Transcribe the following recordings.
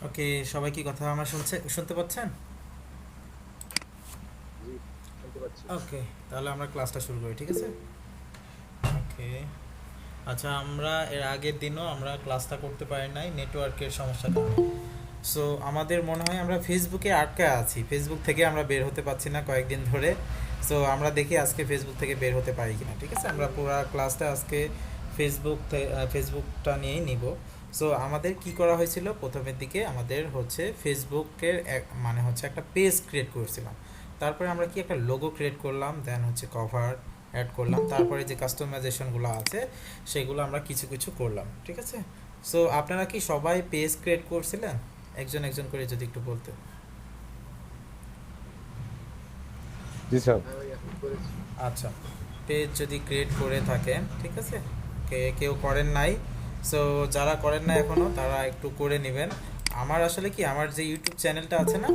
ওকে, সবাই কি কথা আমার শুনতে পাচ্ছেন? জি, শুনতে পাচ্ছি। ওকে, তাহলে আমরা ক্লাসটা শুরু করি, ঠিক আছে? ওকে। আচ্ছা, আমরা এর আগের দিনও আমরা ক্লাসটা করতে পারি নাই নেটওয়ার্কের সমস্যার কারণে। সো আমাদের মনে হয় আমরা ফেসবুকে আটকে আছি, ফেসবুক থেকে আমরা বের হতে পারছি না কয়েকদিন ধরে। সো আমরা দেখি আজকে ফেসবুক থেকে বের হতে পারি কিনা, ঠিক আছে? আমরা পুরো ক্লাসটা আজকে ফেসবুকটা নিয়েই নিব। সো আমাদের কি করা হয়েছিল, প্রথমের দিকে আমাদের হচ্ছে ফেসবুকের মানে হচ্ছে একটা পেজ ক্রিয়েট করেছিলাম। তারপরে আমরা কি একটা লোগো ক্রিয়েট করলাম, দেন হচ্ছে কভার অ্যাড করলাম, তারপরে যে কাস্টমাইজেশনগুলো আছে সেগুলো আমরা কিছু কিছু করলাম, ঠিক আছে? সো আপনারা কি সবাই পেজ ক্রিয়েট করছিলেন? একজন একজন করে যদি একটু বলতেন। জি স্যার। হ্যাঁ ভাইয়া, করেছি। আচ্ছা, পেজ যদি ক্রিয়েট করে থাকেন, ঠিক আছে, কেউ করেন নাই, সো যারা করেন না এখনও তারা একটু করে নেবেন। আমার আসলে কি, আমার যে ইউটিউব চ্যানেলটা আছে না,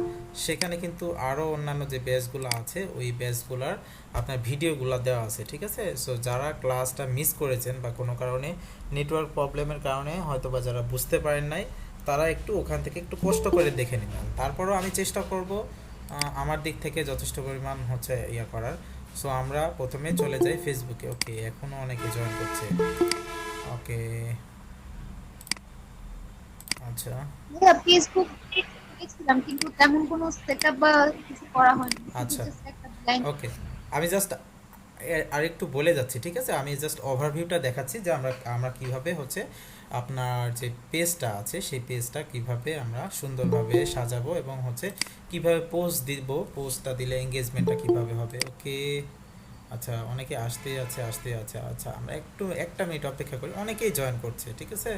সেখানে কিন্তু আরও অন্যান্য যে ব্যাচগুলো আছে ওই ব্যাচগুলোর আপনার ভিডিওগুলো দেওয়া আছে, ঠিক আছে? সো যারা ক্লাসটা মিস করেছেন বা কোনো কারণে নেটওয়ার্ক প্রবলেমের কারণে হয়তো বা যারা বুঝতে পারেন নাই, তারা একটু ওখান থেকে একটু কষ্ট করে দেখে নেবেন। তারপরও আমি চেষ্টা করব আমার দিক থেকে যথেষ্ট পরিমাণ হচ্ছে ইয়া করার। সো আমরা প্রথমে চলে যাই ফেসবুকে। ওকে, এখনও অনেকে জয়েন করছে। ওকে, আচ্ছা ভাইয়া ফেসবুক দেখছিলাম কিন্তু তেমন কোনো সেটআপ বা কিছু করা হয়নি, শুধু আচ্ছা। জাস্ট একটা ব্ল্যাঙ্ক। ওকে, আমি জাস্ট আরেকটু বলে যাচ্ছি, ঠিক আছে? আমি জাস্ট ওভারভিউটা দেখাচ্ছি যে আমরা আমরা কিভাবে হচ্ছে আপনার যে পেজটা আছে সেই পেজটা কিভাবে আমরা সুন্দরভাবে সাজাবো এবং হচ্ছে কিভাবে পোস্ট দিব, পোস্টটা দিলে এঙ্গেজমেন্টটা কিভাবে হবে। ওকে, আচ্ছা, অনেকে আসতে আছে। আচ্ছা, আমরা একটু একটা মিনিট অপেক্ষা করি, অনেকেই জয়েন করছে, ঠিক আছে?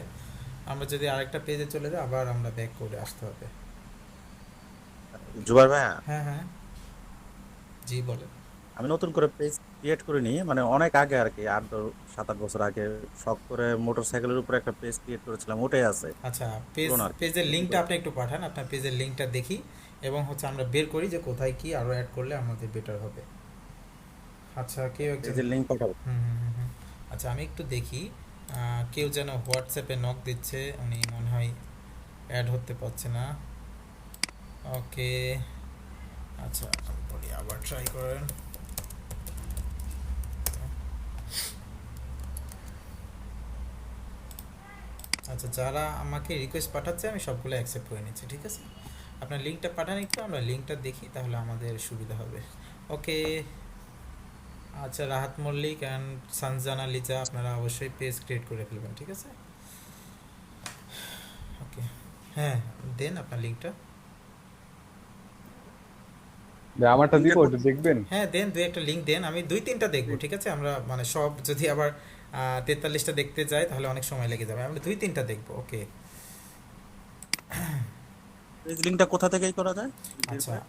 আমরা যদি আরেকটা পেজে চলে যাই আবার আমরা ব্যাক করে আসতে হবে। জুবার ভাইয়া, হ্যাঁ হ্যাঁ, জি বলেন। আমি নতুন করে পেজ ক্রিয়েট করিনি, মানে অনেক আগে আর কি, 7-8 বছর আগে শখ করে মোটরসাইকেলের উপরে একটা পেজ ক্রিয়েট করেছিলাম, ওটাই আছে, আচ্ছা, পুরোনো আর কি। পেজের লিঙ্কটা আপনি একটু পাঠান, আপনার পেজের লিঙ্কটা দেখি এবং হচ্ছে আমরা বের করি যে কোথায় কি আরও অ্যাড করলে আমাদের বেটার হবে। আচ্ছা, কেউ একজন। পেজের লিঙ্ক পাঠাবো। হুম। আচ্ছা, আমি একটু দেখি। কেউ যেন হোয়াটসঅ্যাপে নক দিচ্ছে, উনি মনে হয় অ্যাড হতে পারছে না। ওকে, আচ্ছা, আমি বলি আবার ট্রাই করেন। আচ্ছা, যারা আমাকে রিকোয়েস্ট পাঠাচ্ছে আমি সবগুলো অ্যাকসেপ্ট করে নিচ্ছি, ঠিক আছে? আপনার লিঙ্কটা পাঠান একটু, আমরা লিঙ্কটা দেখি, তাহলে আমাদের সুবিধা হবে। ওকে, আচ্ছা, রাহাত মল্লিক অ্যান্ড সানজানা লিজা, আপনারা অবশ্যই পেজ ক্রিয়েট করে ফেলবেন, ঠিক আছে? ওকে, হ্যাঁ, দেন আপনার লিঙ্কটা। আমারটা দিব, লিঙ্কটা একটু দেখবেন। হ্যাঁ দেন, দুই একটা লিঙ্ক দেন, আমি 2-3টা দেখবো, ঠিক আছে? আমরা মানে সব যদি আবার 43টা দেখতে যাই তাহলে অনেক সময় লেগে যাবে, আমরা 2-3টা দেখবো। ওকে, পেজ লিঙ্কটা কোথা থেকেই করা যায় বের আচ্ছা, করে?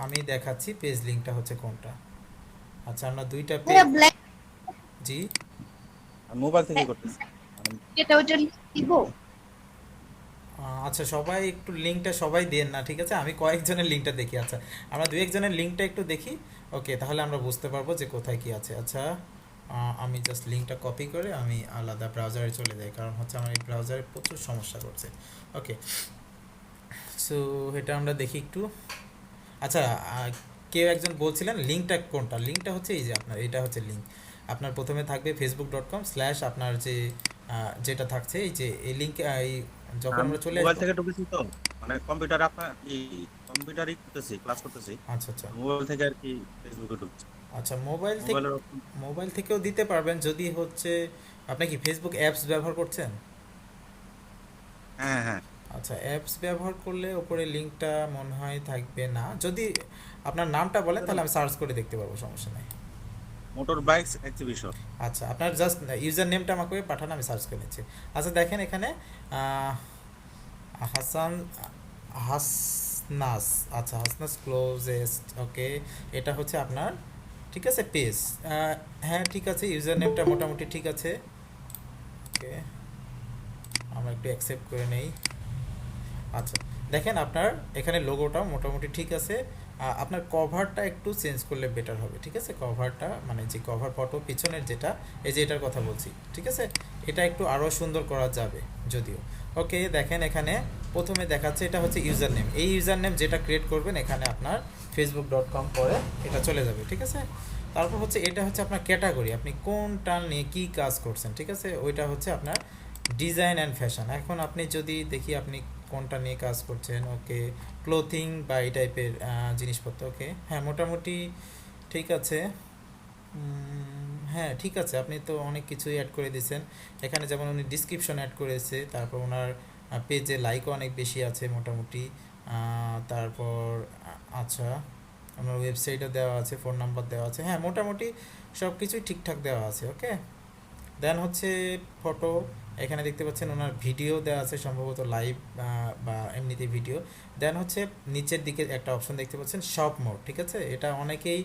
আমি দেখাচ্ছি পেজ লিঙ্কটা হচ্ছে কোনটা। আচ্ছা, আমরা দুইটা ভাইয়া ব্ল্যাঙ্ক জি। আমি মোবাইল থেকেই করতেছি, মানে যেটা ওটা দিব। আচ্ছা, সবাই একটু লিঙ্কটা সবাই দেন না, ঠিক আছে? আমি কয়েকজনের লিঙ্কটা দেখি। আচ্ছা, আমরা দু একজনের লিঙ্কটা একটু দেখি। ওকে, তাহলে আমরা বুঝতে পারবো যে কোথায় কি আছে। আচ্ছা, আমি জাস্ট লিঙ্কটা কপি করে আমি আলাদা ব্রাউজারে চলে যাই, কারণ হচ্ছে আমার এই ব্রাউজারে প্রচুর সমস্যা করছে। ওকে, সো এটা আমরা দেখি একটু। আচ্ছা, কেউ একজন বলছিলেন লিঙ্কটা কোনটা? লিঙ্কটা হচ্ছে এই যে আপনার, এটা হচ্ছে লিঙ্ক। আপনার প্রথমে থাকবে facebook.com/ আপনার যে যেটা থাকছে এই যে এই লিঙ্ক, এই যখন আমি আমরা চলে মোবাইল আসবো। থেকে ঢুকেছি তো, মানে কম্পিউটার আপনার এই কম্পিউটারই করতেছি, ক্লাস করতেছি, আচ্ছা। মোবাইল থেকে আর কি ফেসবুকে ঢুকছি। আচ্ছা, মোবাইলের মোবাইল থেকেও দিতে পারবেন যদি হচ্ছে আপনি কি ফেসবুক অ্যাপস ব্যবহার করছেন? হ্যাঁ হ্যাঁ, আচ্ছা, অ্যাপস ব্যবহার করলে ওপরে লিঙ্কটা মনে হয় থাকবে না। যদি আপনার নামটা বলেন তাহলে আমি সার্চ করে দেখতে পারবো, সমস্যা নেই। Motor bikes exhibition. আচ্ছা, আপনার জাস্ট ইউজার নেমটা আমাকে পাঠান, আমি সার্চ করে নিচ্ছি। আচ্ছা, দেখেন এখানে আহ, হাসান হাসনাস। আচ্ছা, হাসনাস ক্লোজেস্ট। ওকে, এটা হচ্ছে আপনার, ঠিক আছে, পেজ। হ্যাঁ ঠিক আছে, ইউজার নেমটা মোটামুটি ঠিক আছে। ওকে, আমরা একটু অ্যাকসেপ্ট করে নেই। আচ্ছা, দেখেন আপনার এখানে লোগোটাও মোটামুটি ঠিক আছে। আপনার কভারটা একটু চেঞ্জ করলে বেটার হবে, ঠিক আছে? কভারটা মানে যে কভার ফটো পিছনের যেটা, এই যে এটার কথা বলছি, ঠিক আছে? এটা একটু আরও সুন্দর করা যাবে যদিও। ওকে, দেখেন এখানে প্রথমে দেখাচ্ছে এটা হচ্ছে ইউজার নেম। এই ইউজার নেম যেটা ক্রিয়েট করবেন এখানে আপনার facebook.com পরে এটা চলে যাবে, ঠিক আছে। তারপর হচ্ছে এটা হচ্ছে আপনার ক্যাটাগরি, আপনি কোনটা নিয়ে কী কাজ করছেন, ঠিক আছে। ওইটা হচ্ছে আপনার ডিজাইন অ্যান্ড ফ্যাশন। এখন আপনি যদি দেখি আপনি কোনটা নিয়ে কাজ করছেন, ওকে, ক্লোথিং বা এই টাইপের জিনিসপত্র, ওকে, হ্যাঁ মোটামুটি ঠিক আছে। হ্যাঁ ঠিক আছে, আপনি তো অনেক কিছুই অ্যাড করে দিয়েছেন এখানে, যেমন উনি ডিসক্রিপশন অ্যাড করেছে, তারপর ওনার পেজে লাইকও অনেক বেশি আছে মোটামুটি। তারপর আচ্ছা আমার ওয়েবসাইটও দেওয়া আছে, ফোন নাম্বার দেওয়া আছে, হ্যাঁ মোটামুটি সব কিছুই ঠিকঠাক দেওয়া আছে। ওকে, দেন হচ্ছে ফটো, এখানে দেখতে পাচ্ছেন ওনার ভিডিও দেওয়া আছে সম্ভবত লাইভ বা এমনিতে ভিডিও। দেন হচ্ছে নিচের দিকে একটা অপশন দেখতে পাচ্ছেন শপ মোড, ঠিক আছে। এটা অনেকেই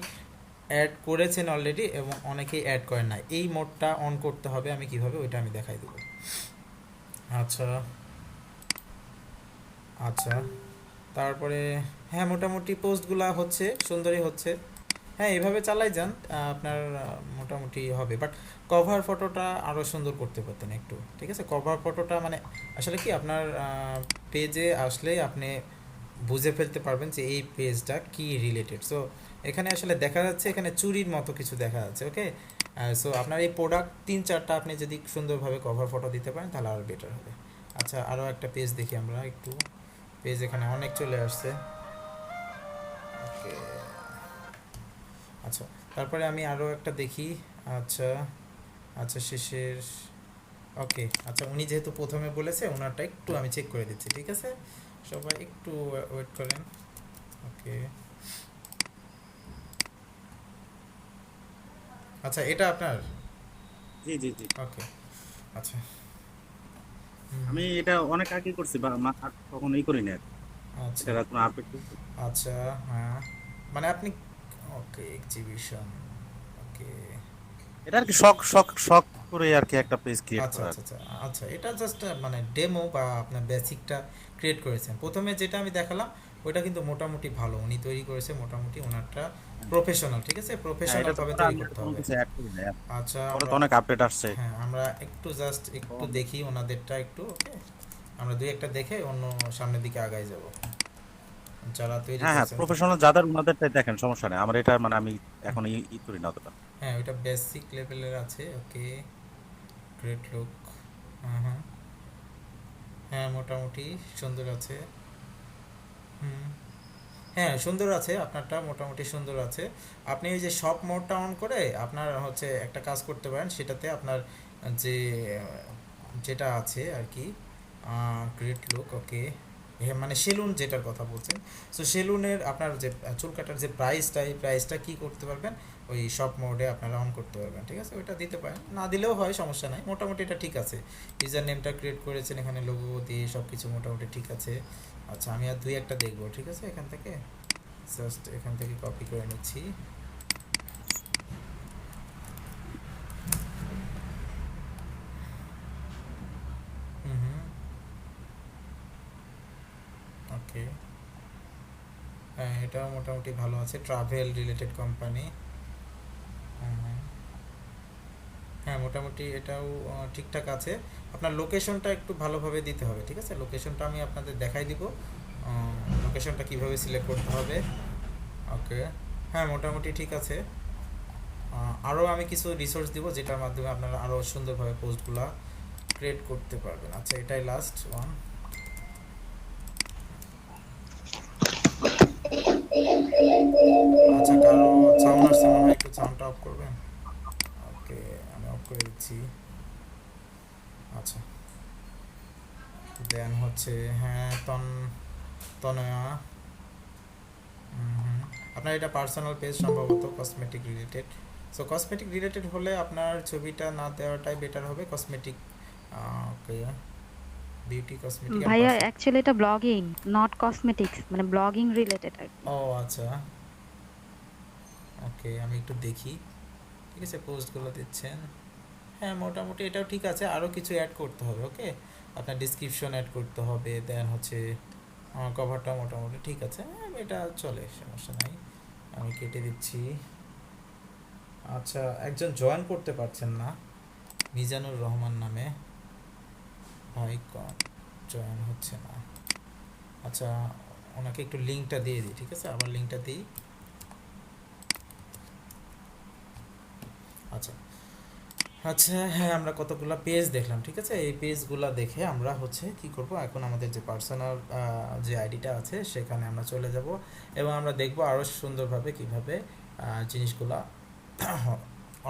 অ্যাড করেছেন অলরেডি এবং অনেকেই অ্যাড করেন না। এই মোডটা অন করতে হবে, আমি কিভাবে ওইটা আমি দেখাই দেবো। আচ্ছা আচ্ছা, তারপরে হ্যাঁ মোটামুটি পোস্টগুলা হচ্ছে সুন্দরই হচ্ছে। হ্যাঁ এভাবে চালাই যান, আপনার মোটামুটি হবে। বাট কভার ফটোটা আরও সুন্দর করতে পারতেন একটু, ঠিক আছে। কভার ফটোটা মানে আসলে কি আপনার পেজে আসলে আপনি বুঝে ফেলতে পারবেন যে এই পেজটা কি রিলেটেড। সো এখানে আসলে দেখা যাচ্ছে এখানে চুরির মতো কিছু দেখা যাচ্ছে। ওকে, সো আপনার এই প্রোডাক্ট 3-4টা আপনি যদি সুন্দরভাবে কভার ফটো দিতে পারেন তাহলে আরও বেটার হবে। আচ্ছা আরও একটা পেজ দেখি আমরা একটু, পেজ এখানে অনেক চলে আসছে। ওকে, আচ্ছা তারপরে আমি আরও একটা দেখি। আচ্ছা আচ্ছা শেষের, ওকে, আচ্ছা উনি যেহেতু প্রথমে বলেছে ওনারটা একটু আমি চেক করে দিচ্ছি, ঠিক আছে। সবাই একটু ওয়েট করেন। ওকে, আচ্ছা এটা আপনার, জি জি জি, ওকে, আচ্ছা আমি এটা অনেক আগে করছি বা তখন এই করি না আর কি। আচ্ছা এটা কোনো আপডেট। আচ্ছা, হ্যাঁ মানে আপনি, ওকে এক্সিবিশন, ওকে, এটা আর কি শখ শখ শখ করে আর কি একটা পেজ ক্রিয়েট আচ্ছা করা আর আচ্ছা কি। আচ্ছা আচ্ছা, এটা জাস্ট মানে ডেমো বা আপনার বেসিকটা ক্রিয়েট করেছেন। প্রথমে যেটা আমি দেখালাম ওইটা কিন্তু মোটামুটি ভালো উনি তৈরি করেছে, মোটামুটি ওনারটা প্রফেশনাল, ঠিক আছে, হ্যাঁ, প্রফেশনাল এটা তো ভাবে পরে তৈরি আমি আর করতে কোনো হবে। কিছু অ্যাড করি না। আচ্ছা পরে তো আমরা, অনেক আপডেট আসছে। হ্যাঁ আমরা একটু জাস্ট একটু দেখি ওনাদেরটা একটু, ওকে, আমরা দুই একটা দেখে অন্য সামনের দিকে আগাই যাব যারা তৈরি হ্যাঁ হ্যাঁ, করছেন। প্রফেশনাল যাদের ওনাদেরটাই দেখেন, সমস্যা নেই। আমার এটা মানে আমি এখন ই করি না অতটা। হ্যাঁ ওইটা বেসিক লেভেলের আছে। ওকে, গ্রেট লুক, হ্যাঁ হ্যাঁ হ্যাঁ মোটামুটি সুন্দর আছে। হুম, হ্যাঁ সুন্দর আছে, আপনারটা মোটামুটি সুন্দর আছে। আপনি এই যে শপ মোডটা অন করে আপনার হচ্ছে একটা কাজ করতে পারেন, সেটাতে আপনার যে যেটা আছে আর কি গ্রেট লুক, ওকে, হ্যাঁ মানে সেলুন যেটার কথা বলছেন, সো সেলুনের আপনার যে চুল কাটার যে প্রাইসটা, এই প্রাইসটা কী করতে পারবেন ওই শপ মোডে আপনারা অন করতে পারবেন, ঠিক আছে। ওইটা দিতে পারেন, না দিলেও হয়, সমস্যা নাই, মোটামুটি এটা ঠিক আছে। ইউজার নেমটা ক্রিয়েট করেছেন এখানে, লোগো দিয়ে সব কিছু মোটামুটি ঠিক আছে। আচ্ছা আমি আর দুই একটা দেখবো, ঠিক আছে, এখান থেকে জাস্ট এখান থেকে কপি করে নিচ্ছি। হুম হুম, ওকে, হ্যাঁ এটাও মোটামুটি ভালো আছে, ট্রাভেল রিলেটেড কোম্পানি। হুম হুম, হ্যাঁ মোটামুটি এটাও ঠিকঠাক আছে। আপনার লোকেশনটা একটু ভালোভাবে দিতে হবে, ঠিক আছে। লোকেশনটা আমি আপনাদের দেখাই দিব, লোকেশনটা কিভাবে সিলেক্ট করতে হবে। ওকে, হ্যাঁ মোটামুটি ঠিক আছে। আরও আমি কিছু রিসোর্স দিব যেটার মাধ্যমে আপনারা আরও সুন্দরভাবে পোস্টগুলা ক্রিয়েট করতে পারবেন। আচ্ছা এটাই লাস্ট ওয়ান। আচ্ছা কারো সাউন্ড আসছে মনে হয়, একটু সাউন্ডটা অফ করবেন। ওকে আমি অফ করে দিচ্ছি। আচ্ছা দেন হচ্ছে হ্যাঁ তনয়া, হুম, আপনার এটা পার্সোনাল পেজ সম্ভবত cosmetic related. So cosmetic related হলে আপনার ছবিটা না দেওয়াটাই বেটার হবে। Cosmetic, okay, beauty cosmetic and ভাইয়া পারফিউম। অ্যাকচুয়ালি এটা ব্লগিং নট কসমেটিক্স, মানে ব্লগিং রিলেটেড আর কি। ও আচ্ছা, ওকে আমি একটু দেখি, ঠিক আছে, পোস্টগুলো দিচ্ছেন, হ্যাঁ মোটামুটি এটাও ঠিক আছে। আরও কিছু অ্যাড করতে হবে, ওকে, আপনার ডিসক্রিপশন অ্যাড করতে হবে, দেন হচ্ছে কভারটা মোটামুটি ঠিক আছে, এটা চলে, সমস্যা নাই, আমি কেটে দিচ্ছি। আচ্ছা একজন জয়েন করতে পারছেন না, মিজানুর রহমান নামে ভাই জয়েন হচ্ছে না। আচ্ছা, ওনাকে একটু লিঙ্কটা দিয়ে দিই, ঠিক আছে, আবার লিঙ্কটা দিই। আচ্ছা আচ্ছা, হ্যাঁ, আমরা কতগুলো পেজ দেখলাম, ঠিক আছে। এই পেজগুলো দেখে আমরা হচ্ছে কি করব, এখন আমাদের যে পার্সোনাল যে আইডিটা আছে সেখানে আমরা চলে যাব এবং আমরা দেখব আরও সুন্দরভাবে কিভাবে জিনিসগুলা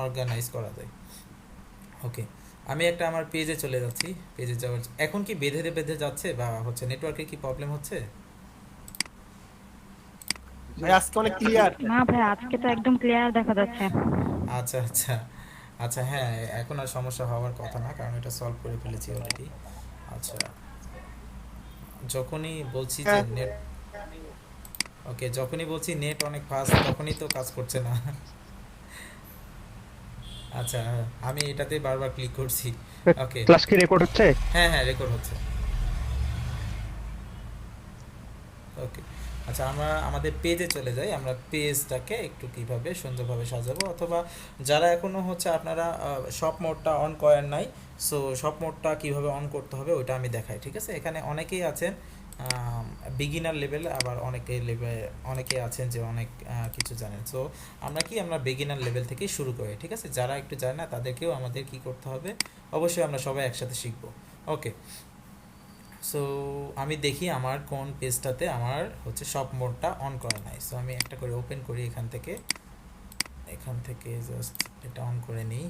অর্গানাইজ করা যায়। ওকে, আমি একটা আমার পেজে চলে যাচ্ছি। পেজে যাওয়ার এখন কি বেঁধে বেঁধে যাচ্ছে বা হচ্ছে নেটওয়ার্কে কি প্রবলেম হচ্ছে? ভাই আজকে অনেক ক্লিয়ার। না ভাই, আজকে তো একদম ক্লিয়ার দেখা যাচ্ছে। আচ্ছা আচ্ছা আচ্ছা, হ্যাঁ, এখন আর সমস্যা হওয়ার কথা না, কারণ এটা সলভ করে ফেলেছি অলরেডি। আচ্ছা, যখনই বলছি যে নেট, ওকে, যখনই বলছি নেট অনেক ফাস্ট তখনই তো কাজ করছে না। আচ্ছা, আমি এটাতে বারবার ক্লিক করছি। ওকে, ক্লাস কি রেকর্ড হচ্ছে? হ্যাঁ হ্যাঁ, রেকর্ড হচ্ছে। ওকে, আচ্ছা, আমরা আমাদের পেজে চলে যাই। আমরা পেজটাকে একটু কিভাবে সুন্দরভাবে সাজাবো, অথবা যারা এখনও হচ্ছে আপনারা শপ মোডটা অন করেন নাই, সো শপ মোডটা কীভাবে অন করতে হবে ওইটা আমি দেখাই, ঠিক আছে। এখানে অনেকেই আছেন বিগিনার লেভেলে, আবার অনেকেই আছেন যে অনেক কিছু জানেন। সো আমরা বিগিনার লেভেল থেকেই শুরু করি, ঠিক আছে। যারা একটু জানে না তাদেরকেও আমাদের কি করতে হবে, অবশ্যই আমরা সবাই একসাথে শিখবো। ওকে, সো আমি দেখি আমার কোন পেজটাতে আমার হচ্ছে শপ মোডটা অন করা নাই। সো আমি একটা করে ওপেন করি এখান থেকে জাস্ট এটা অন করে নিই।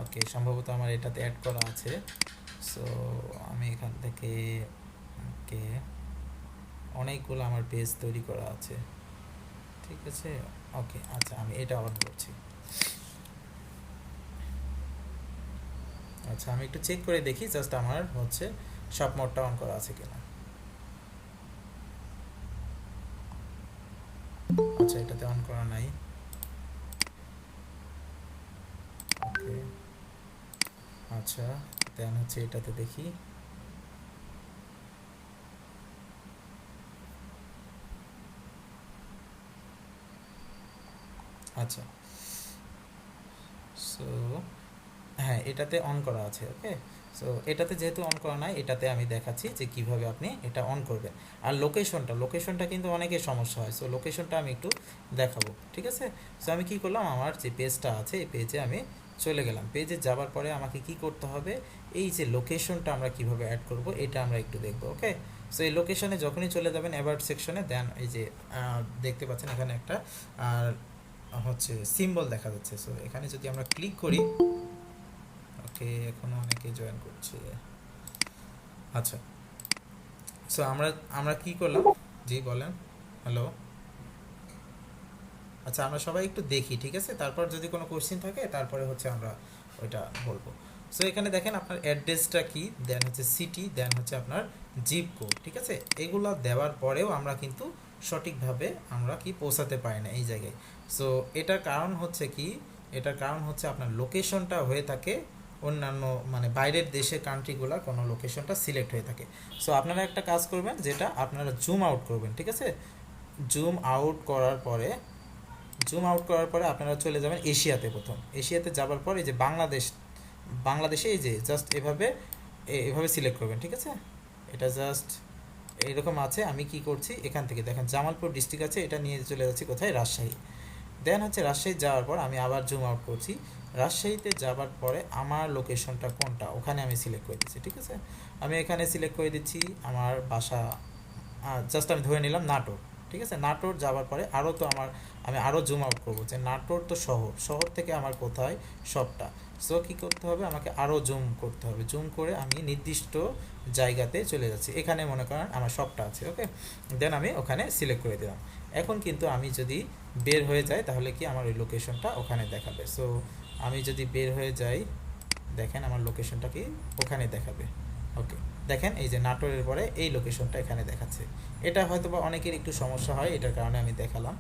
ওকে, সম্ভবত আমার এটাতে অ্যাড করা আছে। সো আমি এখান থেকে ওকে, অনেকগুলো আমার পেজ তৈরি করা আছে, ঠিক আছে। ওকে, আচ্ছা, আমি এটা অন করছি। আচ্ছা, আমি একটু চেক করে দেখি জাস্ট আমার হচ্ছে শপ মোডটা অন করা আছে কিনা। আচ্ছা, এটাতে অন করা নাই। ওকে, আচ্ছা, দেন হচ্ছে এটাতে দেখি। আচ্ছা, সো হ্যাঁ, এটাতে অন করা আছে। ওকে, সো এটাতে যেহেতু অন করা নাই, এটাতে আমি দেখাচ্ছি যে কিভাবে আপনি এটা অন করবেন। আর লোকেশনটা কিন্তু অনেকের সমস্যা হয়, সো লোকেশনটা আমি একটু দেখাবো, ঠিক আছে। সো আমি কি করলাম, আমার যে পেজটা আছে এই পেজে আমি চলে গেলাম। পেজে যাওয়ার পরে আমাকে কি করতে হবে, এই যে লোকেশনটা আমরা কিভাবে অ্যাড করব এটা আমরা একটু দেখবো। ওকে, সো এই লোকেশনে যখনই চলে যাবেন অ্যাবাউট সেকশনে, দেন এই যে দেখতে পাচ্ছেন এখানে একটা হচ্ছে সিম্বল দেখা যাচ্ছে। সো এখানে যদি আমরা ক্লিক করি, ওকে, এখনো অনেকে জয়েন করছে। আচ্ছা, সো আমরা কি করলাম, জি বলেন, হ্যালো। আচ্ছা, আমরা সবাই একটু দেখি, ঠিক আছে, তারপর যদি কোনো কোশ্চেন থাকে তারপরে হচ্ছে আমরা ওইটা বলবো। সো এখানে দেখেন আপনার অ্যাড্রেসটা কি, দেন হচ্ছে সিটি, দেন হচ্ছে আপনার জিপ কোড, ঠিক আছে। এগুলো দেওয়ার পরেও আমরা কিন্তু সঠিকভাবে আমরা কি পৌঁছাতে পারি না এই জায়গায়। সো এটার কারণ হচ্ছে আপনার লোকেশনটা হয়ে থাকে অন্যান্য, মানে বাইরের দেশে কান্ট্রিগুলোর কোনো লোকেশনটা সিলেক্ট হয়ে থাকে। সো আপনারা একটা কাজ করবেন, যেটা আপনারা জুম আউট করবেন, ঠিক আছে। জুম আউট করার পরে আপনারা চলে যাবেন এশিয়াতে। প্রথম এশিয়াতে যাবার পরে এই যে বাংলাদেশে এই যে জাস্ট এভাবে সিলেক্ট করবেন, ঠিক আছে। এটা জাস্ট এরকম আছে। আমি কি করছি, এখান থেকে দেখেন জামালপুর ডিস্ট্রিক্ট আছে, এটা নিয়ে চলে যাচ্ছি কোথায়, রাজশাহী। দেন হচ্ছে রাজশাহী যাওয়ার পর আমি আবার জুম আউট করছি। রাজশাহীতে যাবার পরে আমার লোকেশনটা কোনটা ওখানে আমি সিলেক্ট করে দিচ্ছি, ঠিক আছে। আমি এখানে সিলেক্ট করে দিচ্ছি আমার বাসা, জাস্ট আমি ধরে নিলাম নাটোর, ঠিক আছে। নাটোর যাওয়ার পরে আমি আরও জুম আউট করবো, যে নাটোর তো শহর থেকে আমার কোথায় শপটা। সো কী করতে হবে, আমাকে আরও জুম করতে হবে। জুম করে আমি নির্দিষ্ট জায়গাতে চলে যাচ্ছি, এখানে মনে করেন আমার শপটা আছে। ওকে, দেন আমি ওখানে সিলেক্ট করে দিলাম। এখন কিন্তু আমি যদি বের হয়ে যাই তাহলে কি আমার ওই লোকেশনটা ওখানে দেখাবে। সো আমি যদি বের হয়ে যাই, দেখেন আমার লোকেশনটা কি ওখানে দেখাবে। ওকে, দেখেন এই যে নাটোরের পরে এই লোকেশনটা এখানে দেখাচ্ছে। এটা হয়তো বা অনেকের একটু সমস্যা হয়, এটার কারণে আমি দেখালাম।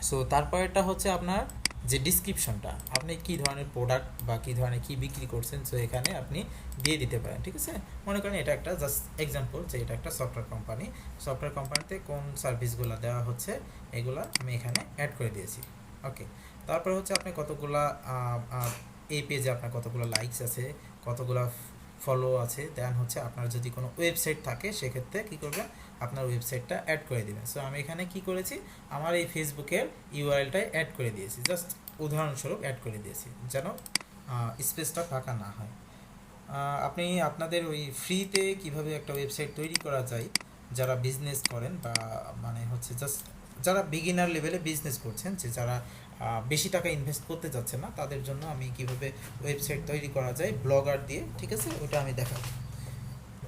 সো তারপরেরটা হচ্ছে আপনার যে ডিসক্রিপশনটা, আপনি কী ধরনের প্রোডাক্ট বা কী ধরনের কী বিক্রি করছেন, সো এখানে আপনি দিয়ে দিতে পারেন, ঠিক আছে। মনে করেন এটা একটা জাস্ট এক্সাম্পল, যে এটা একটা সফটওয়্যার কোম্পানিতে কোন সার্ভিসগুলো দেওয়া হচ্ছে এগুলা আমি এখানে অ্যাড করে দিয়েছি। ওকে, তারপর হচ্ছে আপনি কতগুলা এই পেজে আপনার কতগুলো লাইকস আছে, কতগুলো ফলো আছে, দেন হচ্ছে আপনার যদি কোনো ওয়েবসাইট থাকে সেক্ষেত্রে কী করবেন, আপনার ওয়েবসাইটটা অ্যাড করে দিবেন। সো আমি এখানে কি করেছি, আমার এই ফেসবুকের ইউআরএলটাই অ্যাড করে দিয়েছি, জাস্ট উদাহরণস্বরূপ অ্যাড করে দিয়েছি যেন স্পেসটা ফাঁকা না হয়। আপনি আপনাদের ওই ফ্রিতে কিভাবে একটা ওয়েবসাইট তৈরি করা যায়, যারা বিজনেস করেন বা মানে হচ্ছে জাস্ট যারা বিগিনার লেভেলে বিজনেস করছেন, যে যারা বেশি টাকা ইনভেস্ট করতে যাচ্ছেন না, তাদের জন্য আমি কিভাবে ওয়েবসাইট তৈরি করা যায় ব্লগার দিয়ে, ঠিক আছে, ওটা আমি দেখাবো।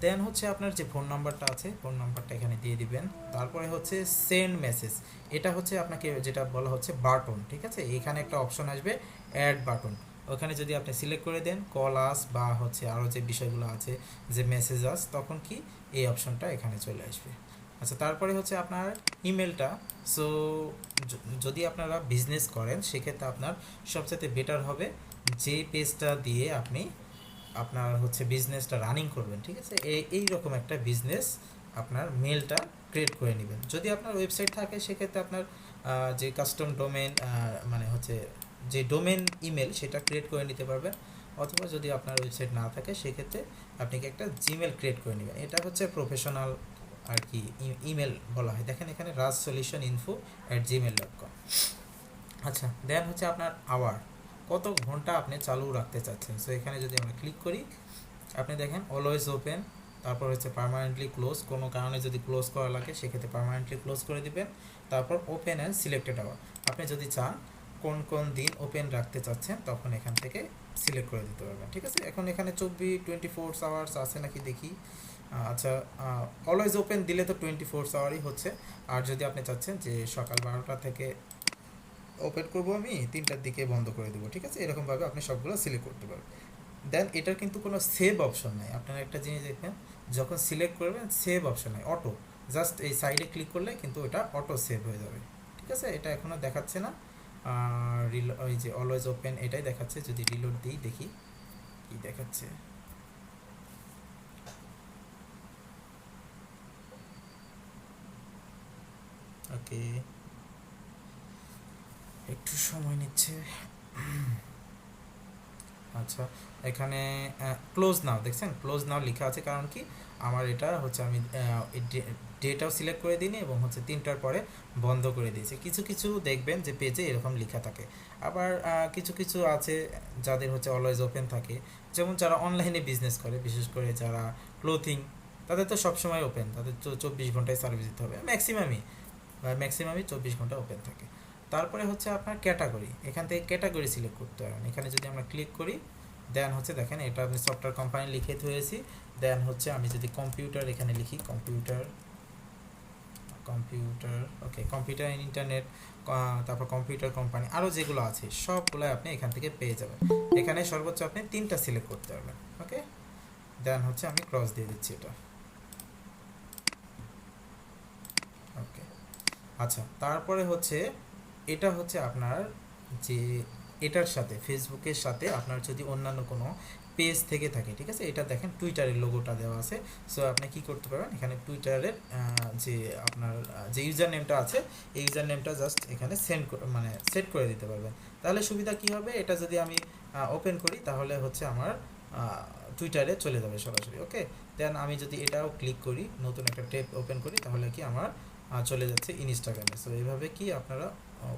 দেন হচ্ছে আপনার যে ফোন নাম্বারটা আছে, ফোন নাম্বারটা এখানে দিয়ে দিবেন। তারপরে হচ্ছে সেন্ড মেসেজ, এটা হচ্ছে আপনাকে যেটা বলা হচ্ছে বাটন, ঠিক আছে, এখানে একটা অপশন আসবে অ্যাড বাটন, ওখানে যদি আপনি সিলেক্ট করে দেন কল আস বা হচ্ছে আরও যে বিষয়গুলো আছে যে মেসেজ আস, তখন কি এই অপশনটা এখানে চলে আসবে। আচ্ছা, তারপরে হচ্ছে আপনার ইমেলটা। সো যদি আপনারা বিজনেস করেন সেক্ষেত্রে আপনার সবচেয়ে বেটার হবে যে পেজটা দিয়ে আপনি আপনার হচ্ছে বিজনেসটা রানিং করবেন, ঠিক আছে, এই রকম একটা বিজনেস আপনার মেলটা ক্রিয়েট করে নেবেন। যদি আপনার ওয়েবসাইট থাকে সেক্ষেত্রে আপনার যে কাস্টম ডোমেন মানে হচ্ছে যে ডোমেন ইমেল সেটা ক্রিয়েট করে নিতে পারবেন, অথবা যদি আপনার ওয়েবসাইট না থাকে সেক্ষেত্রে আপনি কি একটা জিমেল ক্রিয়েট করে নেবেন। এটা হচ্ছে প্রফেশনাল আর কি ইমেল বলা হয়। দেখেন এখানে rajsolutioninfo@gmail.com। আচ্ছা, দেন হচ্ছে আপনার আওয়ার, কত ঘন্টা আপনি চালু রাখতে চাচ্ছেন। সো এখানে যদি আমরা ক্লিক করি, আপনি দেখেন অলওয়েজ ওপেন, তারপর হচ্ছে পার্মানেন্টলি ক্লোজ, কোনো কারণে যদি ক্লোজ করা লাগে সেক্ষেত্রে পার্মানেন্টলি ক্লোজ করে দিবেন। তারপর ওপেন অ্যান্ড সিলেক্টেড আওয়ার, আপনি যদি চান কোন কোন দিন ওপেন রাখতে চাচ্ছেন তখন এখান থেকে সিলেক্ট করে দিতে পারবেন, ঠিক আছে। এখন এখানে 24 আওয়ার্স আছে নাকি দেখি। আচ্ছা, অলওয়েজ ওপেন দিলে তো 24 আওয়ারই হচ্ছে, আর যদি আপনি চাচ্ছেন যে সকাল 12টা থেকে ওপেন করব আমি 3টার দিকে বন্ধ করে দেবো, ঠিক আছে, এরকমভাবে আপনি সবগুলো সিলেক্ট করতে পারবেন। দেন এটার কিন্তু কোনো সেভ অপশন নাই, আপনারা একটা জিনিস দেখবেন যখন সিলেক্ট করবেন সেভ অপশন নাই, অটো, জাস্ট এই সাইডে ক্লিক করলে কিন্তু ওটা অটো সেভ হয়ে যাবে, ঠিক আছে। এটা এখনও দেখাচ্ছে না, ওই যে অলওয়েজ ওপেন এটাই দেখাচ্ছে। যদি রিলোড দিই দেখি কি দেখাচ্ছে। ওকে, একটু সময় নিচ্ছে। আচ্ছা, এখানে ক্লোজ নাও, দেখছেন ক্লোজ নাও লেখা আছে, কারণ কি আমার এটা হচ্ছে আমি ডেটাও সিলেক্ট করে দিইনি এবং হচ্ছে 3টার পরে বন্ধ করে দিয়েছি। কিছু কিছু দেখবেন যে পেজে এরকম লেখা থাকে, আবার কিছু কিছু আছে যাদের হচ্ছে অলওয়েজ ওপেন থাকে, যেমন যারা অনলাইনে বিজনেস করে, বিশেষ করে যারা ক্লোথিং, তাদের তো সবসময় ওপেন, তাদের তো 24 ঘন্টায় সার্ভিস দিতে হবে, ম্যাক্সিমামই 24 ঘন্টা ওপেন থাকে। তারপরে হচ্ছে আপনার ক্যাটাগরি, এখান থেকে ক্যাটাগরি সিলেক্ট করতে হবে। এখানে যদি আমরা ক্লিক করি, দেন হচ্ছে দেখেন এটা আমি সফটওয়্যার কোম্পানি লিখে ধরেছি। দেন হচ্ছে আমি যদি কম্পিউটার এখানে লিখি, কম্পিউটার, ওকে, কম্পিউটার ইন্টারনেট, তারপর কম্পিউটার কোম্পানি, আরও যেগুলো আছে সবগুলো আপনি এখান থেকে পেয়ে যাবেন। এখানে সর্বোচ্চ আপনি 3টা সিলেক্ট করতে পারবেন, ওকে। দেন হচ্ছে আমি ক্রস দিয়ে দিচ্ছি এটা, ওকে। আচ্ছা, তারপরে হচ্ছে এটা হচ্ছে আপনার যে এটার সাথে ফেসবুকের সাথে আপনার যদি অন্যান্য কোনো পেজ থেকে থাকে, ঠিক আছে, এটা দেখেন টুইটারের লোগোটা দেওয়া আছে। সো আপনি কি করতে পারবেন, এখানে টুইটারের যে আপনার যে ইউজার নেমটা আছে এই ইউজার নেমটা জাস্ট এখানে মানে সেট করে দিতে পারবেন। তাহলে সুবিধা কি হবে, এটা যদি আমি ওপেন করি তাহলে হচ্ছে আমার টুইটারে চলে যাবে সরাসরি, ওকে। দেন আমি যদি এটাও ক্লিক করি, নতুন একটা ট্যাব ওপেন করি, তাহলে কি আমার চলে যাচ্ছে ইনস্টাগ্রামে। সো এইভাবে কি আপনারা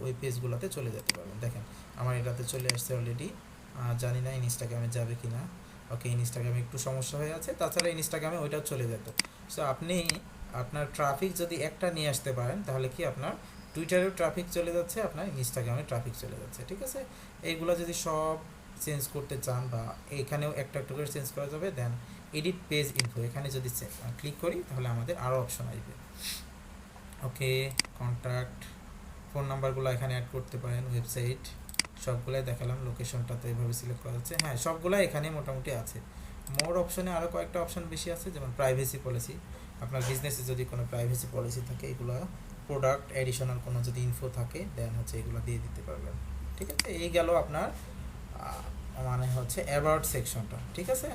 ওই পেজগুলোতে চলে যেতে পারবেন। দেখেন আমার এটাতে চলে আসছে অলরেডি, জানি না ইনস্টাগ্রামে যাবে কি না। ওকে, ইনস্টাগ্রামে একটু সমস্যা হয়ে আছে, তাছাড়া ইনস্টাগ্রামে ওইটাও চলে যেত। সো আপনি আপনার ট্রাফিক যদি একটা নিয়ে আসতে পারেন তাহলে কি আপনার টুইটারেও ট্রাফিক চলে যাচ্ছে, আপনার ইনস্টাগ্রামে ট্রাফিক চলে যাচ্ছে, ঠিক আছে। এইগুলো যদি সব চেঞ্জ করতে চান বা এখানেও একটা একটা করে চেঞ্জ করা যাবে। দেন এডিট পেজ ইনফো, এখানে যদি ক্লিক করি তাহলে আমাদের আরও অপশন আসবে, ওকে। কন্ট্যাক্ট, ফোন নাম্বারগুলো এখানে অ্যাড করতে পারেন, ওয়েবসাইট সবগুলাই দেখালাম, লোকেশনটা তো এইভাবে সিলেক্ট করা যাচ্ছে। হ্যাঁ, সবগুলাই এখানে মোটামুটি আছে। মোর অপশনে আরও কয়েকটা অপশন বেশি আছে, যেমন প্রাইভেসি পলিসি, আপনার বিজনেসে যদি কোনো প্রাইভেসি পলিসি থাকে এগুলো, প্রোডাক্ট অ্যাডিশনাল কোনো যদি ইনফো থাকে দেন হচ্ছে এগুলো দিয়ে দিতে পারবেন, ঠিক আছে। এই গেল আপনার মানে হচ্ছে অ্যাবাউট সেকশনটা, ঠিক আছে।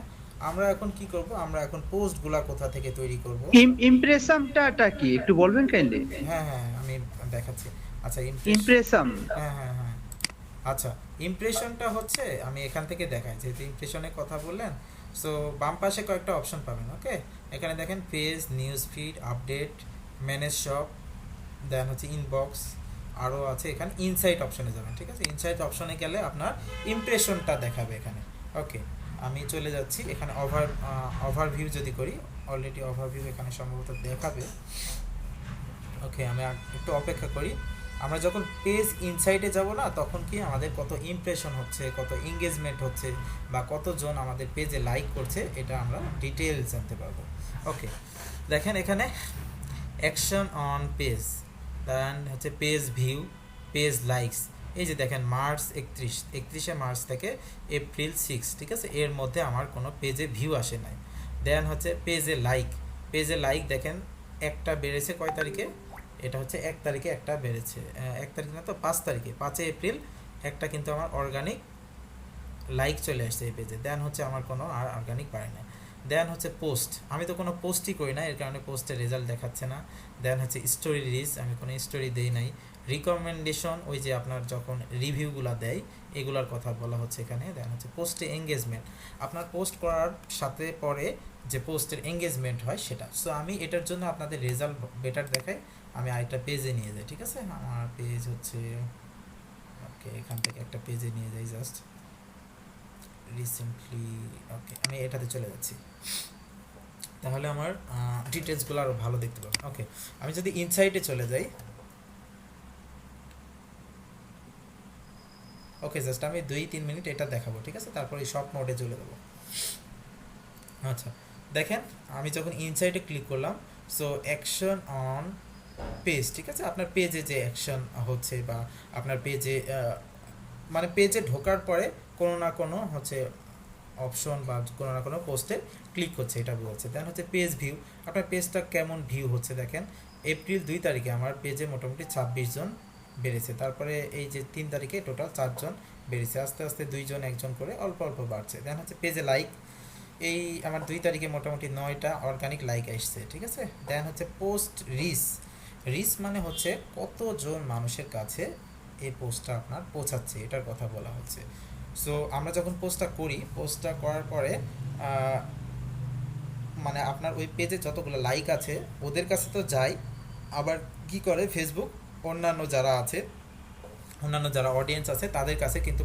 আমরা এখন কি করব, আমরা এখন পোস্টগুলা কোথা থেকে তৈরি করব। ইমপ্রেশনটা কি একটু বলবেন কাইন্ডলি? হ্যাঁ হ্যাঁ, আমি দেখাচ্ছি। আচ্ছা, ইমপ্রেশন, হ্যাঁ হ্যাঁ হ্যাঁ, আচ্ছা, ইমপ্রেশনটা হচ্ছে আমি এখান থেকে দেখাই, যেহেতু ইমপ্রেশনের কথা বললেন। সো বাম পাশে কয়েকটা অপশন পাবেন, ওকে। এখানে দেখেন page, news feed, update, manage shop, then হচ্ছে ইনবক্স, আরও আছে এখানে ইনসাইট অপশনে যাবেন, ঠিক আছে। ইনসাইট অপশনে গেলে আপনার ইমপ্রেশনটা দেখাবে এখানে, ওকে। আমি চলে যাচ্ছি এখানে ওভারভিউ যদি করি, অলরেডি ওভারভিউ এখানে সম্ভবত দেখাবে, ওকে। আমি আর একটু অপেক্ষা করি। আমরা যখন পেজ ইনসাইটে যাব না, তখন কি আমাদের কত ইমপ্রেশন হচ্ছে, কত এঙ্গেজমেন্ট হচ্ছে, বা কতজন আমাদের পেজে লাইক করছে, এটা আমরা ডিটেলস জানতে পারবো, ওকে। দেখেন এখানে অ্যাকশন অন পেজ, দেন হচ্ছে পেজ ভিউ, পেজ লাইকস। এই যে দেখেন মার্চ 31 মার্চ থেকে এপ্রিল 6, ঠিক আছে, এর মধ্যে আমার কোনো পেজে ভিউ আসে নাই। দেন হচ্ছে পেজে লাইক দেখেন একটা বেড়েছে কয় তারিখে, এটা হচ্ছে 1 তারিখে একটা বেড়েছে, 1 তারিখ না তো 5 তারিখে, 5 এপ্রিল একটা কিন্তু আমার অর্গানিক লাইক চলে আসছে এই পেজে। দেন হচ্ছে আমার কোনো আর অর্গানিক বাড়ে না। দেন হচ্ছে পোস্ট, আমি তো কোনো পোস্টই করি না, এর কারণে পোস্টের রেজাল্ট দেখাচ্ছে না। দেন হচ্ছে স্টোরি রিচ, আমি কোনো স্টোরি দেই নাই। রিকমেন্ডেশন, ওই যে আপনার যখন রিভিউগুলো দেয় এগুলার কথা বলা হচ্ছে এখানে। দেন হচ্ছে পোস্টে এঙ্গেজমেন্ট, আপনার পোস্ট করার সাথে পরে যে পোস্টের এঙ্গেজমেন্ট হয় সেটা। সো আমি এটার জন্য আপনাদের রেজাল্ট বেটার দেখাই, আমি আরেকটা পেজে নিয়ে যাই, ঠিক আছে। আমার পেজ হচ্ছে, ওকে, এখান থেকে একটা পেজে নিয়ে যাই জাস্ট রিসেন্টলি, ওকে। আমি এটাতে চলে যাচ্ছি, তাহলে আমার ডিটেলসগুলো আরও ভালো দেখতে পাবেন, ওকে। আমি যদি ইনসাইটে চলে যাই, ওকে, জাস্ট আমি 2-3 মিনিট এটা দেখাবো, ঠিক আছে, তারপরে সব মোডে চলে যাবো। আচ্ছা, দেখেন আমি যখন ইনসাইটে ক্লিক করলাম, সো অ্যাকশন অন পেজ, ঠিক আছে, আপনার পেজে যে অ্যাকশন হচ্ছে, বা আপনার পেজে মানে পেজে ঢোকার পরে কোনো না কোনো হচ্ছে অপশন বা কোনো না কোনো পোস্টে ক্লিক হচ্ছে, এটা বলছে। দেন হচ্ছে পেজ ভিউ, আপনার পেজটা কেমন ভিউ হচ্ছে দেখেন। এপ্রিল 2 তারিখে আমার পেজে মোটামুটি 26 জন বেড়েছে, তারপরে এই যে 3 তারিখে টোটাল 4 জন বেড়েছে, আস্তে আস্তে 2 জন 1 জন করে অল্প অল্প বাড়ছে। দেন হচ্ছে পেজে লাইক, এই আমার 2 তারিখে মোটামুটি 9টা অর্গানিক লাইক আসছে, ঠিক আছে। দেন হচ্ছে পোস্ট রিচ মানে হচ্ছে কতজন মানুষের কাছে এই পোস্টটা আপনার পৌঁছাচ্ছে, এটার কথা বলা হচ্ছে। সো আমরা যখন পোস্টটা করার পরে মানে আপনার ওই পেজে যতগুলো লাইক আছে ওদের কাছে তো যায়, আবার কি করে ফেসবুক অন্যান্য যারা অডিয়েন্স আছে তাদের কাছে কিন্তু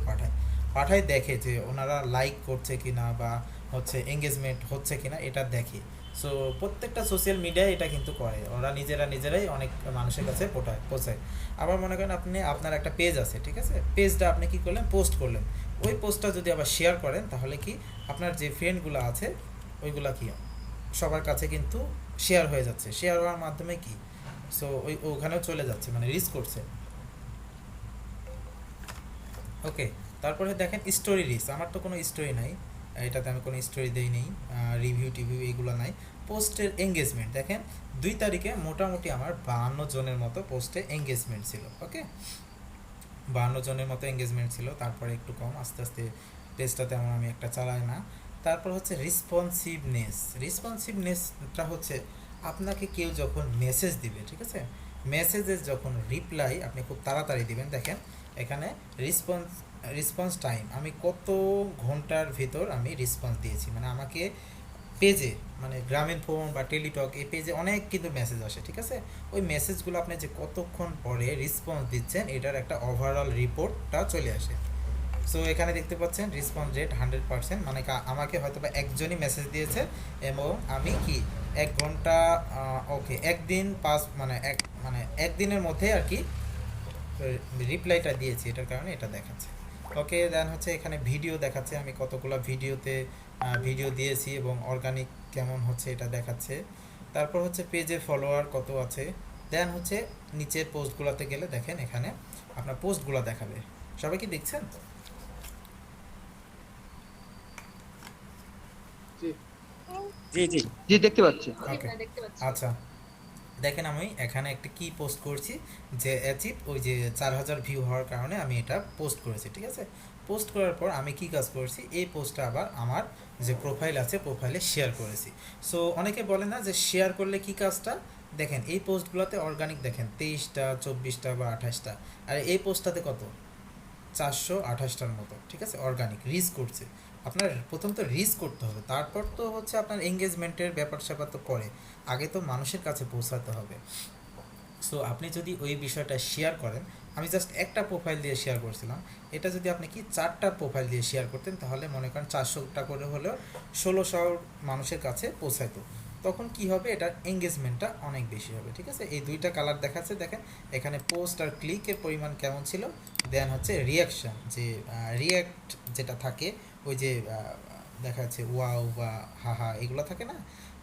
পাঠায় দেখে যে ওনারা লাইক করছে কিনা বা হচ্ছে এঙ্গেজমেন্ট হচ্ছে কিনা, এটা দেখে। সো প্রত্যেকটা সোশ্যাল মিডিয়ায় এটা কিন্তু করে, ওরা নিজেরাই অনেক মানুষের কাছে পৌঁছায়। আবার মনে করেন আপনার একটা পেজ আছে, ঠিক আছে, পেজটা আপনি কি করলেন, পোস্ট করলেন, ওই পোস্টটা যদি আবার শেয়ার করেন, তাহলে কি আপনার যে ফ্রেন্ডগুলো আছে ওইগুলা কি সবার কাছে কিন্তু শেয়ার হয়ে যাচ্ছে, শেয়ার হওয়ার মাধ্যমে কি সো ওখানেও চলে যাচ্ছে, মানে রিচ করছে, ওকে। তারপরে দেখেন স্টোরি রিচ, আমার তো কোনো স্টোরি নাই, এটাতে আমি কোনো স্টোরি দেই নেই, টিভিউ এইগুলো নাই। পোস্টের এঙ্গেজমেন্ট দেখেন 2 তারিখে মোটামুটি আমার 52 জনের মতো পোস্টে এঙ্গেজমেন্ট ছিল, ওকে, 52 জনের মতো এঙ্গেজমেন্ট ছিল। তারপরে একটু কম, আস্তে আস্তে পেজটা তেমন আমি একটা চালাই না। তারপর হচ্ছে রেসপন্সিভনেসটা হচ্ছে আপনাকে কেউ যখন মেসেজ দিবে, ঠিক আছে, মেসেজের যখন রিপ্লাই আপনি খুব তাড়াতাড়ি দিবেন। দেখেন এখানে রেসপন্স টাইম, আমি কত ঘন্টার ভিতর আমি রেসপন্স দিয়েছি, মানে আমাকে পেজে, মানে গ্রামীণ ফোন বা টেলিটক এই পেজে অনেক কিন্তু মেসেজ আসে, ঠিক আছে, ওই মেসেজগুলো আপনি যে কতক্ষণ পরে রেসপন্স দিচ্ছেন এটার একটা ওভারঅল রিপোর্টটা চলে আসে। সো এখানে দেখতে পাচ্ছেন রেসপন্স রেট 100%, মানে আমাকে হয়তো বা একজনই মেসেজ দিয়েছে এবং আমি কি 1 ঘন্টা, ওকে, একদিন একদিনের মধ্যে আর কি রিপ্লাইটা দিয়েছি, এটার কারণে এটা দেখাচ্ছে, ওকে। দেন হচ্ছে এখানে ভিডিও দেখাচ্ছে, আমি কতগুলো ভিডিও দিয়েছি এবং অর্গানিক কেমন হচ্ছে এটা দেখাচ্ছে। তারপর হচ্ছে পেজে ফলোয়ার কত আছে। দেন হচ্ছে নিচের পোস্টগুলোতে গেলে দেখেন এখানে আপনার পোস্টগুলো দেখাবে, সবাই কি দেখছেন? জি জি জি দেখতে পাচ্ছি। ওকে, আচ্ছা, দেখেন আমি এখানে একটা কি পোস্ট করছি যে অ্যাচিভ, ওই যে 4000 ভিউ হওয়ার কারণে আমি এটা পোস্ট করেছি, ঠিক আছে। পোস্ট করার পর আমি কি কাজ করেছি, এই পোস্টটা আবার আমার যে প্রোফাইল আছে প্রোফাইলে শেয়ার করেছি। সো অনেকে বলে না যে শেয়ার করলে কি কাজটা, দেখেন এই পোস্টগুলোতে অর্গানিক দেখেন 23টা 24টা বা 28টা, আর এই পোস্টটাতে কত 428টার মতো, ঠিক আছে, অর্গানিক রিচ করছে। আপনার প্রথম তো রিচ করতে হবে, তারপর তো হচ্ছে আপনার এঙ্গেজমেন্টের ব্যাপার স্যাপার তো পরে, আগে তো মানুষের কাছে পৌঁছাতে হবে। সো আপনি যদি ওই বিষয়টা শেয়ার করেন, আমি জাস্ট একটা প্রোফাইল দিয়ে শেয়ার করছিলাম, এটা যদি আপনি কি 4টা প্রোফাইল দিয়ে শেয়ার করতেন, তাহলে মনে করেন 400টা করে হলেও 1600 মানুষের কাছে পৌঁছাইতো। তখন কি হবে, এটার এঙ্গেজমেন্টটা অনেক বেশি হবে, ঠিক আছে। এই দুইটা কালার দেখাচ্ছে, দেখেন এখানে পোস্ট আর ক্লিকের পরিমাণ কেমন ছিল, দেন হচ্ছে রিয়াকশান, যে রিয়াক্ট যেটা থাকে, ওই যে দেখা যাচ্ছে ওয়াও বা হাহা এগুলো থাকে না,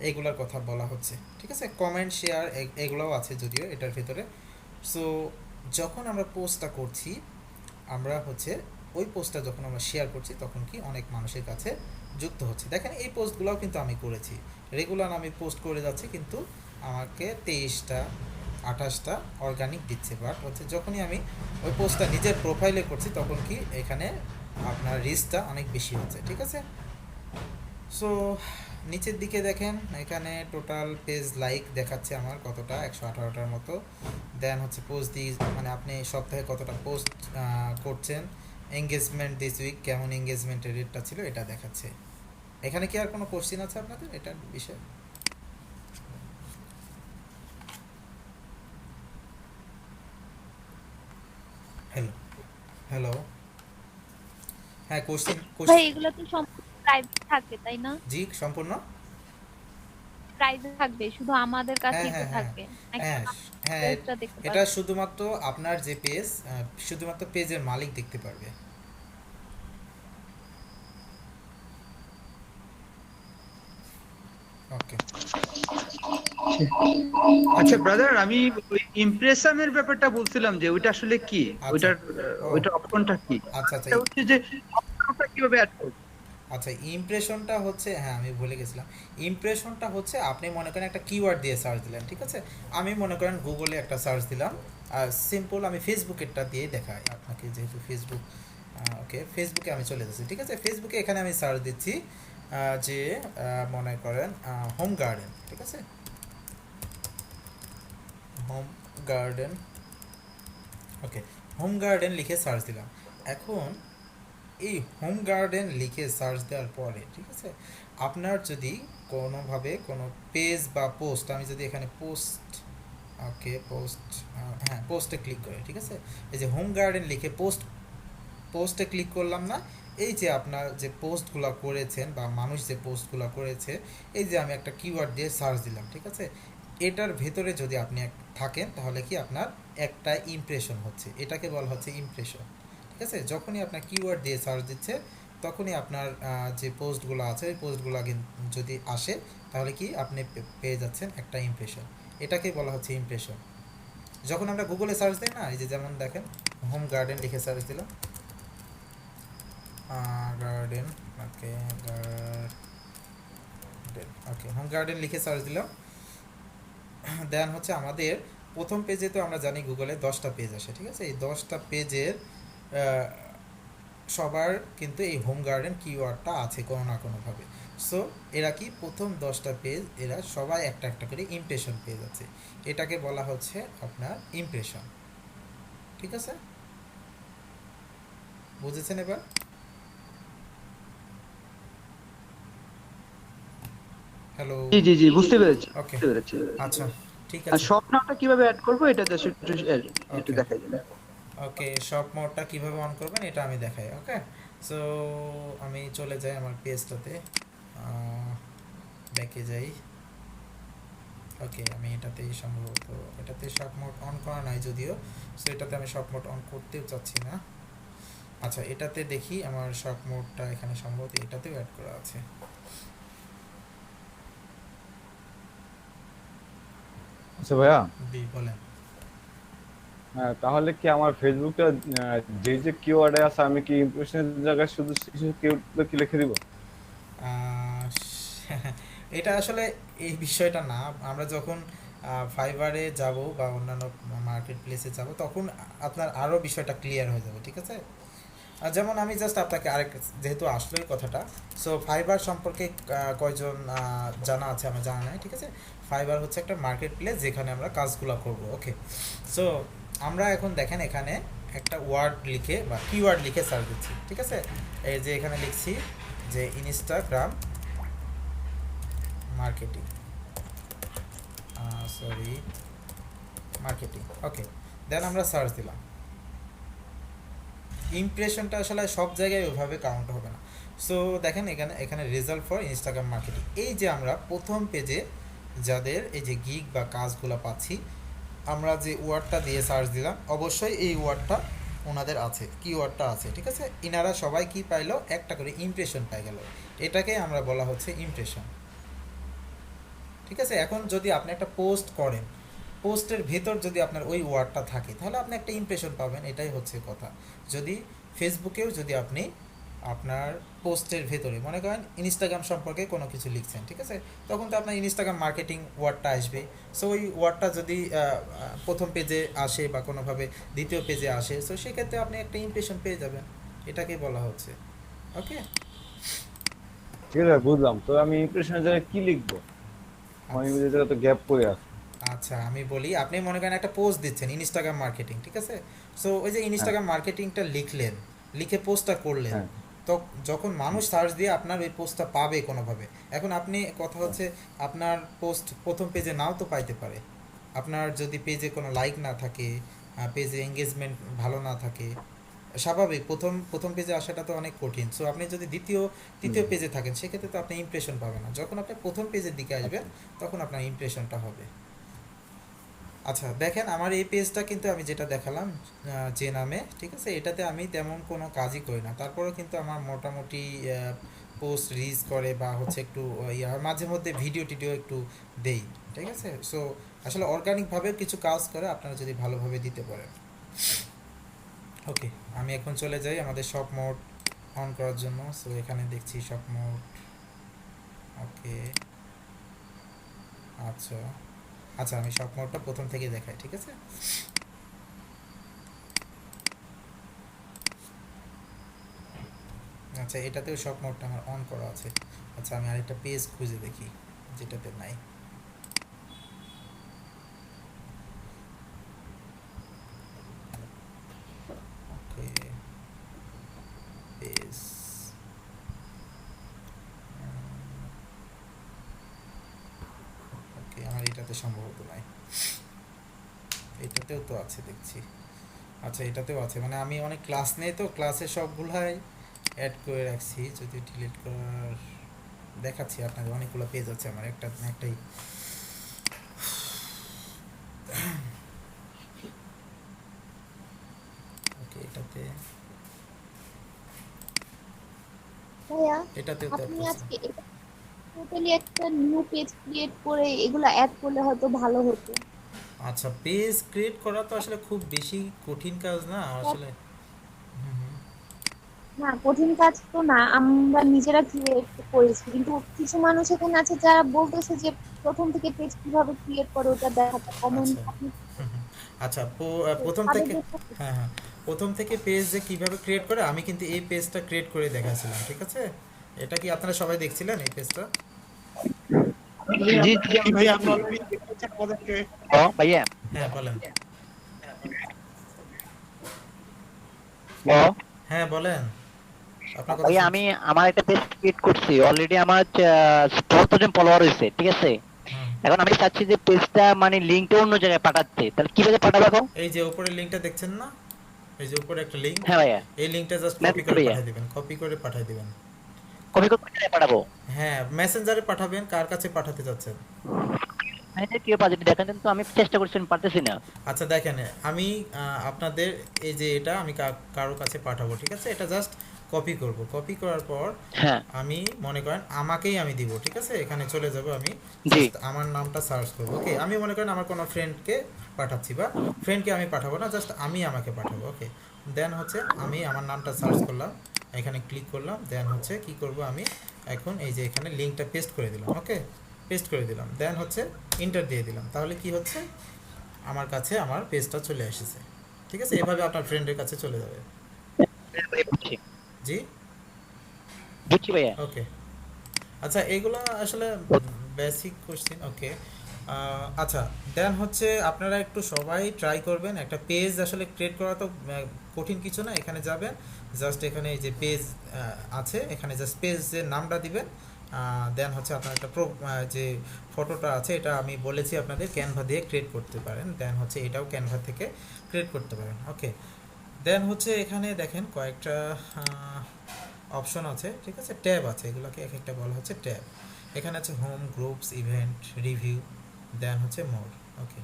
এইগুলোর কথা বলা হচ্ছে, ঠিক আছে। কমেন্ট শেয়ার এগুলোও আছে যদিও এটার ভিতরে। সো যখন আমরা পোস্টটা করছি, আমরা হচ্ছে ওই পোস্টটা যখন আমরা শেয়ার করছি, তখন কি অনেক মানুষের কাছে যুক্ত হচ্ছে। দেখেন এই পোস্টগুলোও কিন্তু আমি করেছি, রেগুলার আমি পোস্ট করে যাচ্ছি, কিন্তু আমাকে 23টা 28টা অর্গানিক দিচ্ছে। বাট হচ্ছে যখনই আমি ওই পোস্টটা নিজের প্রোফাইলে করছি, তখন কি এখানে আপনার রিচটা অনেক বেশি হচ্ছে, ঠিক আছে। সো নিচের দিকে দেখেন, এখানে টোটাল পেজ লাইক দেখাচ্ছে আমার কতটা, 118টার মতো। দেন হচ্ছে পোস্ট দিস, মানে আপনি সপ্তাহে কতটা পোস্ট করছেন, এঙ্গেজমেন্ট দিস উইক কেমন এঙ্গেজমেন্টের রেটটা ছিল, এটা দেখাচ্ছে। এখানে কি আর কোনো কোশ্চেন আছে আপনাদের এটার বিষয়ে? হ্যালো হ্যালো, হ্যাঁ কোশ্চেন ভাই এগুলো তো সম্পূর্ণ প্রাইভেট থাকবে তাই না? জি সম্পূর্ণ প্রাইভেট থাকবে, শুধু আমাদের কাছেই তো হ্যাঁ, থাকবে নাকি? হ্যাঁ হ্যাঁ, পোস্টটা দেখতে এটা পারবে? শুধুমাত্র আপনার যে পেজ, শুধুমাত্র পেজের মালিক দেখতে পারবে। ওকে, আচ্ছা ব্রাদার, আমি ওই ইমপ্রেশনের ব্যাপারটা বলছিলাম যে ওইটা আসলে কি, আচ্ছা। ওইটার ও, ওইটার অপশনটা কি? আচ্ছা আচ্ছা এটা হচ্ছে যে অপশনটা কিভাবে অ্যাড করব? আচ্ছা ইমপ্রেশনটা হচ্ছে, হ্যাঁ আমি ভুলে গেছিলাম, ইমপ্রেশনটা হচ্ছে আপনি মনে করেন একটা কিওয়ার্ড দিয়ে সার্চ দিলেন, ঠিক আছে। আমি মনে করেন গুগলে একটা সার্চ দিলাম, আর সিম্পল আমি ফেসবুকেরটা দিয়ে দেখাই আপনাকে, যেহেতু ফেসবুক, ওকে ফেসবুকে আমি চলে যাচ্ছি, ঠিক আছে। ফেসবুকে এখানে আমি সার্চ দিচ্ছি যে মনে করেন হোম গার্ডেন, ঠিক আছে, হোম গার্ডেন, ওকে হোম গার্ডেন লিখে সার্চ দিলাম। এখন এই হোম গার্ডেন লিখে সার্চ দেওয়ার পরে, ঠিক আছে, আপনার যদি কোনোভাবে কোনো পেজ বা পোস্ট, আমি যদি এখানে পোস্ট, ওকে পোস্ট, হ্যাঁ পোস্টে ক্লিক করে, ঠিক আছে, এই যে হোম গার্ডেন লিখে পোস্টে ক্লিক করলাম না, এই যে আপনার যে পোস্টগুলো করেছেন বা মানুষ যে পোস্টগুলো করেছে, এই যে আমি একটা কিওয়ার্ড দিয়ে সার্চ দিলাম, ঠিক আছে, এটার ভেতরে যদি আপনি থাকেন, তাহলে কি আপনার একটা ইমপ্রেশন হচ্ছে, এটাকে বলা হচ্ছে ইমপ্রেশন, ঠিক আছে। যখনই আপনার কিওয়ার্ড দিয়ে সার্চ দিচ্ছে, তখনই আপনার যে পোস্টগুলো আছে, ওই পোস্টগুলো যদি আসে, তাহলে কি আপনি পেয়ে যাচ্ছেন একটা ইমপ্রেশন, এটাকে বলা হচ্ছে ইমপ্রেশন। যখন আমরা গুগলে সার্চ দিই না, এই যে যেমন দেখেন হোম গার্ডেন লিখে সার্চ দিলাম, গার্ডেন, ওকে গার্ডেন, ওকে হোম গার্ডেন লিখে সার্চ দিলাম। দেন হচ্ছে আমাদের প্রথম পেজে তো আমরা জানি গুগলে 10টা পেজ আসে, ঠিক আছে। এই 10টা পেজের সবার কিন্তু এই হোম গার্ডেন কিওয়ার্ডটা আছে কোনো না কোনোভাবে। সো এরা কি প্রথম 10টা পেজ, এরা সবাই একটা একটা করে ইমপ্রেশন পেয়ে যাচ্ছে, এটাকে বলা হচ্ছে আপনার ইমপ্রেশন, ঠিক আছে, বুঝেছেন এবার? হ্যালো, জি জি জি, বুঝতে পেরেছি, ওকে বুঝতে পেরেছি। আচ্ছা ঠিক আর আছে। শপ নামটা কিভাবে অ্যাড করব, এটা জাস্ট একটু ওকে দেখাই দিন। ওকে শপ মোডটা কীভাবে অন করবেন এটা আমি দেখাই। ওকে সো আমি চলে যাই আমার পেজটাতে, ব্যাকে যাই। ওকে আমি এটাতেই সম্ভবত, এটাতে শপ মোড অন করা নাই যদিও, সো এটাতে আমি শপ মোড অন করতেও চাচ্ছি না। আচ্ছা এটাতে দেখি আমার শপ মোডটা এখানে সম্ভবত এটাতেও অ্যাড করা আছে। আচ্ছা ভাইয়া, বলেন। হ্যাঁ তাহলে কি আমার ফেসবুকটা যে যে কিওয়ার্ডে আছে, আমি কি ইমপ্রেশনের জায়গায় শুধু কিছু কিওয়ার্ড কি লিখে দিব? আহ, এটা আসলে এই বিষয়টা না, আমরা যখন ফাইবারে যাব বা অন্যান্য মার্কেট প্লেসে যাব, তখন আপনার আরও বিষয়টা ক্লিয়ার হয়ে যাবে, ঠিক আছে। আর যেমন আমি জাস্ট আপনাকে আরেক, যেহেতু আসলোই কথাটা, সো ফাইবার সম্পর্কে কয়জন জানা আছে আমার জানা নাই, ঠিক আছে। ফাইবার হচ্ছে একটা মার্কেট প্লেস যেখানে আমরা কাজগুলো করব। ওকে সো আমরা এখন দেখেন এখানে একটা ওয়ার্ড লিখে বা কিওয়ার্ড লিখে সার্চ দিচ্ছি, ঠিক আছে? এই যে এখানে লিখছি যে ইনস্টাগ্রাম মার্কেটিং, সরি মার্কেটিং, ওকে। দেন আমরা সার্চ দিলাম। ইমপ্রেশনটা আসলে সব জায়গায় ওইভাবে কাউন্ট হবে না। সো দেখেন এখানে এখানে রেজাল্ট ফর ইনস্টাগ্রাম মার্কেটিং, এই যে আমরা প্রথম পেজে যাদের এই যে গিগ বা কাজগুলো পাচ্ছি, আমরা যে ওয়ার্ডটা দিয়ে সার্চ দিলাম অবশ্যই এই ওয়ার্ডটা ওনাদের আছে, কিওয়ার্ডটা আছে, ঠিক আছে? ইনারা সবাই কি পাইলো? একটা করে ইমপ্রেশন পাই গেল। এটাকে আমরা বলা হচ্ছে ইমপ্রেশন, ঠিক আছে? এখন যদি আপনি একটা পোস্ট করেন, পোস্টের ভেতর যদি আপনার ওই ওয়ার্ডটা থাকে তাহলে আপনি একটা ইমপ্রেশন পাবেন, এটাই হচ্ছে কথা। যদি ফেসবুকেও যদি আপনি আপনার পোস্টের ভেতরে মনে করেন ইনস্টাগ্রাম সম্পর্কে কোনো কিছু লিখছেন, ঠিক আছে? তখন তো আপনার ইনস্টাগ্রাম মার্কেটিং ওয়ার্ডটা আসবে। সো ওই ওয়ার্ডটা যদি প্রথম পেজে আসে বা কোনোভাবে দ্বিতীয় পেজে আসে, সো সেক্ষেত্রে আপনি একটা ইমপ্রেশন পেয়ে যাবেন, এটাকেই বলা হচ্ছে। ওকে, ঠিক আছে, বুঝলাম। তো আমি ইমপ্রেশনের জায়গায় কি লিখবো? আমার ইমেজের জায়গায় তো গ্যাপ পড়ে আছে। আচ্ছা আমি বলি, আপনি মনে করেন একটা পোস্ট দিচ্ছেন ইনস্টাগ্রাম মার্কেটিং, ঠিক আছে? সো ওই যে ইনস্টাগ্রাম মার্কেটিংটা লিখলেন, লিখে পোস্টটা করলেন, হ্যাঁ। তো যখন মানুষ সার্চ দিয়ে আপনার ওই পোস্টটা পাবে কোনোভাবে, এখন আপনি কথা হচ্ছে আপনার পোস্ট প্রথম পেজে নাও তো পাইতে পারে। আপনার যদি পেজে কোনো লাইক না থাকে, পেজে এঙ্গেজমেন্ট ভালো না থাকে, স্বাভাবিক প্রথম প্রথম পেজে আসাটা তো অনেক কঠিন। সো আপনি যদি তৃতীয় পেজে থাকেন সেক্ষেত্রে তো আপনি ইমপ্রেশন পাবেন না। যখন আপনি প্রথম পেজের দিকে আসবেন তখন আপনার ইমপ্রেশনটা হবে। আচ্ছা দেখেন আমার এই পেজটা কিন্তু আমি যেটা দেখালাম যে নামে, ঠিক আছে, এটাতে আমি তেমন কোনো কাজই করি না, তারপরেও কিন্তু আমার মোটামুটি পোস্ট রিচ করে বা হচ্ছে একটু মাঝে মধ্যে ভিডিও টিডিও একটু দেই, ঠিক আছে? সো আসলে অর্গানিকভাবে কিছু কাজ করে আপনারা যদি ভালোভাবে দিতে পারেন। ওকে, আমি এখন চলে যাই আমাদের শপ মোড অন করার জন্য। সো এখানে দেখছি শপ মোড, ওকে। আচ্ছা আচ্ছা, আমি শপ মোডটা প্রথম থেকে দেখাই, ঠিক আছে? আচ্ছা এটাতেও শপ মোডটা আমার অন করা আছে। আচ্ছা আমি আরেকটা পেজ খুঁজে দেখি যেটাতে নাই। ওকে, পেজ, ওকে, আমার এটাতে সম্ভবত নাই, এটাতেও তো আছে দেখছি। আচ্ছা এটাতেও আছে, মানে আমি অনেক ক্লাস নেই তো, ক্লাসে সবগুলাই অ্যাড করে রাখছি। যদি ডিলিট করার দেখাচ্ছি আপনাদের, অনেকগুলো পেজ আছে আমার, একটাই। ওকে, এটাতেও তো অ্যাড আপনি করছি। আজকে টোটালি একটা নিউ পেজ ক্রিয়েট করে এগুলো অ্যাড করলে হয়তো ভালো হতো। আচ্ছা পেজ ক্রিয়েট করা তো আসলে খুব বেশি কঠিন কাজ না আসলে। না, কঠিন কাজ তো না, আমরা নিজেরা ক্রিয়েট করেছি, কিন্তু কিছু মানুষ এখানে আছে যারা বলতেছে যে প্রথম থেকে পেজ কিভাবে ক্রিয়েট করে ওটা দেখাতে কমেন্ট আচ্ছা আপনি আচ্ছা, প্রথম তাদের থেকে, জন্য। হ্যাঁ হ্যাঁ, প্রথম থেকে পেজ যে কীভাবে ক্রিয়েট করে আমি কিন্তু এই পেজটা ক্রিয়েট করে দেখাচ্ছিলাম, ঠিক আছে? এটা কি আপনারা সবাই দেখছিলেন এই পেজটা? জি জি ভাইয়া আমরা অলরেডি দেখতেছি আমাদেরকে। ভাইয়া হ্যাঁ বলেন। হ্যাঁ বলেন, আপনার কথা ভাইয়া শুনছি। আমি আমার একটা পেজ ক্রিয়েট করছি অলরেডি, আমার 12,000 ফলোয়ার হয়েছে, ঠিক আছে? হুম। এখন আমি চাচ্ছি যে পেজটা মানে লিঙ্কটা অন্য জায়গায় পাঠাতে, তাহলে কিভাবে পাঠাবো এখন? এই যে উপরে লিংকটা দেখছেন না, এই যে উপরে একটা লিংক, হ্যাঁ ভাইয়া, এই লিংকটা জাস্ট ম্যাম কপি করে ভাইয়া পাঠিয়ে দিবেন, কপি করে পাঠিয়ে দিবেন। কপি করে কোথায় পাঠাবো? হ্যাঁ মেসেঞ্জারে পাঠাবেন, কার কাছে পাঠাতে চাচ্ছেন? ম্যানেজার কি পজিটিভ দেখেন, কিন্তু আমি চেষ্টা করছি, আমি পারতেছি না। আচ্ছা দেখেন, আমি আপনাদের এই যে এটা আমি কারো কাছে পাঠাবো, ঠিক আছে? এটা জাস্ট কপি করব, কপি করার পর হ্যাঁ আমি মনে করেন আমাকেই আমি দিব, ঠিক আছে? এখানে চলে যাব, আমি জি just আমার নামটা সার্চ করব, ওকে? আমি মনে করেন আমার কোনো ফ্রেন্ডকে পাঠাচ্ছি, বা ফ্রেন্ডকে আমি পাঠাবো না, জাস্ট আমি আমাকে পাঠাবো, ওকে? দেন হচ্ছে আমি আমার নামটা সার্চ করলাম, এখানে ক্লিক করলাম, দেন হচ্ছে কি করব আমি এখন এই যে এখানে লিঙ্কটা পেস্ট করে দিলাম, ওকে? পেস্ট করে দিলাম, দেন হচ্ছে ইন্টার দিয়ে দিলাম, তাহলে কি হচ্ছে আমার কাছে আমার পেজটা চলে এসেছে, ঠিক আছে? এভাবে আপনার ফ্রেন্ডের কাছে চলে যাবে। বুঝছি জি বুঝছি ভাইয়া। ওকে। আচ্ছা এগুলো আসলে বেসিক কোশ্চেন, ওকে? আচ্ছা, দেন হচ্ছে আপনারা একটু সবাই ট্রাই করবেন। একটা পেজ আসলে ক্রিয়েট করা তো কঠিন কিছু না। এখানে যাবেন, জাস্ট এখানে এই যে পেজ আছে, এখানে জাস্ট পেজের নামটা দিবেন। দেন হচ্ছে আপনার একটা যে ফটোটা আছে, এটা আমি বলেছি আপনাদের ক্যানভা দিয়ে ক্রিয়েট করতে পারেন। দেন হচ্ছে এটাও ক্যানভা থেকে ক্রিয়েট করতে পারেন। ওকে, দেন হচ্ছে এখানে দেখেন কয়েকটা অপশন আছে, ঠিক আছে, ট্যাব আছে, এগুলোকে এক একটা বলা হচ্ছে ট্যাব। এখানে আছে হোম, গ্রুপস, ইভেন্ট, রিভিউ, দেন হচ্ছে মোর। ওকে,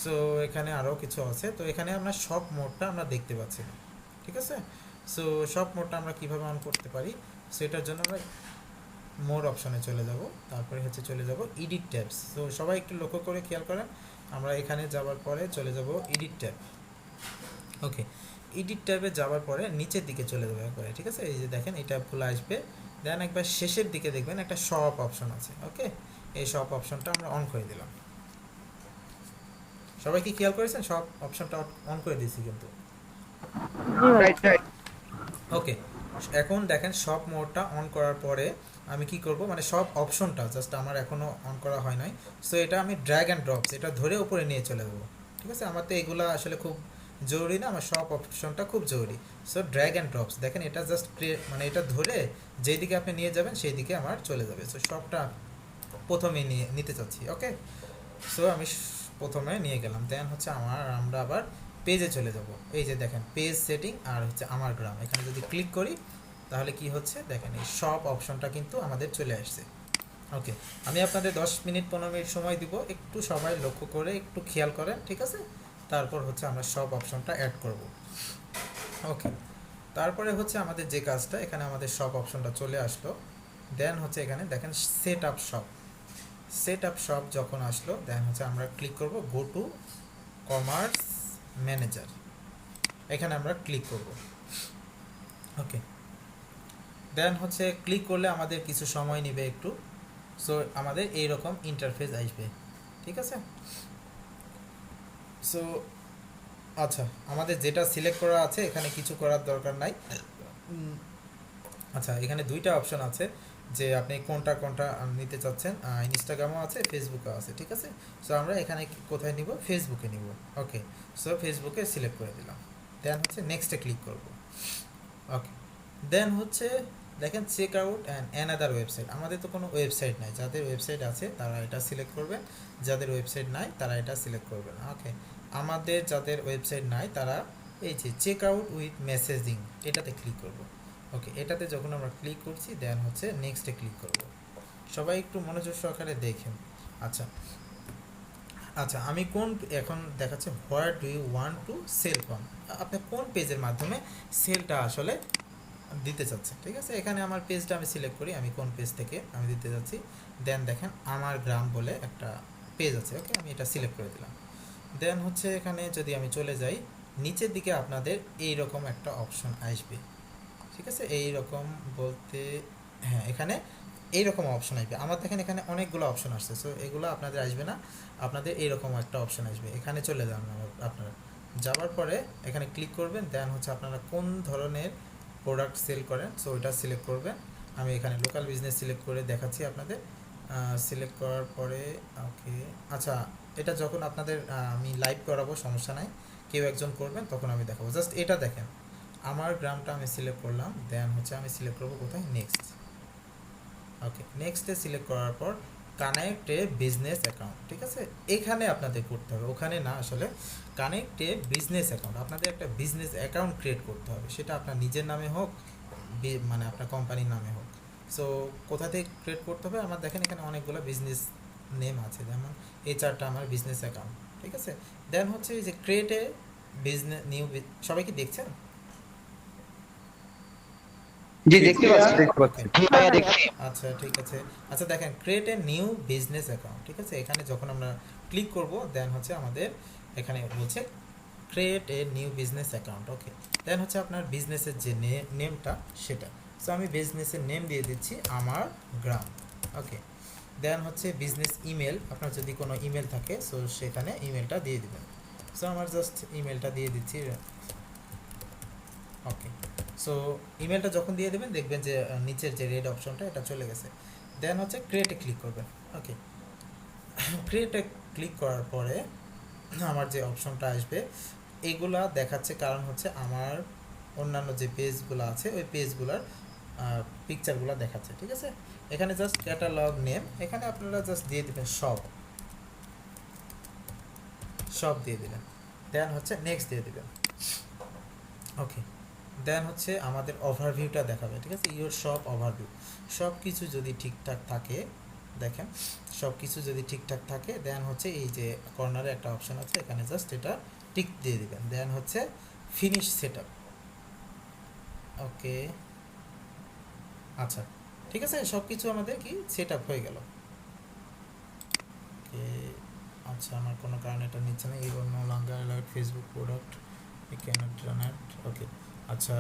সো এখানে আরও কিছু আছে। তো এখানে আমরা সব মোডটা আমরা দেখতে পাচ্ছি না, ঠিক আছে। সো সব মোডটা আমরা কিভাবে অন করতে পারি, সেটার জন্য আমরা মোর অপশনে চলে যাব, তারপরে হচ্ছে চলে যাব এডিট ট্যাবস। তো সবাই একটু লক্ষ্য করে খেয়াল করেন, আমরা এখানে যাওয়ার পরে চলে যাব এডিট ট্যাব। ওকে, এডিট ট্যাবে যাওয়ার পরে নিচের দিকে চলে যাবে একবারে, ঠিক আছে। এই যে দেখেন এই ট্যাবগুলো আসবে, দেন একবার শেষের দিকে দেখবেন একটা শপ অপশন আছে। ওকে, এই শপ অপশনটা আমরা অন করে দিলাম। সবাই কি খেয়াল করেছেন, সব অপশনটা অন করে দিয়েছি কিন্তু। Right right. ওকে, এখন দেখেন সব মোডটা অন করার পরে আমি কি করব, মানে সব অপশনটা জাস্ট আমার এখনও অন করা হয় নাই। সো এটা আমি ড্র্যাগ অ্যান্ড ড্রপস, এটা ধরে উপরে নিয়ে চলে যাবো, ঠিক আছে। আমার তো এগুলো আসলে খুব জরুরি না, আমার সব অপশনটা খুব জরুরি। সো ড্র্যাগ অ্যান্ড ড্রপস, দেখেন এটা জাস্ট মানে এটা ধরে যেই দিকে আপনি নিয়ে যাবেন সেই দিকে আমার চলে যাবে। সো সবটা প্রথমে নিতে চাচ্ছি। ওকে, সো আমি প্রথমে নিয়ে গেলাম। দেন হচ্ছে আমরা আবার পেজে চলে যাব। এই যে দেখেন পেজ সেটিং আর হচ্ছে আমার গ্রাম, এখানে যদি ক্লিক করি তাহলে কি হচ্ছে দেখেন এই সব অপশনটা কিন্তু আমাদের চলে আসছে। ওকে, আমি আপনাদের 10 মিনিট 15 মিনিট সময় দিব, একটু সবাই লক্ষ্য করে একটু খেয়াল করেন, ঠিক আছে। তারপর হচ্ছে আমরা সব অপশনটা অ্যাড করব। ওকে, তারপরে হচ্ছে আমাদের যে কাজটা, এখানে আমাদের সব অপশনটা চলে আসলো। দেন হচ্ছে এখানে দেখেন set up shop, set up shop যখন আসলো দেন হচ্ছে আমরা ক্লিক করব গো টু কমার্স ম্যানেজার, এখানে আমরা ক্লিক করব। ওকে, দেন হচ্ছে ক্লিক করলে আমাদের কিছু সময় নেবে একটু। সো আমাদের এইরকম ইন্টারফেস আসবে, ঠিক আছে। সো আচ্ছা, আমাদের যেটা সিলেক্ট করা আছে এখানে কিছু করার দরকার নাই। আচ্ছা, এখানে দুইটা অপশন আছে যে আপনি কোনটা কোনটা নিতে চাচ্ছেন। ইনস্টাগ্রামও আছে, ফেসবুকও আছে, ঠিক আছে। সো আমরা এখানে কোথায় নিব, ফেসবুকে নিব। ওকে, সো ফেসবুকে সিলেক্ট করে দিলাম। দেন হচ্ছে নেক্সটে ক্লিক করব। ওকে, দেন হচ্ছে দেখেন check out and another website, আমাদের তো কোনো ওয়েবসাইট নাই। যাদের ওয়েবসাইট আছে তারা এটা সিলেক্ট করবেন, যাদের ওয়েবসাইট নাই তারা এটা সিলেক্ট করবেন। ওকে, আমাদের যাদের ওয়েবসাইট নাই তারা এই যে চেক আউট উইথ মেসেজিং এটাতে ক্লিক করব। ওকে, এটাতে যখন আমরা ক্লিক করছি দেন হচ্ছে নেক্সটে ক্লিক করব। সবাই একটু মনোযোগ সহকারে দেখেন। আচ্ছা আচ্ছা, আমি কোন এখন দেখাচ্ছে where do you want to sell from, আপনি কোন পেজের মাধ্যমে সেলটা আসলে দিতে চাচ্ছেন, ঠিক আছে। এখানে আমার পেজটা আমি সিলেক্ট করি, আমি কোন পেজ থেকে আমি দিতে যাচ্ছি। দেন দেখেন আমার গ্রাম বলে একটা পেজ আছে। ওকে, আমি এটা সিলেক্ট করে দিলাম। দেন হচ্ছে এখানে যদি আমি চলে যাই নিচের দিকে আপনাদের এই রকম একটা অপশন আসবে, ঠিক আছে। এই রকম বলতে হ্যাঁ, এখানে এইরকম অপশন আসবে। আমার দেখেন এখানে অনেকগুলো অপশন আসছে। সো এগুলো আপনাদের আসবে না, আপনাদের এইরকম একটা অপশন আসবে। এখানে চলে যান আপনারা, যাওয়ার পরে এখানে ক্লিক করবেন। দেন হচ্ছে আপনারা কোন ধরনের প্রোডাক্ট সেল করেন, সো ওইটা সিলেক্ট করবেন। আমি এখানে লোকাল বিজনেস সিলেক্ট করে দেখাচ্ছি আপনাদের। সিলেক্ট করার পরে ওকে, আচ্ছা এটা যখন আপনাদের আমি লাইভ করাবো সমস্যা নাই, কেউ একজন করবেন তখন আমি দেখাবো। জাস্ট এটা দেখেন আমার গ্রামটা আমি সিলেক্ট করলাম। দেন হচ্ছে আমি সিলেক্ট করবো কোথায়, নেক্সট। ওকে, নেক্সটে সিলেক্ট করার পর কানেক্ট এ বিজনেস অ্যাকাউন্ট, ঠিক আছে। এখানে আপনাদের করতে হবে, ওখানে না, আসলে কানেক্ট এ বিজনেস অ্যাকাউন্ট, আপনাদের একটা বিজনেস অ্যাকাউন্ট ক্রিয়েট করতে হবে। সেটা আপনার নিজের নামে হোক, মানে আপনার কোম্পানির নামে হোক। সো কোথা থেকে ক্রিয়েট করতে হবে, আমার দেখেন এখানে অনেকগুলো বিজনেস নেম আছে, যেমন এই চারটা আমার বিজনেস অ্যাকাউন্ট, ঠিক আছে। দেন হচ্ছে এই যে ক্রিয়েট এ বিজনেস নিউ, সবাই কি দেখছেন? জি দেখতে পাচ্ছি। দেখতে পাচ্ছি। জি ভাইয়া দেখছি। আচ্ছা ঠিক আছে। আচ্ছা দেখেন create a new business account, ঠিক আছে। এখানে যখন আমরা ক্লিক করব দেন হচ্ছে আমাদের এখানে বলছে create a new business account. Okay, then হচ্ছে আপনার বিজনেসের যে নেমটা সেটা। সো আমি বিজনেসের নেম দিয়ে দিচ্ছি আমার গ্রাম। ওকে, দেন হচ্ছে বিজনেস ইমেল, আপনার যদি কোনো ইমেল থাকে সো সেখানে ইমেলটা দিয়ে দিবেন। সো আমার জাস্ট ইমেলটা দিয়ে দিচ্ছি। ওকে, সো ইমেলটা যখন দিয়ে দেবেন দেখবেন যে নিচের যে রেড অপশনটা এটা চলে গেছে। দেন হচ্ছে ক্রিয়েটে ক্লিক করবেন। ওকে, ক্রিয়েটে ক্লিক করার পরে আমার যে অপশনটা আসবে এগুলা দেখাচ্ছে, কারণ হচ্ছে আমার অন্যান্য যে পেজগুলো আছে ওই পেজগুলোর পিকচারগুলো দেখাচ্ছে, ঠিক আছে। এখানে জাস্ট ক্যাটালগ নেম, এখানে আপনারা জাস্ট দিয়ে দিবেন সব দিয়ে দিবেন, দেন হচ্ছে নেক্সট দিয়ে দিবেন। ওকে, দেন হচ্ছে আমাদের ওভারভিউটা দেখাবে, ঠিক আছে, ইওর শপ ওভারভিউ। সব কিছু যদি ঠিকঠাক থাকে, দেখেন সব কিছু যদি ঠিকঠাক থাকে, দেন হচ্ছে এই যে কর্নারে একটা অপশন আছে, এখানে জাস্ট এটা টিক দিয়ে দিবেন, দেন হচ্ছে ফিনিশ সেটআপ। ওকে, আচ্ছা ঠিক আছে, সব কিছু আমাদের কি সেটআপ হয়ে গেল। ওকে, আচ্ছা আমার কোনো কারণে এটা নিচ্ছে না, এই no longer like Facebook product we cannot run it. Okay, আচ্ছা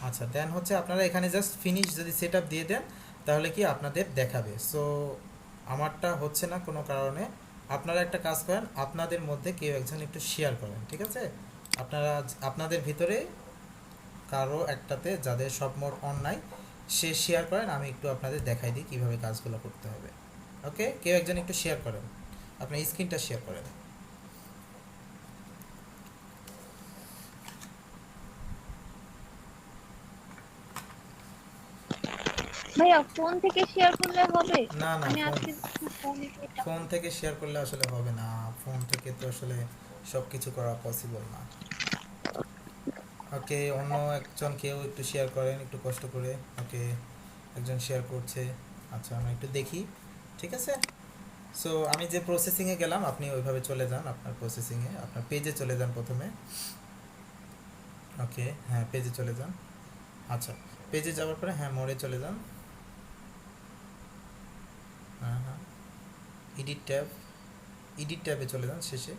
আচ্ছা, দেন হচ্ছে আপনারা এখানে জাস্ট ফিনিশ যদি সেটআপ দিয়ে দেন তাহলে কি আপনাদের দেখাবে। সো আমারটা হচ্ছে না কোনো কারণে, আপনারা একটা কাজ করেন, আপনাদের মধ্যে কেউ একজন একটু শেয়ার করেন, ঠিক আছে। আপনারা আপনাদের ভিতরে কারো একটাতে যাদের সব মোড অন নাই সে শেয়ার করেন, আমি একটু আপনাদের দেখাই দিই কীভাবে কাজগুলো করতে হবে। ওকে, কেউ একজন একটু শেয়ার করেন, আপনার স্ক্রিনটা শেয়ার করেন। ভাইয়া ফোন থেকে শেয়ার করলে হবে? না না, আমি আজকে ফোনে ফোন থেকে শেয়ার করলে আসলে হবে না, ফোন থেকে তো আসলে সব কিছু করা পসিবল না। ওকে, অন্য একজন কেউ একটু শেয়ার করেন একটু কষ্ট করে। ওকে, একজন শেয়ার করছে, আচ্ছা আমরা একটু দেখি, ঠিক আছে। সো আমি যে প্রসেসিংয়ে গেলাম আপনি ওইভাবে চলে যান, আপনার প্রসেসিংয়ে আপনার পেজে চলে যান প্রথমে। ওকে, হ্যাঁ পেজে চলে যান। আচ্ছা, পেজে যাওয়ার পরে হ্যাঁ মোড়ে চলে যান। হ্যাঁ হ্যাঁ, এডিট ট্যাবে চলে যান শেষে।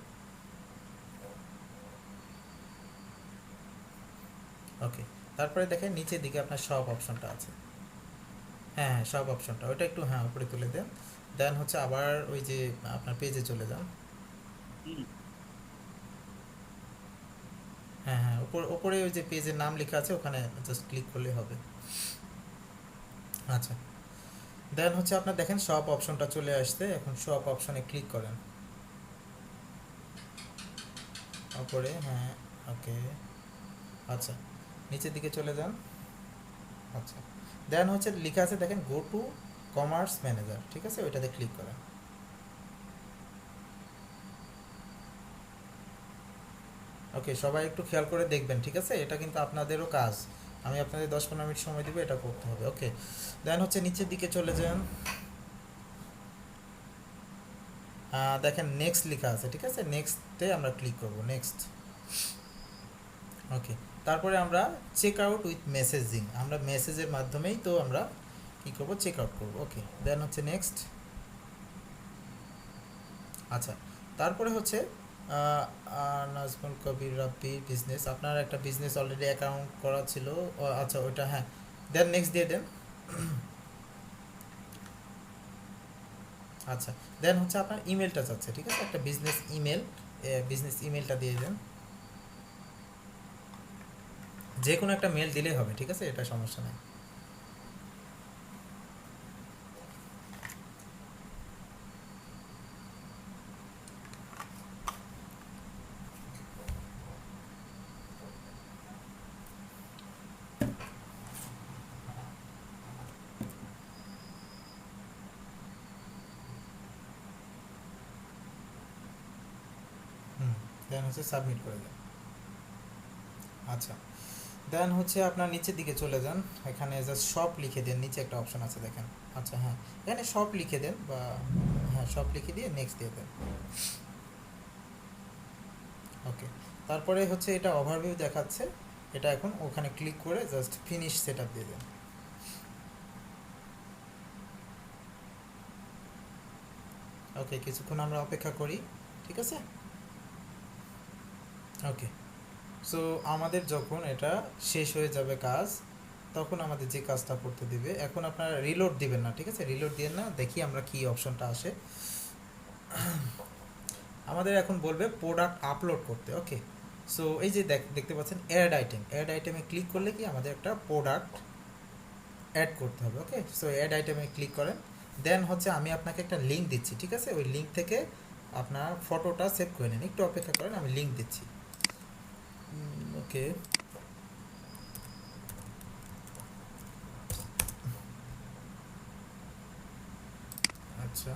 ওকে, তারপরে দেখেন নিচের দিকে আপনার সব অপশনটা আছে। হ্যাঁ হ্যাঁ, সব অপশনটা ওইটা একটু হ্যাঁ উপরে তুলে দেন, দেন হচ্ছে আবার ওই যে আপনার পেজে চলে যান। হ্যাঁ হ্যাঁ, উপরে ওই যে পেজের নাম লেখা আছে ওখানে জাস্ট ক্লিক করলে হবে। আচ্ছা, দেন হচ্ছে আপনার দেখেন সব অপশনটা চলে আসছে, এখন সব অপশনে ক্লিক করেন উপরে। হ্যাঁ ওকে, আচ্ছা নিচের দিকে চলে যান। আচ্ছা, দেন হচ্ছে লেখা আছে দেখেন গো টু কমার্স ম্যানেজার, ঠিক আছে, ওইটাতে ক্লিক করেন। ওকে, সবাই একটু খেয়াল করে দেখবেন, ঠিক আছে, এটা কিন্তু আপনাদেরও কাজ, আমি আপনাদের 10-15 মিনিট সময় দিব, এটা করতে হবে। ওকে, দেন হচ্ছে নিচের দিকে চলে যান, দেখেন নেক্সট লেখা আছে, ঠিক আছে, নেক্সটে আমরা ক্লিক করব, নেক্সট। ওকে, তারপরে আমরা চেক আউট উইথ মেসেজিং, আমরা মেসেজের মাধ্যমেই তো আমরা কী করবো, চেক আউট করবো। ওকে, দেন হচ্ছে নেক্সট। আচ্ছা, তারপরে হচ্ছে নাজমুল কবির রাব্বি বিজনেস, আপনার একটা বিজনেস অলরেডি অ্যাকাউন্ট করা ছিল, আচ্ছা ওইটা হ্যাঁ, দেন নেক্সট দিয়ে দেন। আচ্ছা, দেন হচ্ছে আপনার ইমেলটা চাচ্ছে, ঠিক আছে, একটা বিজনেস ইমেলটা দিয়ে দেন, যে কোনো একটা মেল দিলেই হবে, ঠিক আছে, এটা সমস্যা নেই। দেন হচ্ছে সাবমিট করে দেন। আচ্ছা, দেন হচ্ছে আপনার নিচের দিকে চলে যান, এখানে জাস্ট শপ লিখে দেন, নিচে একটা অপশন আছে দেখেন। আচ্ছা হ্যাঁ, এখানে শপ লিখে দেন, বা হ্যাঁ শপ লিখে দিয়ে নেক্সট দিয়ে দেন। ওকে, তারপরে হচ্ছে এটা ওভারভিউ দেখাচ্ছে, এটা এখন ওখানে ক্লিক করে জাস্ট ফিনিশ সেটআপ দিয়ে দেন। ওকে, কিছুক্ষণ আমরা অপেক্ষা করি, ঠিক আছে। ওকে, সো আমাদের যখন এটা শেষ হয়ে যাবে কাজ, তখন আমাদের যে কাজটা করতে দিবে, এখন আপনারা রিলোড দিবেন না, ঠিক আছে, রিলোড দিবেন না, দেখি আমরা কি অপশনটা আসে। আমাদের এখন বলবে প্রোডাক্ট আপলোড করতে। ওকে, সো এই যে দেখতে পাচ্ছেন অ্যাড আইটেমে ক্লিক করলে কি আমাদের একটা প্রোডাক্ট অ্যাড করতে হবে। ওকে, সো অ্যাড আইটেমে ক্লিক করেন, দেন হচ্ছে আমি আপনাকে একটা লিঙ্ক দিচ্ছি, ঠিক আছে? ওই লিঙ্ক থেকে আপনার ফটোটা সেভ করে নিন, একটু অপেক্ষা করেন, আমি লিঙ্ক দিচ্ছি। ওকে, আচ্ছা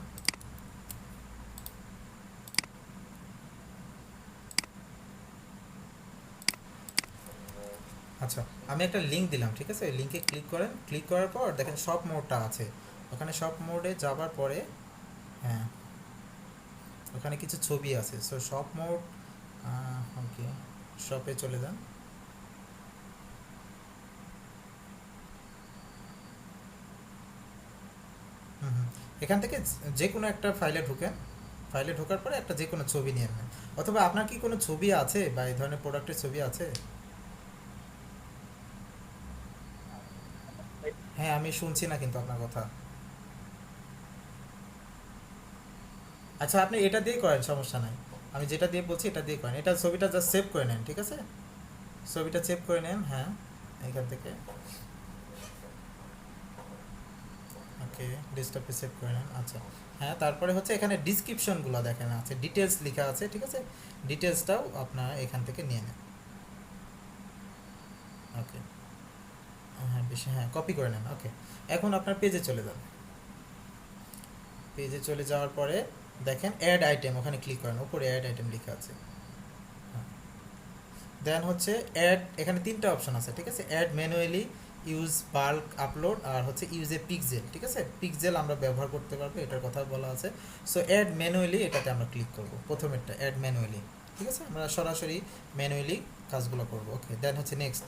আচ্ছা, আমি একটা লিঙ্ক দিলাম, ঠিক আছে? ওই লিঙ্কে ক্লিক করেন, ক্লিক করার পর দেখেন শপ মোডটা আছে, ওখানে শপ মোডে যাবার পরে হ্যাঁ ওখানে কিছু ছবি আছে। সো শপ মোড, ওকে, শপে চলে যান। হুম হুম, এখান থেকে যে কোনো একটা ফাইলে ঢুকেন, ফাইলে ঢোকার পরে একটা যে কোনো ছবি নিয়ে নেন, অথবা আপনার কি কোনো ছবি আছে বা এই ধরনের প্রোডাক্টের ছবি আছে? হ্যাঁ, আমি শুনছি না কিন্তু আপনার কথা। আচ্ছা, আপনি এটা দিয়ে করেন, সমস্যা নাই, আমি যেটা দিয়ে বলছি এটা দিয়ে করেন। এটা ছবিটা জাস্ট সেভ করে নেন, ঠিক আছে? ছবিটা সেভ করে নেন, হ্যাঁ, এখান থেকে। ওকে, ডেস্কটপে সেভ করে নেন। আচ্ছা, হ্যাঁ, তারপরে হচ্ছে এখানে ডিসক্রিপশনগুলো দেখেন আছে, ডিটেলস লেখা আছে, ঠিক আছে? ডিটেলসটাও আপনার এখান থেকে নিয়ে নেন। ওকে, হ্যাঁ, বেশি, হ্যাঁ, কপি করে নেন। ওকে, এখন আপনার পেজে চলে যান। পেজে চলে যাওয়ার পরে দেখেন অ্যাড আইটেম, ওখানে ক্লিক করেন, উপরে অ্যাড আইটেম লেখা আছে। দেন হচ্ছে অ্যাড, এখানে তিনটা অপশন আছে, ঠিক আছে? Add manually, use bulk upload, আর হচ্ছে ইউজ এ পিক্সেল, ঠিক আছে? পিক্সেল আমরা ব্যবহার করতে পারবো, এটার কথা বলা আছে। সো অ্যাড ম্যানুয়ালি, এটাতে আমরা ক্লিক করব, প্রথমেরটা অ্যাড ম্যানুয়ালি, ঠিক আছে? আমরা সরাসরি ম্যানুয়ালি কাজগুলো করব। ওকে, দেন হচ্ছে নেক্সট।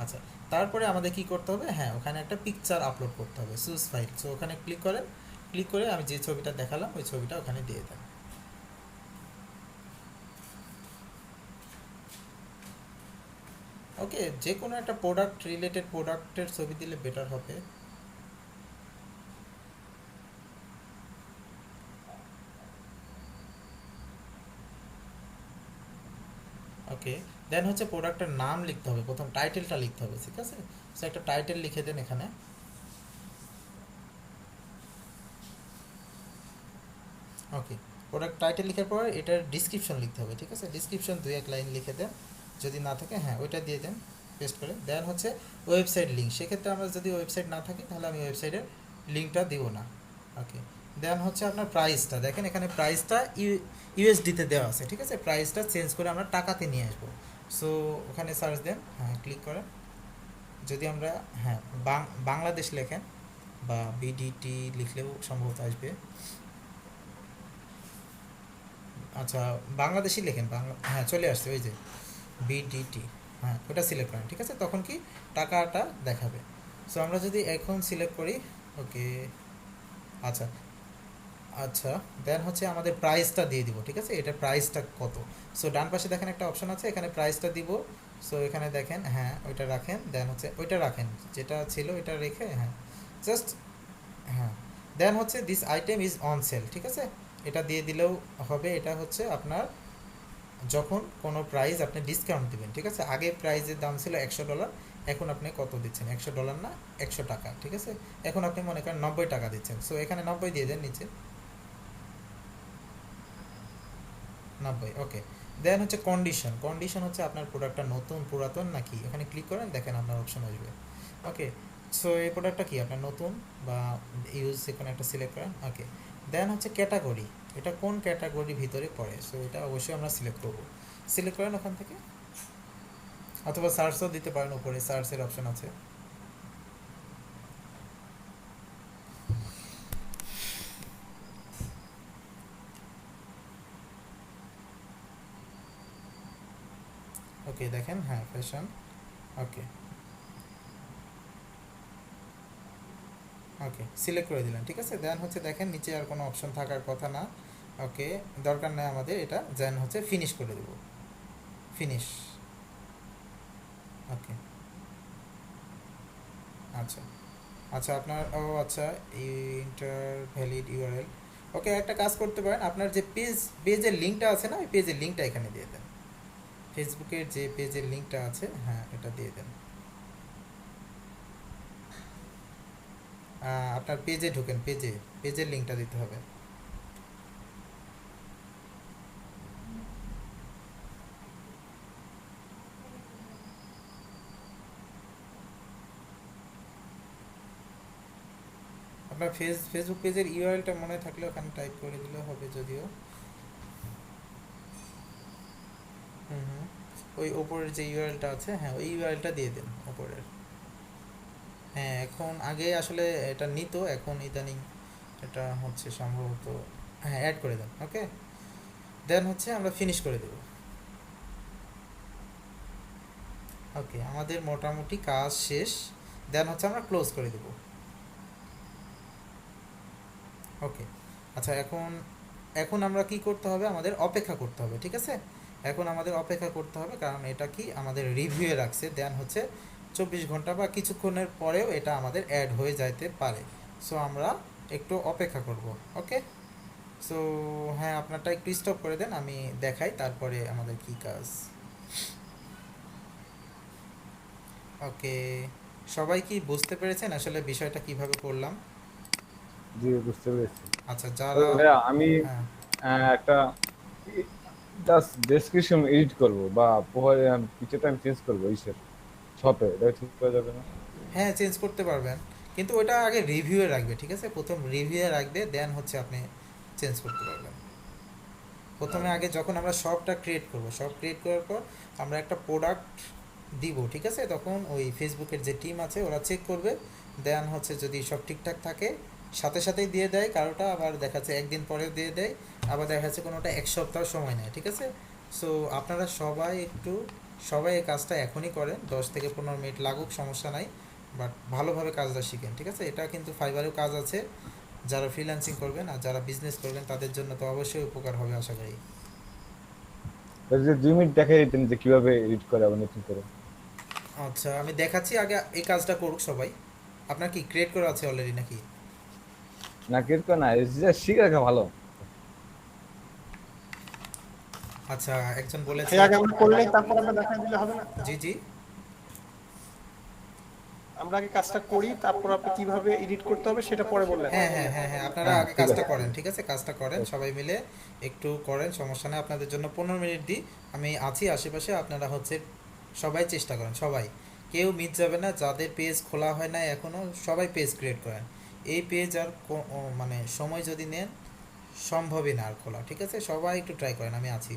আচ্ছা, তারপরে আমাদের কি করতে হবে? হ্যাঁ, ওখানে একটা পিকচার আপলোড করতে হবে, সুজ ফাইল। সো ওখানে ক্লিক করেন, ক্লিক করে আমি যে ছবিটা দেখালাম ওই ছবিটা ওখানে দিয়ে দেন। ওকে, যে কোনো একটা প্রোডাক্ট রিলেটেড প্রোডাক্টের ছবি দিলে বেটার হবে। ওকে, দেন হচ্ছে প্রোডাক্টের নাম লিখতে হবে, প্রথম টাইটেলটা লিখতে হবে, ঠিক আছে? সো একটা টাইটেল লিখে দেন এখানে। ওকে, প্রোডাক্ট টাইটেল লিখার পর এটার ডিসক্রিপশন লিখতে হবে, ঠিক আছে? ডিসক্রিপশন 2-1 লাইন লিখে দেন, যদি না থাকে হ্যাঁ ওইটা দিয়ে দেন, পেস্ট করে। দেন হচ্ছে ওয়েবসাইট লিঙ্ক, সেক্ষেত্রে আমার যদি ওয়েবসাইট না থাকে তাহলে আমি ওয়েবসাইটের লিঙ্কটা দিব না। ওকে, দেন হচ্ছে আপনার প্রাইসটা দেখেন, এখানে প্রাইসটা ইউএসডিতে দেওয়া আছে, ঠিক আছে? প্রাইসটা চেঞ্জ করে আমরা টাকাতে নিয়ে আসবো। সো ওখানে সার্চ দেন, হ্যাঁ, ক্লিক করেন। যদি আমরা, হ্যাঁ, বাংলাদেশ লেখেন বা বিডিটি লিখলেও সম্ভবত আসবে। আচ্ছা, বাংলাদেশি লেখেন, বাংলা, হ্যাঁ, চলে আসছে, ওই যে বিডিটি, হ্যাঁ, ওটা সিলেক্ট করেন, ঠিক আছে? তখন কি টাকাটা দেখাবে। সো আমরা যদি এখন সিলেক্ট করি, ওকে, আচ্ছা আচ্ছা, দেন হচ্ছে আমাদের প্রাইসটা দিয়ে দিব, ঠিক আছে? এটা প্রাইসটা কত? সো ডান পাশে দেখেন একটা অপশন আছে, এখানে প্রাইসটা দিব। সো এখানে দেখেন, হ্যাঁ, ওইটা রাখেন, দেন হচ্ছে ওইটা রাখেন, যেটা ছিল ওইটা রেখে, হ্যাঁ, জাস্ট, হ্যাঁ, দেন হচ্ছে this item is on sell, ঠিক আছে? এটা দিয়ে দিলেও হবে। এটা হচ্ছে আপনার যখন কোনো প্রাইস আপনি ডিসকাউন্ট দিবেন, ঠিক আছে? আগে প্রাইসের দাম ছিল $100, এখন আপনি কত দিচ্ছেন? $100 না, 100 টাকা, ঠিক আছে? এখন আপনি মনে করেন 90 টাকা দিচ্ছেন, সো এখানে 90 দিয়ে দেন নিচে, 90। ওকে, দেন হচ্ছে কন্ডিশন, কন্ডিশন হচ্ছে আপনার প্রোডাক্টটা নতুন, পুরাতন নাকি, এখানে ক্লিক করেন, দেখেন আপনার অপশন আসবে। ওকে, সো এই প্রোডাক্টটা কি আপনার নতুন বা ইউজ, যে কোনো একটা সিলেক্ট করেন। ওকে, দেন হচ্ছে ক্যাটাগরি, এটা কোন ক্যাটাগরির ভিতরে পড়ে, সো এটা অবশ্যই আমরা সিলেক্ট করব। সিলেক্ট করেন ওখান থেকে, অথবা সার্চও দিতে পারেন, উপরে সার্চের অপশন আছে। ওকে, দেখেন, হ্যাঁ, ফ্যাশন। ওকে, ওকে, সিলেক্ট করে দিলেন, ঠিক আছে? দেন হচ্ছে দেখেন নিচে আর কোনো অপশন থাকার কথা না। ওকে, দরকার নেই আমাদের এটা, দেন হচ্ছে ফিনিশ করে দেব, ফিনিশ। ওকে, আচ্ছা আচ্ছা, আপনার, ও আচ্ছা, ইন্টার ভ্যালিড ইউআরএল। ওকে, একটা কাজ করতে পারেন, আপনার যে পেজের লিঙ্কটা আছে না, ওই পেজের লিঙ্কটা এখানে দিয়ে দেন, ফেসবুকের যে পেজের লিঙ্কটা আছে, হ্যাঁ, এটা দিয়ে দেন। আপনার পেজে ঢুকেন, পেজের লিঙ্কটা দিতে হবে। আপনার ফেসবুক পেজের ইউআরএলটা মনে থাকলে ওখানে টাইপ করে দিলে হবে যদিও। হুম হুম, ওই ওপরের যে ইউআরএলটা আছে, হ্যাঁ ওই ইউআরএলটা দিয়ে দিন ওপরের। হ্যাঁ এখন আগে আসলে এটা নিত, এখন ইদানিং এটা হচ্ছে সম্ভবত, হ্যাঁ অ্যাড করে দেন। ওকে, দেন হচ্ছে আমরা ফিনিশ করে দেব। ওকে, আমাদের মোটামুটি কাজ শেষ। দেন হচ্ছে আমরা ক্লোজ করে দেব। ওকে, আচ্ছা এখন এখন আমরা কি করতে হবে, আমাদের অপেক্ষা করতে হবে, ঠিক আছে? এখন আমাদের অপেক্ষা করতে হবে, কারণ এটা কি আমাদের রিভিউয়ে রাখছে। দেন হচ্ছে 24 ঘন্টা বা কিছুক্ষণের পরেও এটা আমাদের অ্যাড হয়ে যাইতে পারে। সো আমরা একটু অপেক্ষা করব। ওকে, সো হ্যাঁ আপনারটা একটু স্টপ করে দেন, আমি দেখাই তারপরে আমাদের কি কাজ। ওকে, সবাই কি বুঝতে পেরেছেন আসলে বিষয়টা কিভাবে করলাম? জি, বুঝতে পেরেছি। আচ্ছা তবে যারা, ভাইয়া আমি হ্যাঁ একটা জাস্ট ডেসক্রিপশন এডিট করব বা পিকচারটা আমি চেঞ্জ করবো ইসের শপে, এটা ঠিক করা যাবে না? হ্যাঁ চেঞ্জ করতে পারবেন, কিন্তু ওটা আগে রিভিউয়ে রাখবে, ঠিক আছে? প্রথম রিভিউয়ে রাখবে, দেন হচ্ছে আপনি চেঞ্জ করতে পারবেন। প্রথমে আগে যখন আমরা শপটা ক্রিয়েট করব, শপ ক্রিয়েট করার পর আমরা একটা প্রোডাক্ট দিব, ঠিক আছে? তখন ওই ফেসবুকের যে টিম আছে ওরা চেক করবে, দেন হচ্ছে যদি সব ঠিকঠাক থাকে সাথে সাথেই দিয়ে দেয়, কারোটা আবার দেখা যাচ্ছে একদিন পরেও দিয়ে দেয়, আবার দেখা যাচ্ছে কোনোটা 1 সপ্তাহ সময় নেয়, ঠিক আছে? সো আপনারা সবাই এই কাজটা এখনই করেন, 10 থেকে 15 মিনিট লাগুক সমস্যা নাই, বাট ভালোভাবে কাজটা শিখেন, ঠিক আছে? এটা কিন্তু ফাইবারেও কাজ আছে, যারা ফ্রিল্যান্সিং করবেন আর যারা বিজনেস করবেন তাদের জন্য তো অবশ্যই উপকার হবে আশা করি। এটা যে 2 মিনিট দেখাই দিতেন যে কিভাবে এডিট করে আবার নতুন করে। আচ্ছা আমি দেখাচ্ছি, আগে এই কাজটা করুক সবাই। আপনার কি ক্রিয়েট করা আছে অলরেডি নাকি? না কিরকম না, এটা শিখে রাখা ভালো। আচ্ছা একজন বলেছে, এই আগে আমরা করলে তারপর আমরা দেখা দিলে হবে না? জি জি, আমরা আগে কাজটা করি, তারপর আপনি কিভাবে এডিট করতে হবে সেটা পরে বললেন। হ্যাঁ হ্যাঁ হ্যাঁ হ্যাঁ আপনারা হ্যাঁ আগে ঠিক কাজটা আছে। করেন, ঠিক আছে? কাজটা করেন সবাই মিলে, একটু করেন, সমস্যা নেই। আপনাদের জন্য 15 মিনিট দিই, আমি আছি আশেপাশে, আপনারা হচ্ছে সবাই চেষ্টা করেন, সবাই কেউ মিস যাবে না। যাদের পেজ খোলা হয় না এখনও, সবাই পেজ ক্রিয়েট করেন। এই পেজ আর মানে সময় যদি নেন সম্ভবই না আর খোলা, ঠিক আছে? সবাই একটু ট্রাই করেন, আমি আছি।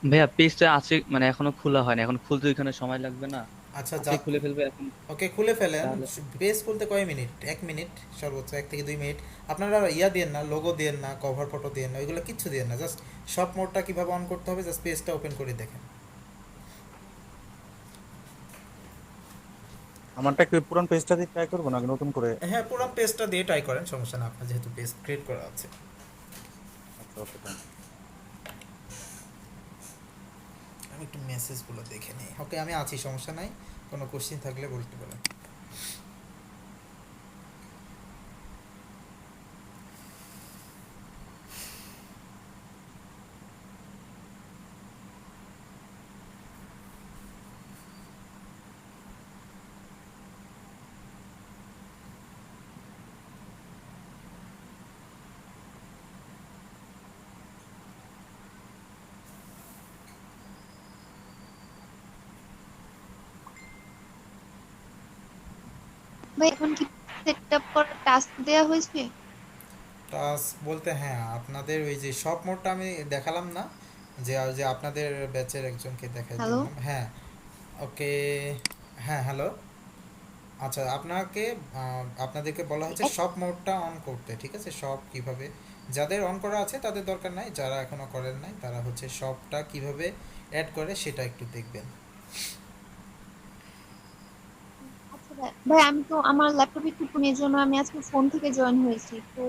ভাইয়া পেজটা আছে মানে এখনো খোলা হয়নি, এখন খুলতে ওইখানে সময় লাগবে না? আচ্ছা আজকে খুলে ফেলবে এখন ওকে খুলে ফেলেন। তাহলে? পেজ খুলতে কয় মিনিট? 1 মিনিট সর্বোচ্চ, 1 থেকে 2 মিনিট। আপনারা ইয়া দিয়েন না, লোগো দিয়েন না, কভার ফটো দিয়েন না, ওইগুলো কিচ্ছু দিয়েন না, জাস্ট শপ মোডটা কীভাবে অন করতে হবে জাস্ট পেজটা ওপেন করে দেখেন। আমারটা কি পুরান পেজটা দিয়ে ট্রাই করবো নাকি নতুন করে? হ্যাঁ পুরো পেজটা দিয়ে ট্রাই করেন, সমস্যা না, আপনার যেহেতু পেজ ক্রিয়েট করা আছে। আচ্ছা ওকে, আমি একটু মেসেজগুলো দেখে নিই। ওকে আমি আছি, সমস্যা নাই, কোনো কোশ্চিন থাকলে বলতে পারেন। ভাই এখন কি সেট আপ করার টাস্ক দেওয়া হয়েছে? টাস্ক বলতে হ্যাঁ আপনাদের ওই যে শপ মোডটা আমি দেখালাম না, যে যে আপনাদের ব্যাচের একজনকে দেখাই হ্যালো? দিলাম, হ্যাঁ। ওকে, হ্যাঁ হ্যালো। আচ্ছা আপনাকে আপনাদেরকে বলা হচ্ছে শপ মোডটা অন করতে, ঠিক আছে? শপ কিভাবে, যাদের অন করা আছে তাদের দরকার নাই, যারা এখনো করেন নাই তারা হচ্ছে শপটা কিভাবে অ্যাড করে সেটা একটু দেখবেন। আচ্ছা ভাই, ভাই আমি তো আমার ল্যাপটপে একটু ফোনের জন্য আমি আজকে ফোন থেকে জয়েন হয়েছি, তো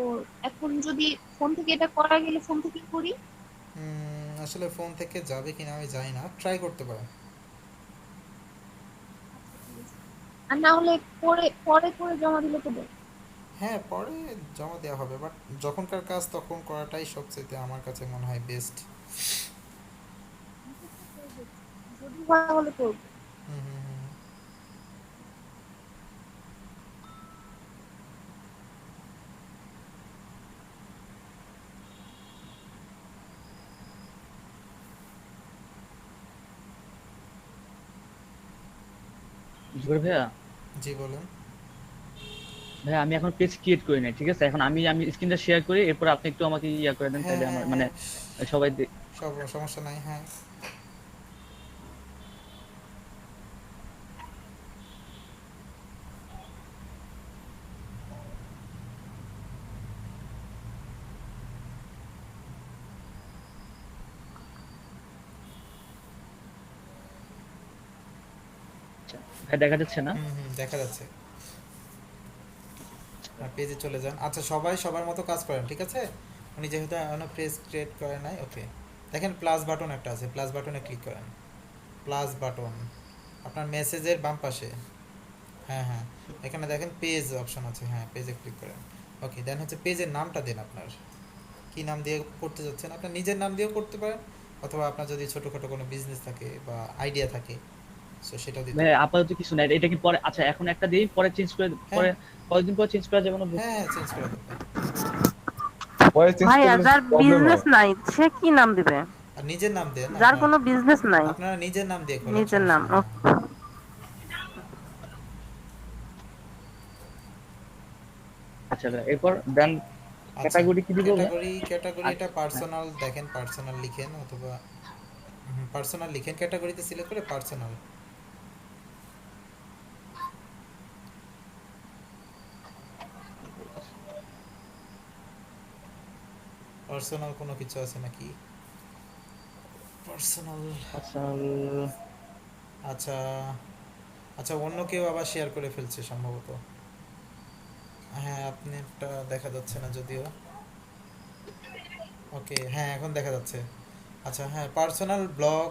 এখন যদি ফোন থেকে এটা করা গেলে ফোন থেকে করি? আসলে ফোন থেকে যাবে কিনা আমি জানি না, ট্রাই করতে পারেন। আচ্ছা ঠিক আছে। আর না হলে পরে পরে করে জমা দিলে তো দেয়? হ্যাঁ পরে জমা দেওয়া হবে, বাট যখনকার কাজ তখন করাটাই সবচেয়ে আমার কাছে মনে হয় বেস্ট। আমি চেষ্টা করে দেখছি, যদি হয় তাহলে করবো। হুম হুম হুম। জুবাইর ভাইয়া, জি বলুন। ভাইয়া আমি এখন পেজ ক্রিয়েট করি নাই, ঠিক আছে? এখন আমি আমি স্ক্রিনটা শেয়ার করি, এরপর আপনি একটু আমাকে ইয়া করে দেন, হ্যাঁ তাহলে হ্যাঁ আমার মানে হ্যাঁ, সবাই সব সমস্যা নাই, হ্যাঁ। ভাই দেখা যাচ্ছে না? হুম হুম, দেখা যাচ্ছে। পেজে চলে যান। আচ্ছা, সবাই সবার মতো কাজ করেন, ঠিক আছে? উনি যেহেতু এখনো পেজ ক্রিয়েট করে নাই, ওকে। দেখেন প্লাস বাটন একটা আছে, প্লাস বাটনে ক্লিক করেন। প্লাস বাটন আপনার মেসেজের বাম পাশে। হ্যাঁ হ্যাঁ, এখানে দেখেন পেজ অপশন আছে, হ্যাঁ পেজে ক্লিক করেন। ওকে, দেন হচ্ছে পেজের নামটা দিন আপনার। কি নাম দিয়ে করতে যাচ্ছেন? আপনার নিজের নাম দিয়েও করতে পারেন, অথবা আপনার যদি ছোটোখাটো কোনো বিজনেস থাকে বা আইডিয়া থাকে, সো সেটাও দিতে ভাই পারেন। আপাতত কিছু নাই, এটা কি পরে, আচ্ছা এখন একটা দিই, পরে চেঞ্জ করে, হ্যাঁ পরে কয়েকদিন পর চেঞ্জ করা যাবে না? হ্যাঁ হ্যাঁ, চেঞ্জ করে দেবেন। পরে চেঞ্জ ভাইয়া করলে যার প্রবলেম বিজনেস হয়। নাই সে কি নাম দিবে? আর নিজের নাম দেন যার আপনার। কোনো বিজনেস নাই আপনারা নিজের নাম দিয়ে খোলেন, নিজের সমস্যা নাম, নেই, হ্যাঁ। আচ্ছা ভাই, এরপর ব্র্যান্ড আচ্ছা, ক্যাটাগরি কি দিব ভাই? ক্যাটাগরি এটা হ্যাঁ, পার্সোনাল দেখেন, পার্সোনাল লিখেন, অথবা পার্সোনাল লিখেন, ক্যাটাগরিতে সিলেক্ট করে পার্সোনাল। পার্সোনাল কোনো কিছু আছে নাকি? পার্সোনাল। আচ্ছা আচ্ছা আচ্ছা, অন্য কেউ আবার শেয়ার করে ফেলছে সম্ভবত। হ্যাঁ, আপনি একটা দেখা যাচ্ছে না যদিও। ওকে, হ্যাঁ এখন দেখা যাচ্ছে। আচ্ছা হ্যাঁ, personal blog,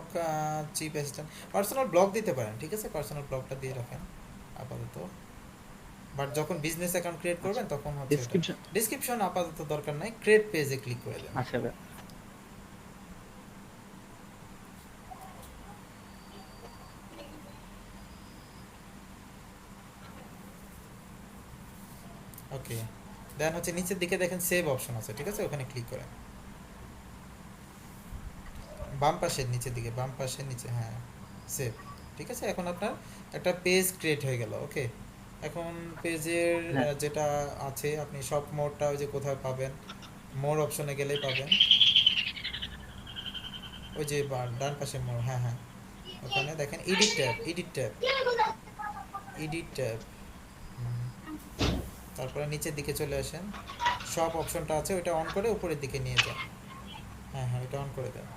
chief assistant, personal blog দিতে পারেন, ঠিক আছে? পার্সোনাল ব্লগটা দিয়ে রাখেন আপাতত। বাট যখন বিজনেস অ্যাকাউন্ট ক্রিয়েট করবেন তখন হচ্ছে এটা। ডেসক্রিপশন। ডিসক্রিপশন আপাতত দরকার নাই, ক্রিয়েট পেজে ক্লিক করে দেন। আচ্ছা ভাই, ওকে, দেন হচ্ছে নিচের দিকে দেখেন সেভ অপশন আছে, ঠিক আছে? ওখানে ক্লিক করেন। বাম পাশের নিচের দিকে, বাম পাশের নিচে, হ্যাঁ সেভ। ঠিক আছে, এখন আপনার একটা পেজ ক্রিয়েট হয়ে গেল। ওকে, এখন পেজের হ্যাঁ যেটা আছে, আপনি সব মোডটা ওই যে কোথায় পাবেন, মোর অপশনে গেলেই পাবেন। ওই যে ডান পাশে মোর, হ্যাঁ হ্যাঁ, ওখানে দেখেন edit tab, edit tab, edit tab. তারপরে নিচের দিকে চলে আসেন, সব অপশনটা আছে ওইটা অন করে উপরের দিকে নিয়ে যান। হ্যাঁ হ্যাঁ, ওইটা অন করে দেন।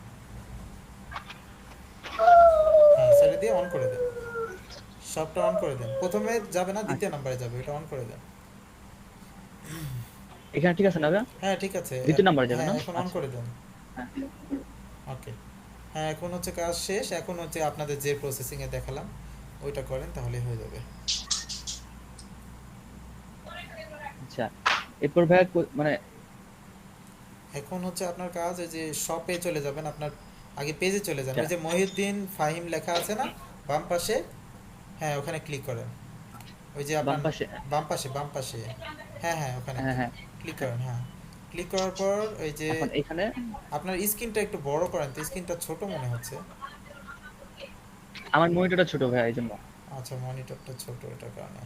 হ্যাঁ, সেটা দিয়ে অন করে দেন, সবটা অন করে দেন। প্রথমে যাবে না, দ্বিতীয় আচ্ছা, নাম্বারে যাবে, ওটা অন করে দেন। এখানে ঠিক আছে না ভাই? হ্যাঁ ঠিক আছে, দ্বিতীয় নাম্বার যাবে হ্যাঁ না? এখন অন আচ্ছা করে দেন। হ্যাঁ, ওকে, হ্যাঁ এখন হচ্ছে কাজ শেষ। এখন হচ্ছে আপনাদের যে প্রসেসিংয়ে দেখালাম ওইটা করেন, তাহলেই হয়ে যাবে। আচ্ছা এরপর ভাই মানে এখন হচ্ছে আপনার কাজ ওই যে শপে চলে যাবেন, আপনার আগে পেজে চলে যান, আচ্ছা, ওই যে মহিউদ্দিন ফাহিম লেখা আছে না বাম পাশে, হ্যাঁ ওখানে ক্লিক করেন। ওই যে বাম আপনার পাশে। বাম পাশে, বাম পাশে, হ্যাঁ হ্যাঁ ওখানে হ্যাঁ হ্যাঁ, ক্লিক করেন। হ্যাঁ, ক্লিক করার পর ওই যে এখন এখানে আপনার স্ক্রিনটা একটু বড় করেন, তো স্ক্রিনটা ছোট মনে হচ্ছে। আমার মনিটরটা ছোট ভাই, এই জন্য। আচ্ছা, মনিটরটা ছোট, এটার কারণে।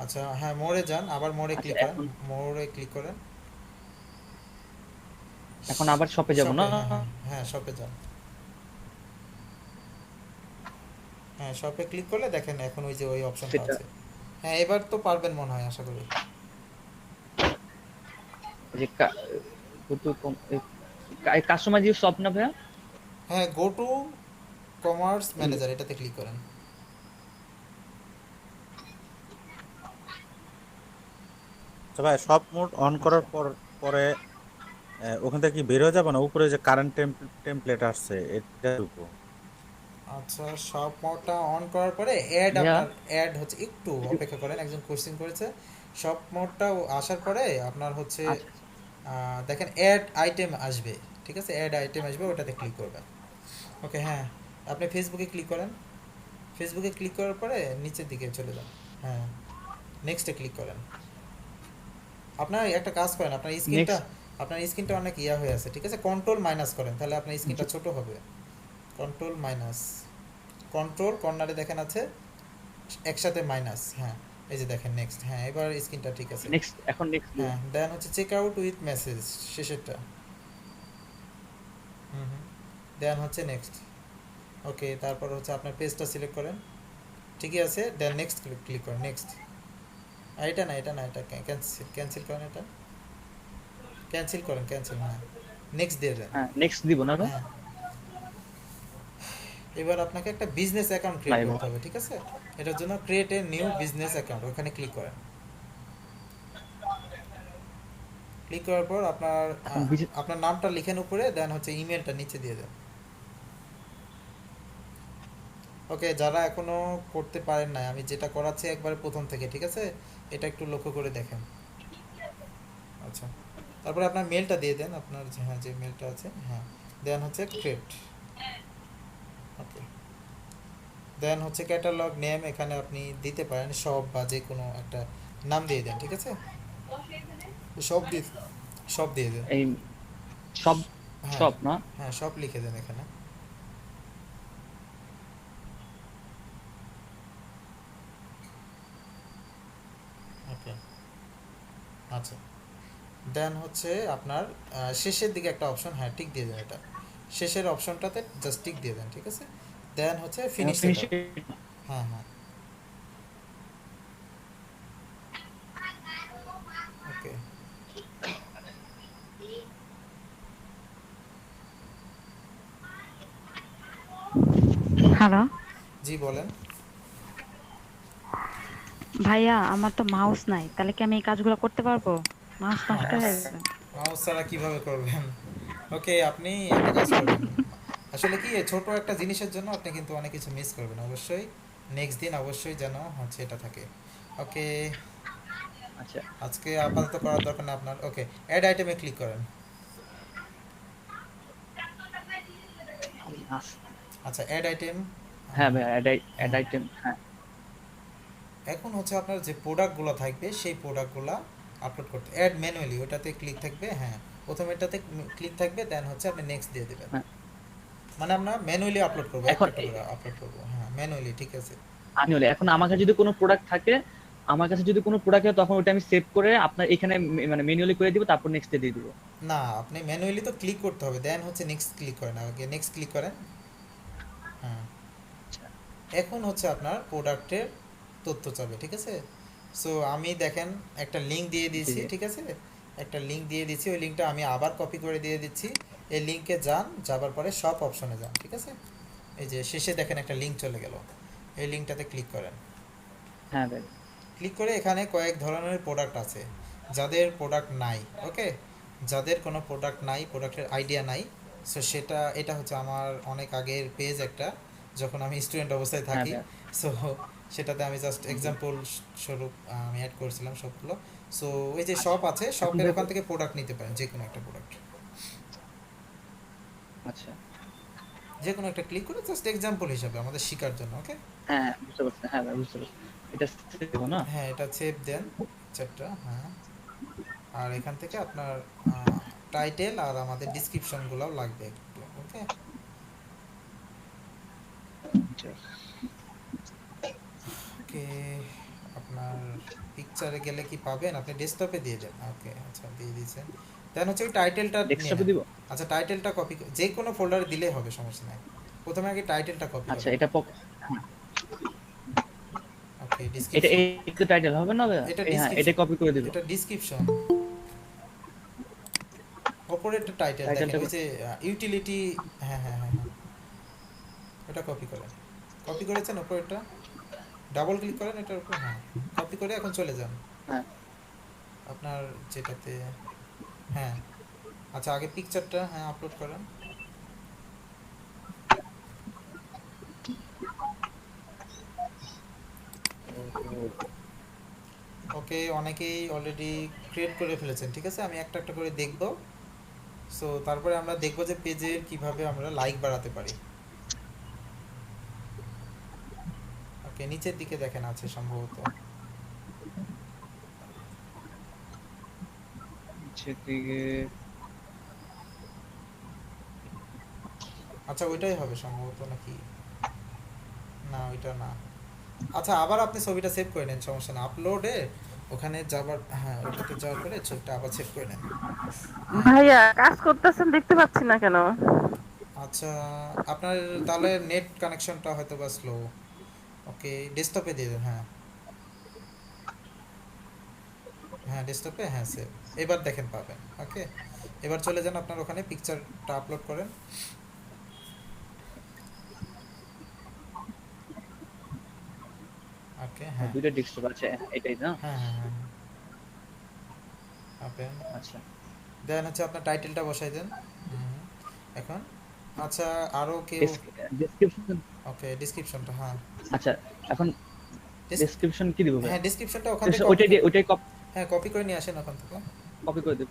আচ্ছা হ্যাঁ, মোড়ে যান, আবার মোড়ে আচ্ছা ক্লিক করেন, এখন, মোড়ে ক্লিক করেন। এখন আবার শপে যাব না? শপে, হ্যাঁ হ্যাঁ হ্যাঁ, শপে যান। হ্যাঁ, শপে ক্লিক করলে দেখেন এখন ওই যে ওই অপশনটা সেটা আছে। হ্যাঁ, এবার তো পারবেন মনে হয়, আশা করি। যে কাস্টমাইজ শপ না ভাইয়া? হ্যাঁ, গো টু কমার্স ম্যানেজার, এটাতে ক্লিক করেন। আচ্ছা ভাই, সব মোড অন আচ্ছা করার পরে ওখান থেকে কি বের হয়ে যাবে না? উপরে যে কারেন্ট টেমপ্লেট আসছে এটা ঢুকবো। আচ্ছা, সব মোডটা অন করার পরে অ্যাড, ভাইয়া। আপনার অ্যাড হচ্ছে, একটু অপেক্ষা করেন, একজন কোশ্চেন করেছে। সব মোডটা আসার পরে আপনার হচ্ছে আচ্ছা দেখেন অ্যাড আইটেম আসবে, ঠিক আছে? অ্যাড আইটেম আসবে, ওটাতে ক্লিক করবেন। ওকে, হ্যাঁ আপনি ফেসবুকে ক্লিক করেন। ফেসবুকে ক্লিক করার পরে নিচের দিকে চলে যান, হ্যাঁ নেক্সটে ক্লিক করেন। আপনার একটা কাজ করেন, নেক্সট। আপনার স্ক্রিনটা অনেক ইয়া হয়ে আছে, ঠিক আছে? কন্ট্রোল মাইনাস করেন, তাহলে আপনার স্ক্রিনটা ছোট হবে। কন্ট্রোল মাইনাস, কন্ট্রোল কর্নারে দেখেন আছে একসাথে মাইনাস, হ্যাঁ এই যে দেখেন নেক্সট, হ্যাঁ এবার স্ক্রিনটা ঠিক আছে। নেক্সট, এখন নেক্সট দিব। হ্যাঁ দেন হচ্ছে চেক আউট উইথ মেসেজ শেষেরটা। হুম। দেন হচ্ছে নেক্সট। ওকে তারপর হচ্ছে আপনার পেজটা সিলেক্ট করেন, ঠিকই আছে, দেন নেক্সট ক্লিক করেন, নেক্সট। এটা না এটা না, এটা ক্যান্সেল করেন, এটা ক্যান্সেল করেন, ক্যান্সেল, হ্যাঁ নেক্সট দিয়ে দেন। হ্যাঁ নেক্সট দিব না ভাই? হ্যাঁ এবার আপনাকে একটা বিজনেস অ্যাকাউন্ট ক্রিয়েট করতে হবে, ঠিক আছে? এটার জন্য create a new business account, ওখানে ক্লিক করেন। ক্লিক করার পর আপনার এখন আপনার নামটা লিখেন উপরে, দেন হচ্ছে ইমেলটা নিচে দিয়ে দেন। ওকে যারা এখনো করতে পারেন না, আমি যেটা করাচ্ছি একবার প্রথম থেকে, ঠিক আছে? এটা একটু লক্ষ্য করে দেখেন। আচ্ছা তারপরে আপনার মেলটা দিয়ে দেন, আপনার হ্যাঁ যে মেলটা আছে, হ্যাঁ দেন হচ্ছে ক্রিয়েট। ওকে দেন হচ্ছে ক্যাটালগ নেম, এখানে আপনি দিতে পারেন শপ বা যে কোনো একটা নাম দিয়ে দেন, ঠিক আছে? সব দিয়ে দেন, এই সব, হ্যাঁ সব না? হ্যাঁ সব লিখে দেন এখানে। ওকে আচ্ছা দেন হচ্ছে আপনার শেষের দিকে একটা অপশন, হ্যাঁ টিক দিয়ে দেন, এটা শেষের অপশনটাতে জাস্ট টিক দিয়ে দেন, ঠিক আছে? দেন হচ্ছে ফিনিশ ফিনিশ। সেটআপ। হ্যাঁ হ্যাঁ ওকে হ্যালো জি বলেন। ভাইয়া, আমার তো মাউস নাই, তাহলে কি আমি এই কাজগুলো করতে পারবো? মাউস নষ্ট হয়ে মাউস যাবে। মাউস ছাড়া কিভাবে করবেন? ওকে আপনি একটা কাজ করবেন, আসলে কি ছোট একটা জিনিসের জন্য আপনি কিন্তু অনেক কিছু মিস করবেন, অবশ্যই নেক্সট দিন অবশ্যই যেন হচ্ছে এটা থাকে। ওকে আচ্ছা আজকে আপাতত করার দরকার নেই আপনার। ওকে অ্যাড আইটেমে ক্লিক করেন। আচ্ছা অ্যাড আইটেম, হ্যাঁ ভাই, অ্যাড আইটেম, হ্যাঁ এখন হচ্ছে আপনার যে প্রোডাক্টগুলো থাকবে সেই প্রোডাক্টগুলো আপলোড করতে অ্যাড ম্যানুয়ালি ওটাতে ক্লিক থাকবে, হ্যাঁ প্রথম এটাতে ক্লিক থাকবে, দেন হচ্ছে আপনি নেক্সট দিয়ে দেবেন। হ্যাঁ। মানে আমরা ম্যানুয়ালি আপলোড করবো, এখন একটা করে আপলোড করবো, হ্যাঁ ম্যানুয়ালি, ঠিক আছে? আনুয়ালি, এখন আমার কাছে যদি কোনো প্রোডাক্ট থাকে, আমার কাছে যদি কোনো প্রোডাক্ট হয়, তখন ওটা আমি সেভ করে আপনার এখানে মানে ম্যানুয়ালি করে দিব, তারপর নেক্সট দিয়ে দিব। না আপনি ম্যানুয়ালি তো ক্লিক করতে হবে, দেন হচ্ছে নেক্সট ক্লিক করেন, আগে নেক্সট ক্লিক করেন। হ্যাঁ এখন হচ্ছে আপনার প্রোডাক্টের তথ্য চাবে, ঠিক আছে? সো আমি দেখেন একটা লিঙ্ক দিয়ে দিয়েছি, জি। ঠিক আছে? একটা লিঙ্ক দিয়ে দিচ্ছি, ওই লিঙ্কটা আমি আবার কপি করে দিয়ে দিচ্ছি। এই লিঙ্কে যান, যাবার পরে সব অপশনে যান, ঠিক আছে? এই যে শেষে দেখেন একটা লিঙ্ক চলে গেল, এই লিঙ্কটাতে ক্লিক করেন। হ্যাঁ ভাই। ক্লিক করে এখানে কয়েক ধরনের প্রোডাক্ট আছে, যাদের প্রোডাক্ট নাই, ওকে যাদের কোনো প্রোডাক্ট নাই, প্রোডাক্টের আইডিয়া নাই, সো সেটা এটা হচ্ছে আমার অনেক আগের পেজ একটা, যখন আমি স্টুডেন্ট অবস্থায় হ্যাঁ থাকি। ভাই। সো সেটাতে আমি জাস্ট এক্সাম্পল স্বরূপ আমি অ্যাড করেছিলাম সবগুলো। সো ওই যে শপ আছে, এখন শপের দেখো। ওখান থেকে প্রোডাক্ট নিতে পারেন, যে কোনো একটা প্রোডাক্ট, আচ্ছা যে কোনো একটা ক্লিক করে জাস্ট এক্সাম্পল হিসাবে আমাদের শেখার জন্য, ওকে? হ্যাঁ বুঝতে পারছি, হ্যাঁ ভাই বুঝতে পারছি। এটা save দেবো না? হ্যাঁ এটা সেভ দেন চ্যাটটা, হ্যাঁ আর এখান থেকে আপনার টাইটেল আর আমাদের ডিসক্রিপশনগুলোও লাগবে একটু, ওকে? আচ্ছা। ওকে আপনার পিকচারে গেলে কি পাবেন, আপনি ডেস্কটপে দিয়ে দেন, ওকে আচ্ছা দিয়ে দিয়েছেন। দেন হচ্ছে ওই টাইটেলটা নিয়ে ডেস্কটপে নেন। দিব? আচ্ছা টাইটেলটা কপি, যে কোনো ফোল্ডারে দিলেই হবে, সমস্যা নাই। প্রথমে আগে টাইটেলটা কপি আচ্ছা করুন। এটা ওকে এটা ডিসক্রিপশন, এই তো টাইটেল হবে না ভাই? এটা হ্যাঁ এটা কপি করে দিব। এটা ডিসক্রিপশন, ওপরে একটা টাইটেল দেখেন, টাইটেলটা ওই যে ইউটিলিটি, হ্যাঁ হ্যাঁ হ্যাঁ হ্যাঁ ওটা কপি করেন। কপি করেছেন ওপরেরটা, ডাবল ক্লিক করেন এটার উপর, হ্যাঁ কপি করে এখন চলে যান হ্যাঁ আপনার যেটাতে, হ্যাঁ আচ্ছা আগে পিকচারটা হ্যাঁ আপলোড করেন। ওকে অনেকেই অলরেডি ক্রিয়েট করে ফেলেছেন, ঠিক আছে? আমি একটা একটা করে দেখব। সো তারপরে আমরা দেখব যে পেজের কিভাবে আমরা লাইক বাড়াতে পারি। ওকে নিচের দিকে দেখেন আছে সম্ভবত, সেদিকে আচ্ছা ওইটাই হবে সম্ভবত, নাকি না ওইটা না, আচ্ছা আবার আপনি ছবিটা সেভ করে নেন, সমস্যা না, আপলোডে ওখানে যাবার, হ্যাঁ ওটাতে যাওয়ার পরে ছবিটা আবার সেভ করে নেন। ভাইয়া কাজ করতেছেন দেখতে পাচ্ছি না কেন? আচ্ছা আপনার তাহলে নেট কানেকশনটা হয়তো বা স্লো। ওকে ডেস্কটপে দিয়ে দেন, হ্যাঁ হ্যাঁ ডেস্কটপে, হ্যাঁ সেভ। এবার দেখেন পাবেন। ওকে এবার চলে যান আপনার ওখানে পিকচারটা আপলোড করেন। ওকে হ্যাঁ দুইটা ডেস্কটপ আছে, এটাই না? হ্যাঁ হ্যাঁ হ্যাঁ ওপেন। আচ্ছা দেন হচ্ছে আপনার টাইটেলটা বসাই দেন। এখন আচ্ছা আরও কেউ, ডেসক্রিপশন। ওকে ডেসক্রিপশনটা, হ্যাঁ আচ্ছা এখন ডেসক্রিপশন কি দিব ভাই? হ্যাঁ ডেসক্রিপশনটা ওখান থেকে ওইটাই হ্যাঁ কপি করে নিয়ে আসেন ওখান থেকে। কপি করে দেব।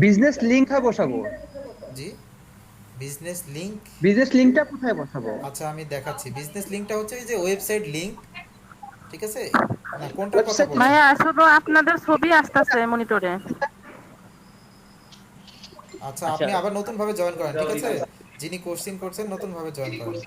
বিজনেস লিংক বসাবো। জি বিজনেস লিংক, বিজনেস লিংকটা কোথায় বসাবো? আচ্ছা আমি দেখাচ্ছি। বিজনেস লিংকটা হচ্ছে এই যে ওয়েবসাইট লিংক, ঠিক আছে? না কোনটার কথা বলছেন? ভাইয়া শুধু আপনাদের ছবি আসতেছে মনিটরে। আচ্ছা আপনি আবার নতুন ভাবে জয়েন করেন, ঠিক আছে? যিনি কোর্সিং করছেন নতুন ভাবে জয়েন করেন।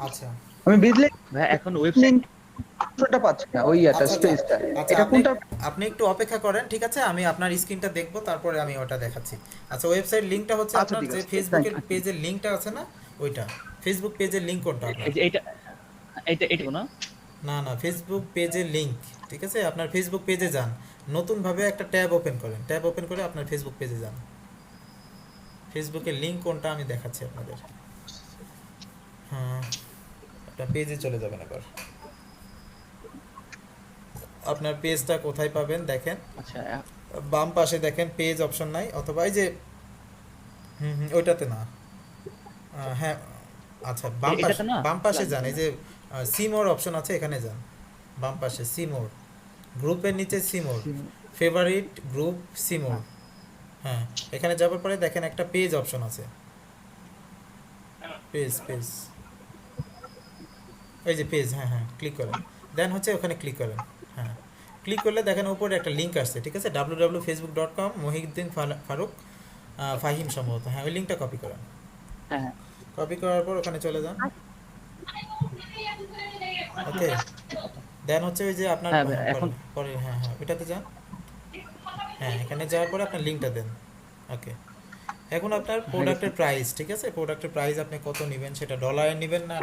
আচ্ছা আমি বিজনেস ভাই এখন ওয়েবসাইট লিংকটা পাচ্ছি না, ওই এটা আচ্ছা, স্পেসটা। আচ্ছা এটা কোনটা? আপনি একটু অপেক্ষা করেন, ঠিক আছে? আমি আপনার স্ক্রিনটা দেখব, তারপরে আমি ওটা দেখাচ্ছি। আচ্ছা ওয়েবসাইট লিংকটা হচ্ছে আচ্ছা, আপনার ঠিক যে আছে। ফেসবুকের পেজের লিংকটা আছে না, ওইটা। ফেসবুক পেজের লিংক কোনটা আপনার? এই যে এটা না? না না ফেসবুক পেজের লিংক, ঠিক আছে? আপনার ফেসবুক পেজে যান, নতুনভাবে একটা ট্যাব ওপেন করেন, ট্যাব ওপেন করে আপনার ফেসবুক পেজে যান। ফেসবুকের লিংক কোনটা আমি দেখাচ্ছি আপনাদের। হ্যাঁ আপনার পেজে চলে যাবেন এবার। আপনার পেজটা কোথায় পাবেন দেখেন, আচ্ছা বাম পাশে দেখেন পেজ অপশন নাই, অথবা এই যে ওইটাতে না, হ্যাঁ আচ্ছা বাম পাশে, এটাতে না? বাম পাশে যান, এই যে সিমোর অপশন আছে, এখানে যান বাম পাশে সিমোর, গ্রুপের নিচে সিমোর, ফেভারিট গ্রুপ সিমোর, হ্যাঁ এখানে যাওয়ার পরে দেখেন একটা পেজ অপশন আছে, পেজ পেজ, এই যে পেজ, হ্যাঁ হ্যাঁ ক্লিক করেন। দেন হচ্ছে ওখানে ক্লিক করেন, হ্যাঁ ক্লিক করলে দেখেন উপরে একটা লিঙ্ক আসছে, ঠিক আছে? www.facebook.com মহিউদ্দিন ফারুক ফাহিম সম্ভবত, হ্যাঁ ওই লিঙ্কটা কপি করেন। হ্যাঁ কপি করার পর ওখানে চলে যান। ওকে দেন হচ্ছে ওই যে আপনার হ্যাঁ, এখন পরে হ্যাঁ হ্যাঁ ওইটাতে যান। হ্যাঁ এখানে যাওয়ার পরে আপনার লিঙ্কটা দেন। ওকে এখন আপনার প্রোডাক্টের প্রাইস, ঠিক আছে? প্রোডাক্টের প্রাইস আপনি কত নেবেন, সেটা ডলারে নেবেন না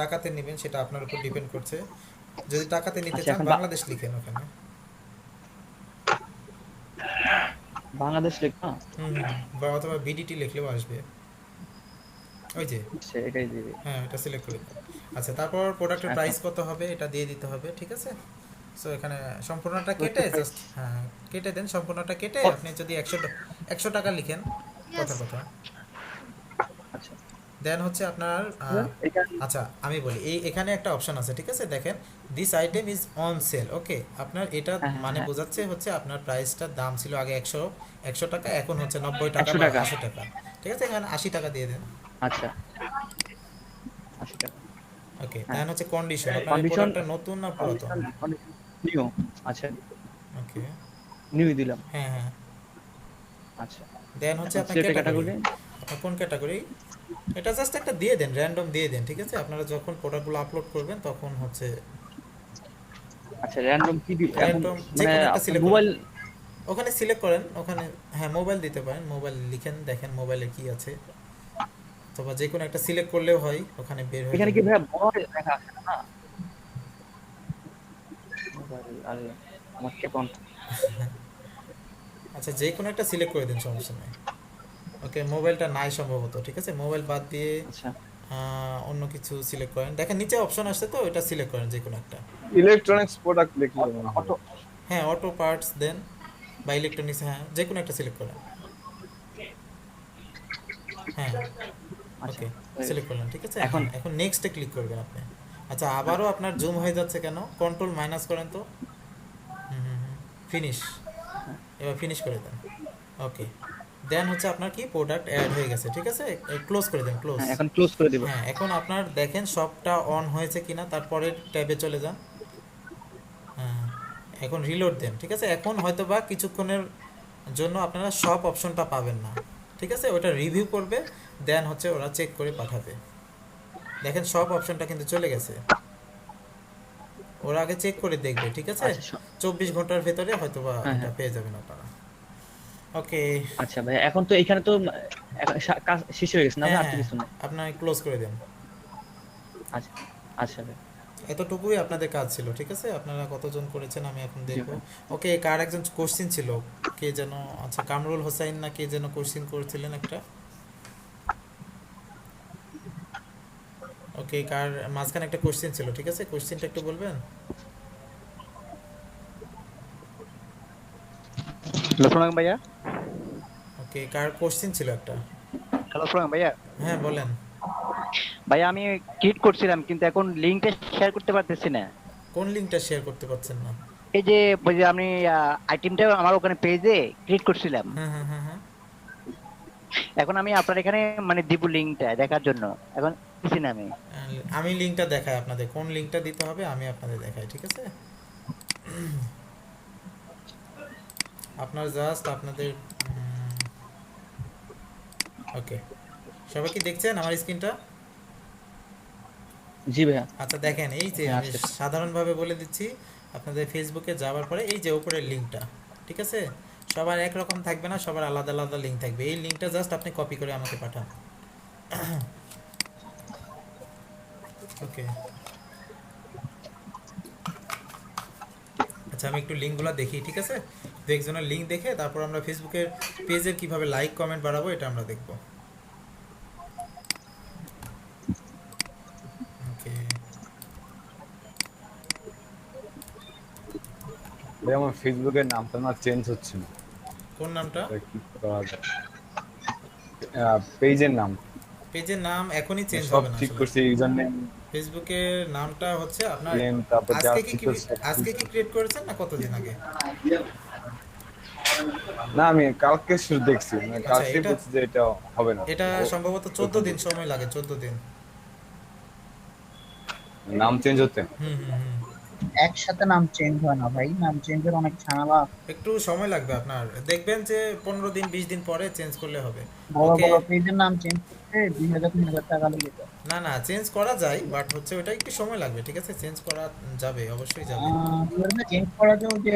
টাকাতে নেবেন, সেটা আপনার উপর ডিপেন্ড করছে। যদি টাকাতে নিতে আচ্ছা, চান এখন বাংলাদেশ লিখেন ওখানে। বাংলাদেশ লেখা বা অথবা বিডিটি লিখলেও আসবে, ওই যে এটাই দিবে। হ্যাঁ এটা সিলেক্ট করে দিন। আচ্ছা তারপর প্রোডাক্টের প্রাইস কত হবে এটা দিয়ে দিতে হবে, ঠিক আছে? সো এখানে সম্পূর্ণটা কেটে জাস্ট, হ্যাঁ কেটে দেন সম্পূর্ণটা কেটে। আপনি যদি 100 টাকা লিখেন কথা কথা, আচ্ছা দেন হচ্ছে আপনার আচ্ছা আমি বলি এখানে একটা অপশন আছে, ঠিক আছে? দেখেন this item is on sale, okay আপনার এটা মানে বোঝাচ্ছে হচ্ছে আপনার প্রাইসটার দাম ছিল আগে 100 টাকা, এখন হচ্ছে 90 টাকা বা 80 টাকা, ঠিক আছে? এখানে 80 টাকা দিয়ে দেন। আচ্ছা 80 টাকা। ওকে দেন হচ্ছে কন্ডিশন, আপনার এই প্রোডাক্টটা নতুন না পুরাতন? নিউ। আচ্ছা ওকে নিউ দিলাম। হ্যাঁ হ্যাঁ আচ্ছা দেন হচ্ছে আপনার সিলেক্ট ক্যাটাগরি, ক্যাটাগরি। আপনার কোন ক্যাটাগরি এটা জাস্ট একটা দিয়ে দেন, র্যান্ডম দিয়ে দেন, ঠিক আছে? আপনারা যখন প্রোডাক্টগুলো আপলোড করবেন তখন হচ্ছে আচ্ছা র্যান্ডম কি দিব? র্যান্ডম যে মানে কোনো একটা সিলেক্ট মোবাইল ওখানে সিলেক্ট করেন, ওখানে হ্যাঁ মোবাইল দিতে পারেন, মোবাইল লিখেন, দেখেন মোবাইলে কি আছে, অথবা যে কোনো একটা সিলেক্ট করলেও হয়, ওখানে বের হয়ে এখানে কি যাবে। ভাই বড় লেখা আছে না? মোবাইল আরে আমার কে কোন? আচ্ছা যে কোনো একটা সিলেক্ট করে দিন, সমস্যা নাই। ওকে মোবাইলটা নাই সম্ভবত, ঠিক আছে? মোবাইল বাদ দিয়ে আচ্ছা অন্য কিছু সিলেক্ট করেন, দেখেন নিচে অপশন আসছে তো, ওটা সিলেক্ট করেন যে কোনো একটা। ইলেকট্রনিক্স প্রোডাক্ট লিখলে অটো হ্যাঁ অটো পার্টস দেন বা ইলেকট্রনিক্স, হ্যাঁ যে কোনো একটা সিলেক্ট করেন। হ্যাঁ ওকে সিলেক্ট করলেন, ঠিক আছে? এখন নেক্সটে ক্লিক করবেন আপনি। আচ্ছা আবারও আপনার জুম হয়ে যাচ্ছে কেন? কন্ট্রোল মাইনাস করেন তো, ফিনিশ, এবার ফিনিশ করে দেন। ওকে দেন হচ্ছে আপনার কি প্রোডাক্ট অ্যাড হয়ে গেছে, ঠিক আছে? ক্লোজ করে দেন, ক্লোজ। এখন ক্লোজ করে দিব। হ্যাঁ এখন আপনার দেখেন সবটা অন হয়েছে কিনা, তারপরে ট্যাবে চলে যান। হ্যাঁ এখন রিলোড দেন, ঠিক আছে? এখন হয়তো বা কিছুক্ষণের জন্য আপনারা সব অপশনটা পাবেন না, ঠিক আছে, ওটা রিভিউ করবে, দেন হচ্ছে ওরা চেক করে পাঠাবে। দেখেন সব অপশনটা কিন্তু চলে গেছে, ওরা আগে চেক করে দেখবে, ঠিক আছে। আচ্ছা 24 ঘন্টার ভেতরে হয়তো বা হ্যাঁ, এটা হ্যাঁ। পেয়ে যাবেন আপনারা। ওকে, আচ্ছা ভাই, এখন তো এখানে তো এখন কাজ শেষ হয়ে গেছে না ভাই? হ্যাঁ আর তো হ্যাঁ, কিছু না? আপনার ক্লোজ করে দেন। আচ্ছা আচ্ছা ভাই। এতটুকুই আপনাদের কাজ ছিল, ঠিক আছে। আপনারা কতজন করেছেন আমি এখন দেখবো। ওকে, কার একজন কোশ্চিন ছিল, কে যেন, আচ্ছা কামরুল হোসাইন না কে যেন কোশ্চিন করছিলেন একটা। ওকে, কার মাঝখানে একটা কোশ্চিন ছিল, ঠিক আছে, কোশ্চিনটা একটু বলবেন? হ্যালো সোনাং ভাইয়া। ওকে, কার কোশ্চিন ছিল একটা? হ্যালো সোনাং ভাইয়া। হ্যাঁ বলেন। ভাইয়া আমি ক্রিয়েট করছিলাম কিন্তু এখন লিংকটা শেয়ার করতে পারতেছি না। কোন লিঙ্কটা শেয়ার করতে পারছেন না? এই যে ওই যে আমি আইটেমটা আমার ওখানে পেজে ক্রিয়েট করছিলাম, হ্যাঁ হ্যাঁ হ্যাঁ হ্যাঁ, এখন আমি আপনার এখানে মানে দিব লিংকটা দেখার জন্য, এখন দিছি না আমি। আমি লিঙ্কটা দেখাই আপনাদের, কোন লিঙ্কটা দিতে হবে আমি আপনাদের দেখাই, ঠিক আছে। আপনার জাস্ট আপনাদের ওকে, সবাই কি দেখছেন আমার স্ক্রিনটা? জি ভাইয়া। আচ্ছা দেখেন, এই যে হ্যাঁ, আমি আসছে। সাধারণভাবে বলে দিচ্ছি আপনাদের, ফেসবুকে যাওয়ার পরে এই যে উপরের লিঙ্কটা, ঠিক আছে, সবার একরকম থাকবে না, সবার আলাদা আলাদা লিঙ্ক থাকবে। এই লিঙ্কটা জাস্ট আপনি কপি করে আমাকে পাঠান। ওকে, আচ্ছা আমি একটু লিঙ্কগুলো দেখি, ঠিক আছে। দু একজনের লিঙ্ক দেখে তারপর আমরা ফেসবুকের পেজের কিভাবে লাইক কমেন্ট বাড়াবো এটা আমরা দেখব। ওকে, ভাই আমার ফেসবুকের নামটা না চেঞ্জ হচ্ছে না, কোন নামটা? এটা কি করা যায়? পেজের নাম পেজের নাম এখনই চেঞ্জ সব হবে না ঠিক আসলে। করছি, ইউজার নেম, ফেসবুকের নামটা হচ্ছে আপনার নেম, তারপর যা আজকে কি ফিচার্স। আজকে কি ক্রিয়েট করেছেন না কতদিন আগে? না আমি কালকে শুরু দেখছি, মানে আচ্ছা, কালকে এটা বলছি যে এটা হবে না, এটা সম্ভবত 14 দিন সময় লাগে, 14 দিন। নাম চেঞ্জ হতে। হুম হুম হুম, একসাথে নাম চেঞ্জ হয় না ভাই, নাম চেঞ্জের অনেক ঝামেলা। একটু সময় লাগবে আপনার, দেখবেন যে 15 দিন 20 দিন পরে চেঞ্জ করলে হবে। বড় ওকে, বড় পেজের নাম চেঞ্জ করতে 2000-3000 টাকা লেগে যায়। না না চেঞ্জ করা যায়, বাট হচ্ছে ওটা একটু সময় লাগবে, ঠিক আছে, চেঞ্জ করা যাবে, অবশ্যই যাবে। চেঞ্জ করা যায় যে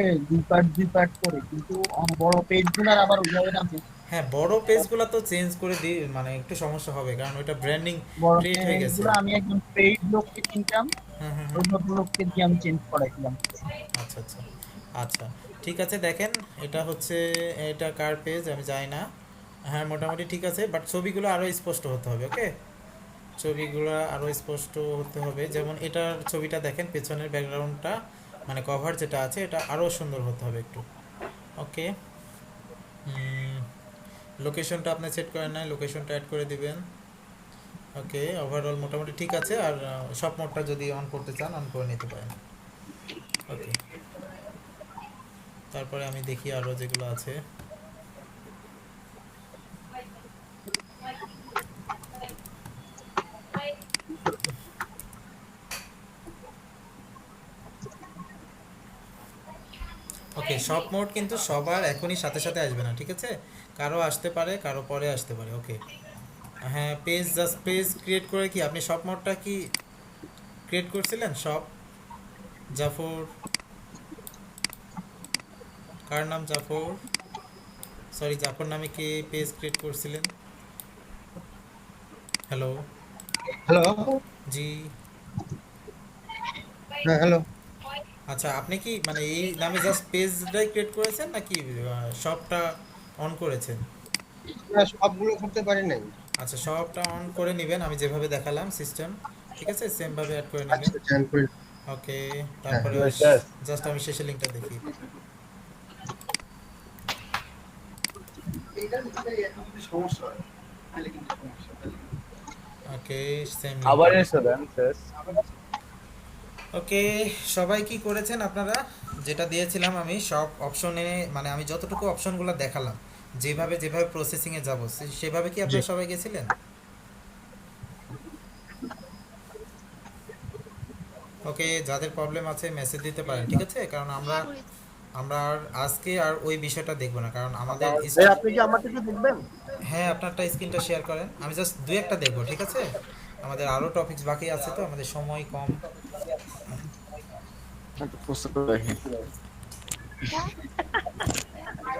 দুই পার্ট করে, কিন্তু বড় পেজগুলোর আবার ওইভাবে নাম চেঞ্জ। হ্যাঁ, বড় পেজগুলো তো চেঞ্জ করে দিই, মানে একটু সমস্যা হবে, কারণ ওটা ব্র্যান্ডিং বড় ক্রিয়েট হয়ে গেছে। পেজগুলো আমি একজন পেইড লোককে কিনতাম, হুম হুম ওই হুম, লোককে দিয়ে আমি চেঞ্জ করাইছিলাম। আচ্ছা আচ্ছা আচ্ছা, ঠিক আছে। দেখেন এটা হচ্ছে, এটা কার পেজ আমি জানি না। হ্যাঁ মোটামুটি ঠিক আছে, বাট ছবিগুলো আরও স্পষ্ট হতে হবে। ওকে, ছবিগুলো আরও স্পষ্ট হতে হবে, যেমন এটার ছবিটা দেখেন, পেছনের ব্যাকগ্রাউন্ডটা মানে কভার যেটা আছে এটা আরও সুন্দর হতে হবে একটু। ওকে, লোকেশনটা আপনি সেট করেন নাই, লোকেশনটা অ্যাড করে দিবেন। ওকে, ওভারঅল মোটামুটি ঠিক আছে। আর সব মোডটা যদি অন করতে চান অন করে নিতে পারেন। ওকে, তারপরে আমি দেখি আরও যেগুলো আছে। ওকে, সব মোড কিন্তু সবার এখনই সাথে সাথে আসবে না, ঠিক আছে, কারো আসতে পারে, কারো পরে আসতে পারে। ওকে, হ্যাঁ পেজ, জাস্ট পেজ ক্রিয়েট করে কি আপনি সব মোডটা কি ক্রিয়েট করছিলেন? সব জাফর, কার নাম জাফর, সরি জাফর নামে কি পেজ ক্রিয়েট করছিলেন? হ্যালো, হ্যালো, জি, হ্যাঁ হ্যালো। আচ্ছা আপনি কি মানে এই নামে জাস্ট পেজটাই ক্রিয়েট করেছেন নাকি সবটা অন করেছেন? সবগুলো করতে পারি নাই। আচ্ছা সবটা অন করে নেবেন, আমি যেভাবে দেখালাম সিস্টেম, ঠিক আছে, সেম ভাবে অ্যাড করে নেবেন। ওকে, তারপরে জাস্ট আমি শেষের লিঙ্কটা দেখি। ওকে, সেম আবার এসে দেন শেষ। ওকে, সবাই কি করেছেন আপনারা? যেটা দিয়েছিলাম আমি সব অপশনে, মানে আমি যতটুকু অপশনগুলো দেখালাম, যেভাবে যেভাবে প্রসেসিংয়ে যাব সেভাবে কি আপনারা সবাই গেছিলেন? ওকে, যাদের প্রবলেম আছে মেসেজ দিতে পারেন, ঠিক আছে, কারণ আমরা আমরা আর আজকে আর ওই বিষয়টা দেখব না, কারণ আমাদের আপনি কি আমার থেকে দেখবেন? হ্যাঁ আপনারটা স্ক্রিনটা শেয়ার করেন, আমি জাস্ট দুই একটা দেখবো, ঠিক আছে? আমাদের আরও টপিকস বাকি আছে তো, আমাদের সময় কম।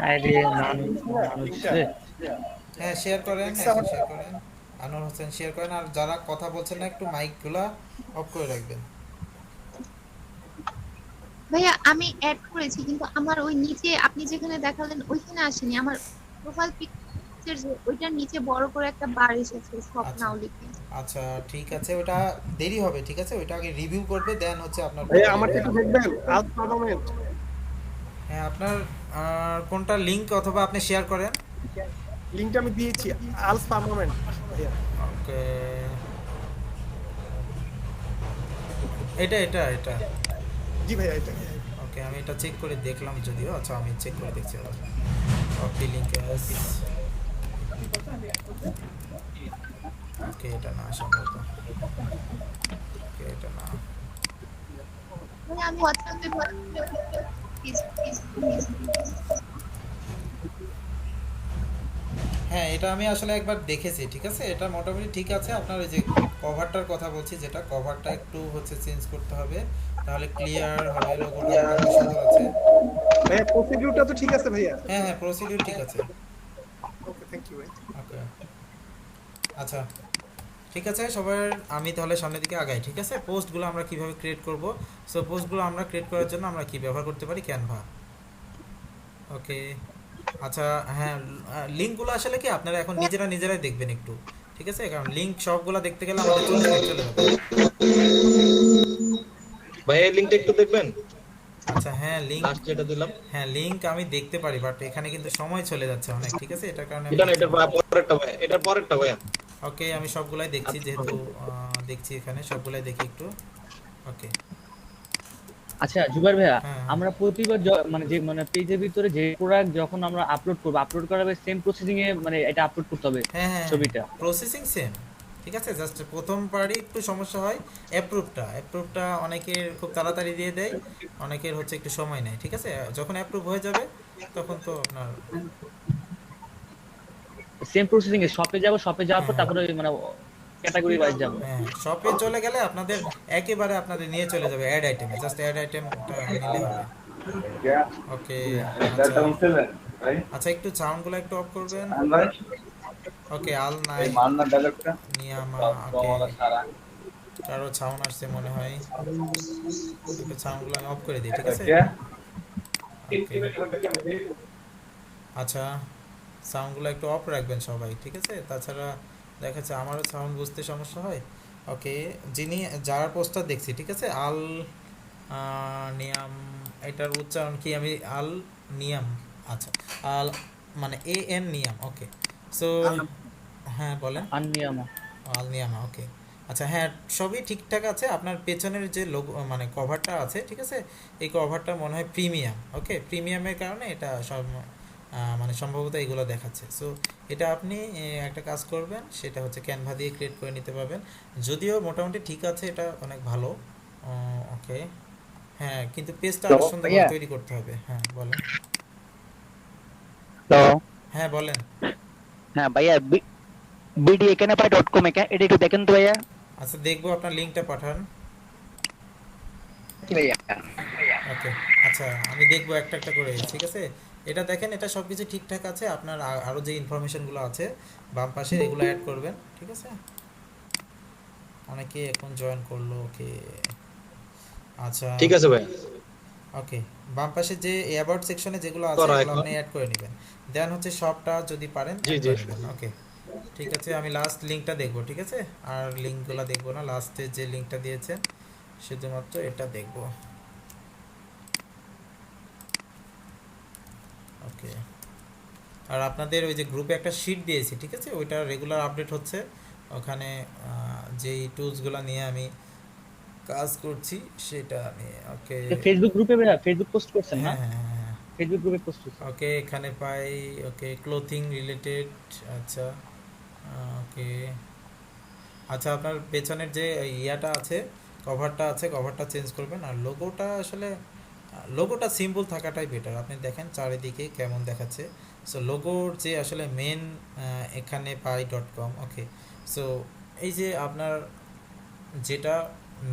আরে মানুষ রে। হ্যাঁ শেয়ার করেন, এখন শেয়ার করেন। আনোয়ার হোসেন শেয়ার করেন, আর যারা কথা বলছেন না একটু মাইকগুলা অফ করে রাখবেন। ভাইয়া আমি অ্যাড করেছি কিন্তু আমার ওই নিচে আপনি যেখানে দেখালেন ওইখানে আসেনি, আমার প্রোফাইল পিকচার যে ওইটার নিচে বড় করে একটা বার এসেছে সব আচ্ছা নাও লিখে। আচ্ছা ঠিক আছে, ওটা দেরি হবে, ঠিক আছে? ওইটা আগে রিভিউ করবে, দেন হচ্ছে আপনার ভাইয়া আমার একটু দেখবেন আলফা মোমেন্ট। হ্যাঁ আপনার কোনটা লিংক অথবা আপনি শেয়ার করেন। লিংকটা আমি দিয়েছি আলফা মোমেন্ট ভাইয়া। ওকে এটা এটা এটা জি ভাইয়া এটা। ওকে আমি এটা চেক করে দেখলাম যদিও, আচ্ছা আমি চেক করে দেখছি। ওকে লিংক ওকে এটা না সম্ভবত, ওকে এটা না। মানে আমি হোয়াটসঅ্যাপে হ্যাঁ এটা আমি আসলে একবার দেখেছি, ঠিক আছে? এটা মোটামুটি ঠিক আছে। আপনার ওই যে কভারটার কথা বলছি, যেটা কভারটা একটু হচ্ছে চেঞ্জ করতে হবে, তাহলে ক্লিয়ার হবে, লোগোটা মোটামুটি সুন্দর আছে। ভাইয়া প্রসিডিউরটা তো ঠিক আছে ভাইয়া? হ্যাঁ হ্যাঁ প্রসিডিউর ঠিক আছে। ওকে থ্যাংক ইউ ভাই। ওকে আচ্ছা ঠিক আছে সবার, আমি তাহলে সামনের দিকে আগাই, ঠিক আছে? পোস্টগুলো আমরা কিভাবে ক্রিয়েট করব। সো পোস্টগুলো আমরা ক্রিয়েট করার জন্য আমরা কি ব্যবহার করতে পারি? ক্যানভা। ওকে আচ্ছা হ্যাঁ লিঙ্কগুলো আসলে কি আপনারা এখন নিজেরাই দেখবেন একটু, ঠিক আছে? কারণ লিঙ্ক সবগুলো দেখতে গেলে আমাদের চলে যাবে। ভাই এই লিংকটা একটু দেখবেন। আচ্ছা হ্যাঁ লিঙ্ক লাস্ট যেটা দিলাম, হ্যাঁ লিঙ্ক আমি দেখতে পারি, বাট এখানে কিন্তু সময় চলে যাচ্ছে অনেক, ঠিক আছে? এটার কারণে এটা না এটার পরেরটা ভাই, এটার পরেরটা ভাই। ওকে আমি সবগুলাই দেখছি, যেহেতু দেখছি এখানে সবগুলাই দেখি একটু। ওকে আচ্ছা জুবাইর ভাইয়া, হ্যাঁ। আমরা প্রতিবার মানে পেজের ভিতরে যে প্রোডাক্ট যখন আমরা আপলোড করব, আপলোড করার পরে সেম প্রসেসিং এ মানে এটা আপলোড করতে হবে হ্যাঁ হ্যাঁ ছবিটা। প্রসেসিং সেম, ঠিক আছে? জাস্ট প্রথম পার্টে একটু সমস্যা হয়। অ্যাপ্রুভটা অনেকের খুব তাড়াতাড়ি দিয়ে দেয়, অনেকের হচ্ছে একটু সময় নেয়, ঠিক আছে? যখন অ্যাপ্রুভ হয়ে যাবে তখন তো আপনার সেম প্রসেসিং এ শপে যাওয়ার পর তারপরে মানে ক্যাটাগরি ওয়াইজ যাব। হ্যাঁ শপে চলে গেলে আপনাদের একেবারে আপনাদের নিয়ে চলে যাবে অ্যাড আইটেমে, জাস্ট অ্যাড আইটেমটা নিলে হবে। ওকে আচ্ছা একটু সাউন্ডগুলো একটু অফ করবেন। ওকে আল নাই নিয়ামা। ওকে কারো সাউন্ড আসছে মনে হয়, একটু সাউন্ডগুলো আমি অফ করে দিই, ঠিক আছে? আচ্ছা সাউন্ডগুলো একটু অফ রাখবেন সবাই, ঠিক আছে? তাছাড়া দেখা যাচ্ছে আমারও সাউন্ড বুঝতে সমস্যা হয়। ওকে যার পোস্টার দেখছি, ঠিক আছে? আল নিয়াম, এটার উচ্চারণ কি? আমি আল নিয়াম, আচ্ছা আল মানে এন নিয়াম। ওকে সো হ্যাঁ বলেন। আল নিয়ামা। ওকে আচ্ছা হ্যাঁ সবই ঠিকঠাক আছে। আপনার পেছনের যে লোগো মানে কভারটা আছে, ঠিক আছে? এই কভারটা মনে হয় প্রিমিয়াম। ওকে প্রিমিয়ামের কারণে এটা সব মানে সম্ভবত এগুলো দেখাচ্ছে। সো এটা আপনি একটা কাজ করবেন, সেটা হচ্ছে ক্যানভা দিয়ে ক্রিয়েট করে নিতে পারবেন, যদিও মোটামুটি ঠিক আছে, এটা অনেক ভালো। ওকে হ্যাঁ কিন্তু পেজটা আরো সুন্দরভাবে তৈরি করতে হবে। হ্যাঁ বলেন। হ্যাঁ বলেন। হ্যাঁ ভাইয়া bdaknfi.com এটা একটু দেখেন তো ভাইয়া। আচ্ছা দেখবো, আপনার লিঙ্কটা পাঠান। ওকে আচ্ছা আমি দেখবো একটা একটা করে, ঠিক আছে? এটা দেখেন, এটা সব কিছু ঠিকঠাক আছে। আপনার আরও যে ইনফরমেশনগুলো আছে বাম পাশে এগুলো অ্যাড করবেন, ঠিক আছে? অনেকে এখন জয়েন করলো। ওকে আচ্ছা ঠিক আছে ভাই। ওকে বাম পাশে যে অ্যাবাউট সেকশনে যেগুলো আছে এগুলো আপনি অ্যাড করে নেবেন, দেন হচ্ছে সবটা যদি পারেন জি জি। ওকে ঠিক আছে আমি লাস্ট লিঙ্কটা দেখবো, ঠিক আছে? আর লিঙ্কগুলো দেখবো না, লাস্টে যে লিঙ্কটা দিয়েছেন শুধুমাত্র এটা দেখবো। ওকে আর আপনাদের ওই যে গ্রুপে একটা শিট দিয়েছি, ঠিক আছে? ওইটা রেগুলার আপডেট হচ্ছে, ওখানে যেই টুলসগুলো নিয়ে আমি কাজ করছি সেটা আমি। ওকে ফেসবুক গ্রুপে ভাইয়া ফেসবুক পোস্ট করছেন না? হ্যাঁ হ্যাঁ হ্যাঁ ফেসবুক গ্রুপে পোস্ট করছেন। ওকে এখানে পাই। ওকে ক্লোথিং রিলেটেড। আচ্ছা ওকে আচ্ছা আপনার পেছনের যে ইয়াটা আছে, কভারটা আছে, কভারটা চেঞ্জ করবেন। আর লোগোটা আসলে লোগোটা সিম্পল থাকাটাই বেটার। আপনি দেখেন চারিদিকে কেমন দেখাচ্ছে, সো লোগোর যে আসলে মেন এখানে পাই .com, ওকে। সো এই যে আপনার যেটা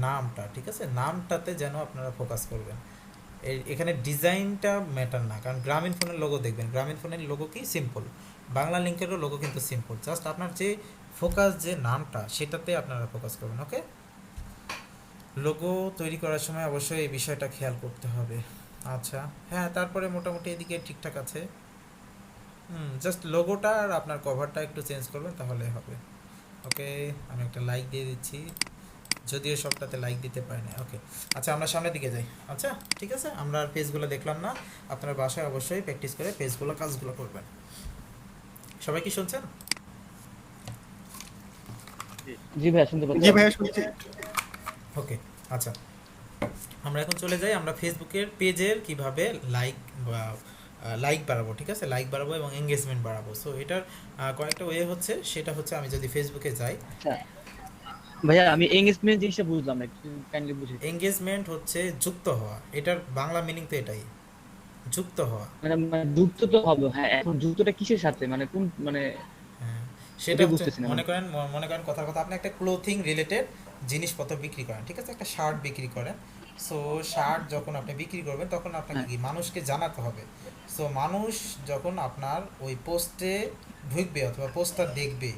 নামটা, ঠিক আছে, নামটাতে যেন আপনারা ফোকাস করবেন। এখানে ডিজাইনটা ম্যাটার না, কারণ গ্রামীণ ফোনের লোগো দেখবেন, গ্রামীণ ফোনের লোগো কি সিম্পল, বাংলা লিঙ্কেরও লোগো কিন্তু সিম্পল, জাস্ট আপনার যে ফোকাস যে নামটা সেটাতে আপনারা ফোকাস করবেন, ওকে। লোগো তৈরি করার সময় অবশ্যই এই বিষয়টা খেয়াল করতে হবে। আচ্ছা, হ্যাঁ, তারপরে মোটামুটি এদিকে ঠিকঠাক আছে। জাস্ট লোগোটা আর আপনার কভারটা একটু চেঞ্জ করবেন তাহলে হবে, ওকে। আমি একটা লাইক দিয়ে দিচ্ছি, যদিও সবটাতে লাইক দিতে পারি না, ওকে। আচ্ছা, আমরা সামনের দিকে যাই। আচ্ছা, ঠিক আছে, আমরা আর পেজগুলো দেখলাম না, আপনারা বাসায় অবশ্যই প্র্যাকটিস করে পেজগুলো কাজগুলো করবেন। সবাই কি শুনছেন? জি ভাইয়া শুনতে পাচ্ছি। জি ভাইয়া শুনছি। ওকে, আচ্ছা, আমরা এখন চলে যাই আমরা ফেসবুকের পেজের কিভাবে লাইক বাড়াবো, ঠিক আছে, লাইক বাড়াবো এবং এঙ্গেজমেন্ট বাড়াবো। সো এটার কয়েকটা ওয়ে হচ্ছে, সেটা হচ্ছে আমি যদি ফেসবুকে যাই। আচ্ছা ভাইয়া, আমি এঙ্গেজমেন্ট জিনিসটা বুঝলাম না, একটু কাইন্ডলি বুঝিয়ে দিন। এঙ্গেজমেন্ট হচ্ছে যুক্ত হওয়া, এটার বাংলা মিনিং তো এটাই, যুক্ত হওয়া। মানে যুক্ত তো হবে, হ্যাঁ, এখন যুক্তটা কিসের সাথে, মানে কোন, মানে হ্যাঁ, সেটা এটা হচ্ছে বুঝতেছি না। মনে করেন কথার কথা আপনি একটা ক্লোথিং রিলেটেড জিনিসপত্র বিক্রি করেন, ঠিক আছে, একটা শার্ট বিক্রি করেন। সো শার্ট যখন আপনি বিক্রি করবেন তখন আপনাকে হ্যাঁ। কি মানুষকে জানাতে হবে। সো মানুষ যখন আপনার ওই পোস্টে ঢুকবে অথবা পোস্টটা দেখবে,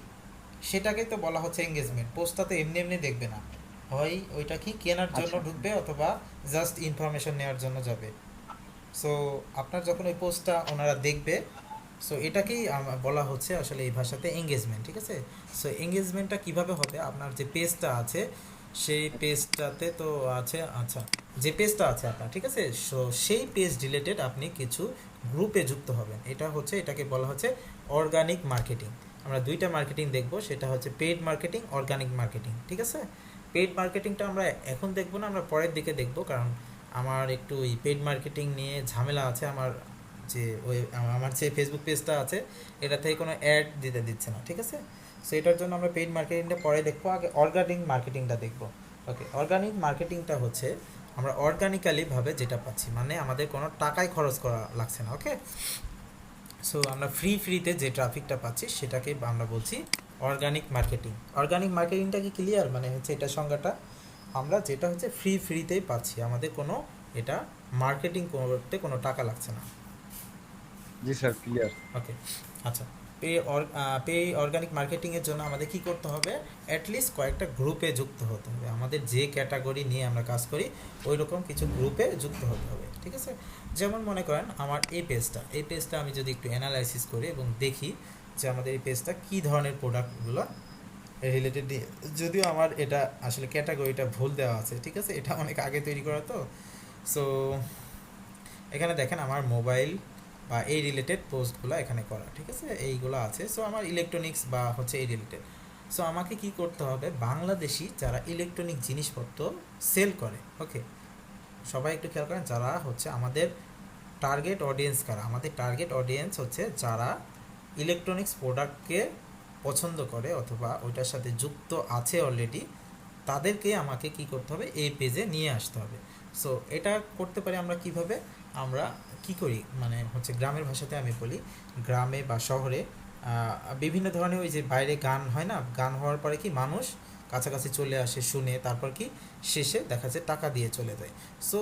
সেটাকেই তো বলা হচ্ছে এঙ্গেজমেন্ট। পোস্টটা তো এমনি এমনি দেখবে না, হয় ওইটা কি কেনার জন্য আচ্ছা। ঢুকবে অথবা জাস্ট ইনফরমেশন নেওয়ার জন্য যাবে। সো আপনার যখন ওই পোস্টটা ওনারা দেখবে, সো এটাকেই বলা হচ্ছে আসলে এই ভাষাতে এঙ্গেজমেন্ট, ঠিক আছে। সো এঙ্গেজমেন্টটা কিভাবে হবে, আপনার যে পেজটা আছে সেই পেজটাতে তো আছে, আচ্ছা, যে পেজটা আছে আপনার, ঠিক আছে, সো সেই পেজ রিলেটেড আপনি কিছু গ্রুপে যুক্ত হবেন। এটা হচ্ছে, এটাকে বলা হচ্ছে অর্গানিক মার্কেটিং। আমরা দুইটা মার্কেটিং দেখব, সেটা হচ্ছে পেইড মার্কেটিং, অর্গানিক মার্কেটিং, ঠিক আছে। পেইড মার্কেটিংটা আমরা এখন দেখব না, আমরা পরের দিকে দেখব, কারণ আমার একটু এই পেইড মার্কেটিং নিয়ে ঝামেলা আছে। আমার যে ফেসবুক পেজটা আছে এটা থেকে কোনো অ্যাড দিচ্ছে না, ঠিক আছে। সো এটার জন্য আমরা পেইড মার্কেটিংটা পরে দেখবো, আগে অর্গানিক মার্কেটিংটা দেখবো, ওকে। অর্গানিক মার্কেটিংটা হচ্ছে আমরা অর্গানিক্যালি ভাবে যেটা পাচ্ছি, মানে আমাদের কোনো টাকাই খরচ করা লাগছে না, ওকে। সো আমরা ফ্রিতে যে ট্রাফিকটা পাচ্ছি সেটাকে আমরা বলছি অর্গানিক মার্কেটিং। অর্গানিক মার্কেটিংটা কি ক্লিয়ার? মানে হচ্ছে এটা সংজ্ঞাটা, আমরা যেটা হচ্ছে ফ্রিতেই পাচ্ছি, আমাদের কোনো এটা মার্কেটিং করতে কোনো টাকা লাগছে না। জি স্যার, ক্লিয়ার। ওকে, আচ্ছা, পে অর্গানিক মার্কেটিংয়ের জন্য আমাদের কি করতে হবে, অ্যাটলিস্ট কয়েকটা গ্রুপে যুক্ত হতে হবে। আমাদের যে ক্যাটাগরি নিয়ে আমরা কাজ করি ওই রকম কিছু গ্রুপে যুক্ত হতে হবে, ঠিক আছে। যেমন মনে করেন আমার এই পেজটা আমি যদি একটু অ্যানালাইসিস করি এবং দেখি যে আমাদের এই পেজটা কী ধরনের প্রোডাক্টগুলো রিলেটেড, যদিও আমার এটা আসলে ক্যাটাগরিটা ভুল দেওয়া আছে, ঠিক আছে, এটা অনেক আগে তৈরি করা তো। সো এখানে দেখেন আমার মোবাইল বা এই রিলেটেড পোস্টগুলো এখানে করা, ঠিক আছে, এইগুলো আছে। সো আমার ইলেকট্রনিক্স বা হচ্ছে এই রিলেটেড। সো আমাকে কি করতে হবে, বাংলাদেশি যারা ইলেকট্রনিক জিনিসপত্র সেল করে, ওকে, সবাই একটু খেয়াল করেন, যারা হচ্ছে আমাদের টার্গেট অডিয়েন্স কারা, আমাদের টার্গেট অডিয়েন্স হচ্ছে যারা ইলেকট্রনিক্স প্রোডাক্টকে পছন্দ করে অথবা ওইটার সাথে যুক্ত আছে অলরেডি, তাদেরকে আমাকে কি করতে হবে, এই পেজে নিয়ে আসতে হবে। সো এটা করতে পারি আমরা কিভাবে, আমরা কি করি, মানে হচ্ছে গ্রামের ভাষাতে আমি বলি, গ্রামে বা শহরে বিভিন্ন ধরনের ওই যে বাইরে গান হয় না, গান হওয়ার পরে কি মানুষ কাছাকাছি চলে আসে শুনে, তারপর কি শেষে দেখা যায় টাকা দিয়ে চলে যায়। সো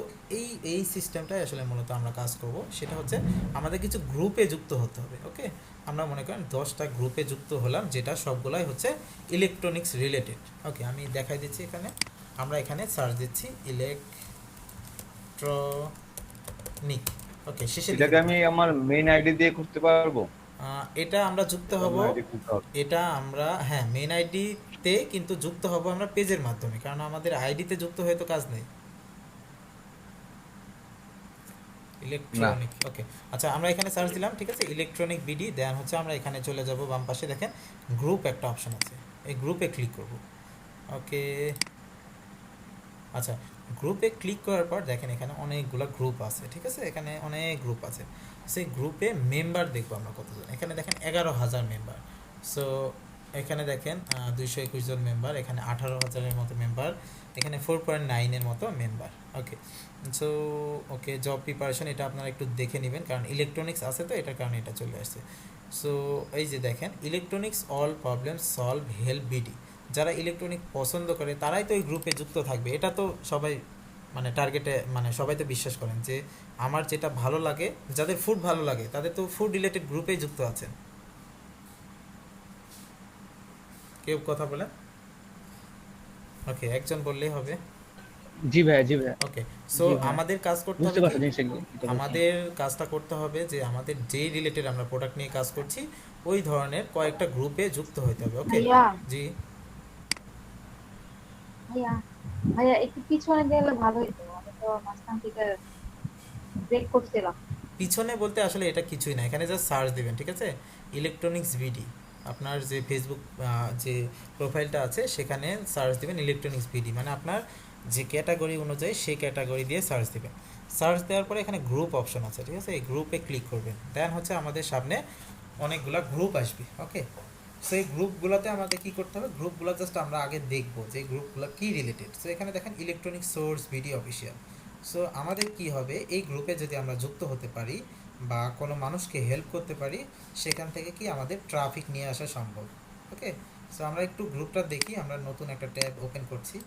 এই সিস্টেমটাই আসলে মূলত আমরা কাজ করব, সেটা হচ্ছে আমাদের কিছু গ্রুপে যুক্ত হতে হবে, ওকে। আমরা মনে করেন 10টা গ্রুপে যুক্ত হলাম, যেটা সবগুলাই হচ্ছে ইলেকট্রনিক্স রিলেটেড, ওকে। আমি দেখাই দিচ্ছি এখানে, আমরা এখানে সার্চ দিচ্ছি ইলেকট্রনিক, ওকে। শেষে এটাকে আমি আমার মেইন আইডি দিয়ে করতে পারবো? এটা আমরা যুক্ত হব, এটা আমরা, হ্যাঁ, মেইন আইডিতে কিন্তু যুক্ত হব আমরা পেজের মাধ্যমে, কারণ আমাদের আইডিতে যুক্ত হয়ে তো কাজ নেই। ইলেকট্রনিক, ওকে, আচ্ছা, আমরা এখানে সার্চ দিলাম, ঠিক আছে, ইলেকট্রনিক বিডি, দেন হচ্ছে আমরা এখানে চলে যাব, বাম পাশে দেখেন গ্রুপ একটা অপশন আছে, এই গ্রুপে ক্লিক করব, ওকে। আচ্ছা, গ্রুপে ক্লিক করার পর দেখেন এখানে অনেকগুলো গ্রুপ আছে, ঠিক আছে, এখানে অনেক গ্রুপ আছে। সেই গ্রুপে মেম্বার দেখবো আমরা কতজন, এখানে দেখেন 11,000 মেম্বার। সো এখানে দেখেন 221 জন মেম্বার, এখানে 18,000-এর মতো মেম্বার, এখানে 4.9 এর মতো মেম্বার। ওকে, সো ওকে, জব প্রিপারেশন এটা আপনারা একটু দেখে নেবেন, কারণ ইলেকট্রনিক্স আছে তো এটার কারণে এটা চলে আসছে। সো এই যে দেখেন, electronics all problem solve help BD, যারা ইলেকট্রনিক পছন্দ করে তারাই তো এই গ্রুপে যুক্ত থাকবে, এটা তো সবাই মানে টার্গেটে, মানে সবাই তো বিশ্বাস করেন যে আমার যেটা ভালো লাগে, যাদের ফুড ভালো লাগে তাদের তো ফুড রিলেটেড গ্রুপেই যুক্ত আছেন। কেউ কথা বলে? ওকে, একজন বললেই হবে। জি ভাইয়া, জি ভাইয়া। ওকে, সো জি ভাইয়া। আমাদের কাজ করতে বুঝতে হবে পারছি কি? জিনিসটা কি। আমাদের কাজটা করতে হবে যে আমাদের যেই রিলেটেড আমরা প্রোডাক্ট নিয়ে কাজ করছি ওই ধরনের কয়েকটা গ্রুপে যুক্ত হতে হবে। ওকে ভাইয়া জি, ভাইয়া ভাইয়া একটু পিছনে গেলে ভালো হতো, আমি তো মাঝখান থেকে ব্রেক করছিলাম। পিছনে বলতে আসলে এটা কিছুই না, এখানে জাস্ট সার্চ দেবেন, ঠিক আছে? ইলেকট্রনিক্স ভিডি, আপনার যে ফেসবুক যে প্রোফাইলটা আছে সেখানে সার্চ দেবেন ইলেকট্রনিক্স ভিডি, মানে আপনার যে ক্যাটাগরি অনুযায়ী সেই ক্যাটাগরি দিয়ে সার্চ দেবেন। সার্চ দেওয়ার পরে এখানে গ্রুপ অপশন আছে, ঠিক আছে? এই গ্রুপে ক্লিক করবেন, দেন হচ্ছে আমাদের সামনে অনেকগুলা গ্রুপ আসবে। ওকে, সেই গ্রুপগুলোতে আমাদের কি করতে হবে, গ্রুপগুলো জাস্ট আমরা আগে দেখবো যে গ্রুপগুলো কি রিলেটেড। সো এখানে দেখেন electronic source video official. So আমাদের কি হবে, এই গ্রুপে যদি আমরা যুক্ত হতে পারি বা কোনো মানুষকে হেল্প করতে পারি, সেখান থেকে কি আমাদের ট্রাফিক নিয়ে আসা সম্ভব। ওকে, সো আমরা একটু গ্রুপটা দেখি, আমরা নতুন একটা ট্যাব ওপেন করছি।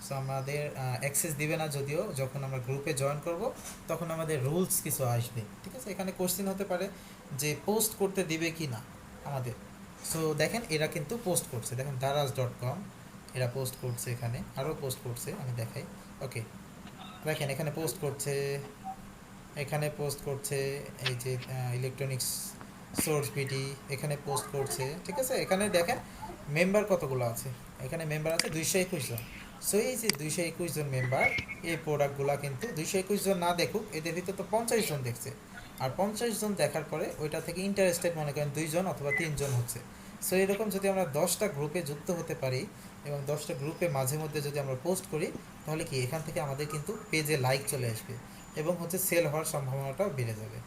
সো আমাদের অ্যাক্সেস দিবে না, যদিও যখন আমরা গ্রুপে জয়েন করব তখন আমাদের রুলস কিছু আসবে, ঠিক আছে? এখানে কোশ্চেন হতে পারে যে পোস্ট করতে দিবে কি না আমাদের। সো দেখেন এরা কিন্তু পোস্ট করছে, দেখেন daraz.com এরা পোস্ট করছে, এখানে আরও পোস্ট করছে, আমি দেখাই। ওকে, দেখেন এখানে পোস্ট করছে, এখানে পোস্ট করছে, এই যে ইলেকট্রনিক্স সোর্স বিডি এখানে পোস্ট করছে, ঠিক আছে? এখানে দেখেন মেম্বার কতগুলো আছে, এখানে মেম্বার আছে 221 জন। সো এই যে 221 জন মেম্বার, এই প্রোডাক্টগুলো কিন্তু 221 জন না দেখুক, এদের ভিতরে তো 50 জন দেখছে, আর 50 জন দেখার পরে ওইটা থেকে ইন্টারেস্টেড মনে করেন 2 জন অথবা 3 জন হচ্ছে। সো এরকম যদি আমরা 10টা গ্রুপে যুক্ত হতে পারি এবং 10টা গ্রুপে মাঝে মধ্যে যদি আমরা পোস্ট করি, তাহলে কি এখান থেকে আমাদের কিন্তু পেজে লাইক চলে আসবে এবং হচ্ছে সেল হওয়ার সম্ভাবনাটাও বেড়ে যাবে।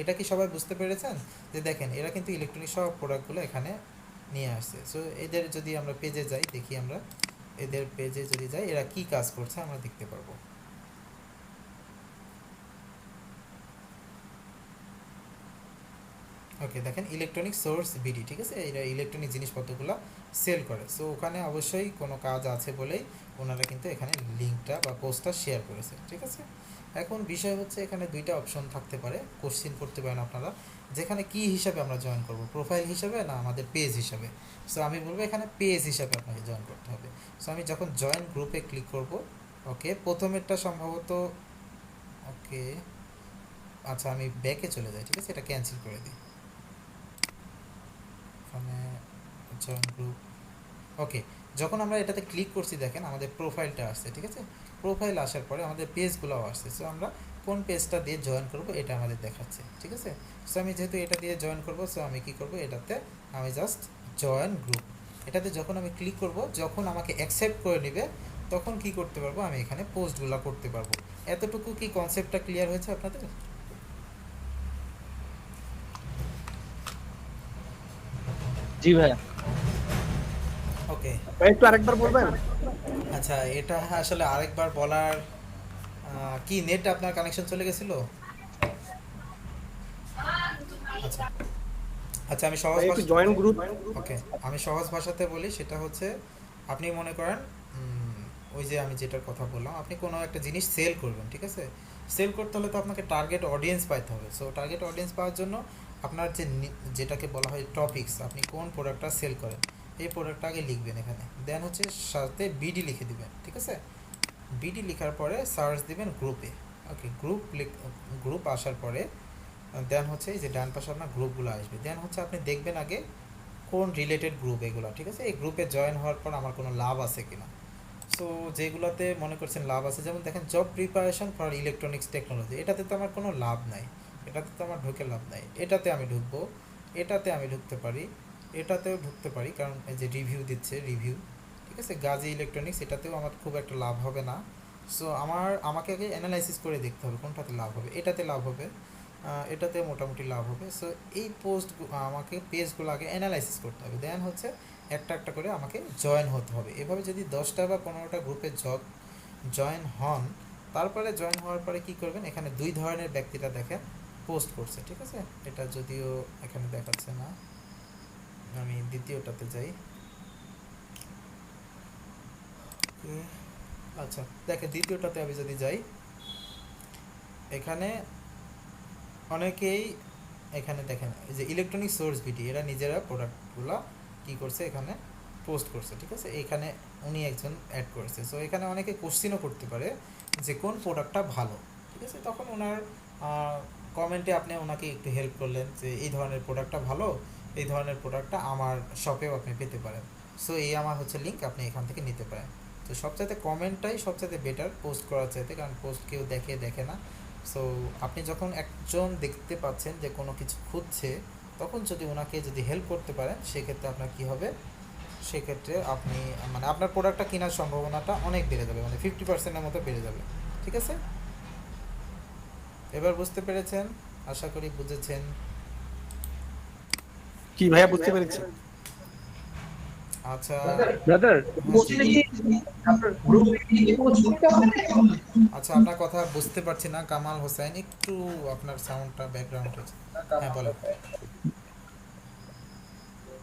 এটা কি সবাই বুঝতে পেরেছেন? যে দেখেন এরা কিন্তু ইলেকট্রনিক সব প্রোডাক্টগুলো এখানে নিয়ে আসছে। সো এদের যদি আমরা পেজে যাই, দেখি আমরা এদের পেজে যদি যাই এরা কি কাজ করছে আমরা দেখতে পারবো। ওকে, দেখেন ইলেকট্রনিক সোর্স বিডি, ঠিক আছে? এরা ইলেকট্রনিক জিনিসপত্রগুলো সেল করে। সো ওখানে অবশ্যই কোনো কাজ আছে বলেই ওনারা কিন্তু এখানে লিঙ্কটা বা পোস্টটা শেয়ার করেছে, ঠিক আছে? এখন বিষয় হচ্ছে এখানে দুইটা অপশন থাকতে পারে, কোশ্চিন করতে পারেন আপনারা, যেখানে কি হিসাবে আমরা জয়েন করব, প্রোফাইল হিসাবে না আমাদের পেজ হিসাবে। সো আমি বলবো এখানে পেজ হিসাবে আপনাকে জয়েন করতে হবে। সো আমি যখন জয়েন গ্রুপে ক্লিক করব, ওকে, প্রথমেরটা সম্ভবত, ওকে আচ্ছা আমি ব্যাকে চলে যাই, ঠিক আছে? এটা ক্যান্সেল করে দিই, ওখানে জয়েন গ্রুপ। ওকে, যখন আমরা এটাতে ক্লিক করছি দেখেন আমাদের প্রোফাইলটা আসছে, ঠিক আছে? প্রোফাইল আসার পরে আমাদের পেজগুলোও আসছে। সো আমরা কোন পেজটা দিয়ে জয়েন করব এটা আমাদের দেখাচ্ছে, ঠিক আছে? সো আমি যেহেতু এটা দিয়ে জয়েন করব, সো আমি কি করব, এটাতে আমি জাস্ট জয়েন গ্রুপ, এটাতে যখন আমি ক্লিক করব, যখন আমাকে অ্যাকসেপ্ট করে নেবে তখন কি করতে পারবো, আমি এখানে পোস্টগুলো করতে পারবো। এতটুকু কি কনসেপ্টটা ক্লিয়ার হয়েছে আপনাদের? জি ভাইয়া। ওকে, ভাই একটু আরেকবার বলবেন? আচ্ছা এটা আসলে আরেকবার বলার কি নেট আপনার কানেকশন চলে গেছিল? আচ্ছা আচ্ছা, আমি সহজ একটু ভাষায়, জয়েন গ্রুপ। ওকে আমি সহজ ভাষাতে বলি, সেটা হচ্ছে আপনি মনে করেন ওই যে আমি যেটার কথা বললাম, আপনি কোনো একটা জিনিস সেল করবেন, ঠিক আছে? সেল করতে হলে তো আপনাকে টার্গেট অডিয়েন্স পাইতে হবে। সো টার্গেট অডিয়েন্স পাওয়ার জন্য আপনার যে যেটাকে বলা হয় টপিকস, আপনি কোন প্রোডাক্টটা সেল করেন এই প্রোডাক্টটা আগে লিখবেন এখানে, দেন হচ্ছে সাথে বিডি লিখে দিবেন, ঠিক আছে? বিডি লেখার পরে সার্চ দিবেন গ্রুপে। ওকে, গ্রুপ আসার পরে দেন হচ্ছে এই যে ডান পাশে আপনার গ্রুপগুলো আসবে, দেন হচ্ছে আপনি দেখবেন আগে কোন রিলেটেড গ্রুপ এগুলো, ঠিক আছে? এই গ্রুপে জয়েন হওয়ার পর আমার কোনো লাভ আছে কিনা। সো যেগুলোতে মনে করছেন লাভ আছে, যেমন দেখেন job preparation for electronics technology, এটাতে তো আমার কোনো লাভ নাই, এটাতে তো আমার ঢুকে লাভ নাই। এটাতে আমি ঢুকবো, এটাতে আমি ঢুকতে পারি, এটাতেও ঢুকতে পারি, কারণ এই যে রিভিউ দিচ্ছে, রিভিউ, ঠিক আছে? গাজী ইলেকট্রনিক্স, এটাতেও আমার খুব একটা লাভ হবে না। সো আমাকে আগে অ্যানালাইসিস করে দেখতে হবে কোনটাতে লাভ হবে। এটাতে লাভ হবে, এটাতে মোটামুটি লাভ হবে। সো এই আমাকে পেজগুলো আগে অ্যানালাইসিস করতে হবে, দেন হচ্ছে একটা একটা করে আমাকে জয়েন হতে হবে। এভাবে যদি 10টা বা 15টা গ্রুপে জয়েন হন, তারপরে জয়েন হওয়ার পরে কি করবেন, এখানে দুই ধরনের ব্যক্তিরা দেখেন পোস্ট করছে, ঠিক আছে? এটা যদিও এখানে দেখাচ্ছে না, আমি দ্বিতীয়টাতে যাই। আচ্ছা দেখেন, দ্বিতীয়টাতে আমি যদি যাই, এখানে অনেকেই এখানে দেখেন এই যে ইলেকট্রনিক সোর্স ভিডি, এরা নিজেরা প্রোডাক্টগুলো কি করছে এখানে পোস্ট করছে, ঠিক আছে? এখানে উনি একজন অ্যাড করেছে। সো এখানে অনেকে কোশ্চিনও করতে পারে যে কোন প্রোডাক্টটা ভালো, ঠিক আছে? তখন ওনার কমেন্টে আপনি ওনাকে একটু হেল্প করলেন যে এই ধরনের প্রোডাক্টটা ভালো, এই ধরনের প্রোডাক্টটা আমার শপেও আপনি পেতে পারেন। সো এই আমার হচ্ছে লিঙ্ক, আপনি এখান থেকে নিতে পারেন। তো সবচাইতে কমেন্টটাই সবচাইতে বেটার পোস্ট করার চাইতে, কারণ পোস্ট কেউ দেখে না। সো আপনি যখন একজন দেখতে পাচ্ছেন যে কোনো কিছু খুঁজছে, তখন যদি ওনাকে যদি হেল্প করতে পারেন, সেক্ষেত্রে আপনার কি হবে, সেক্ষেত্রে আপনি মানে আপনার প্রোডাক্টটা কেনার সম্ভাবনাটা অনেক বেড়ে যাবে, মানে 50%-এর মতো বেড়ে যাবে, ঠিক আছে? এবার বুঝতে পেরেছেন? আশা করি বুঝেছেন। কি ভাইয়া বুঝতে পেরেছি। আচ্ছা ব্রাদার বলছি কি আপনার গ্রুপ আচ্ছা, আপনার কথা বুঝতে পারছি না কামাল হোসেন, একটু আপনার সাউন্ডটা ব্যাকগ্রাউন্ড হচ্ছে। হ্যাঁ বলো।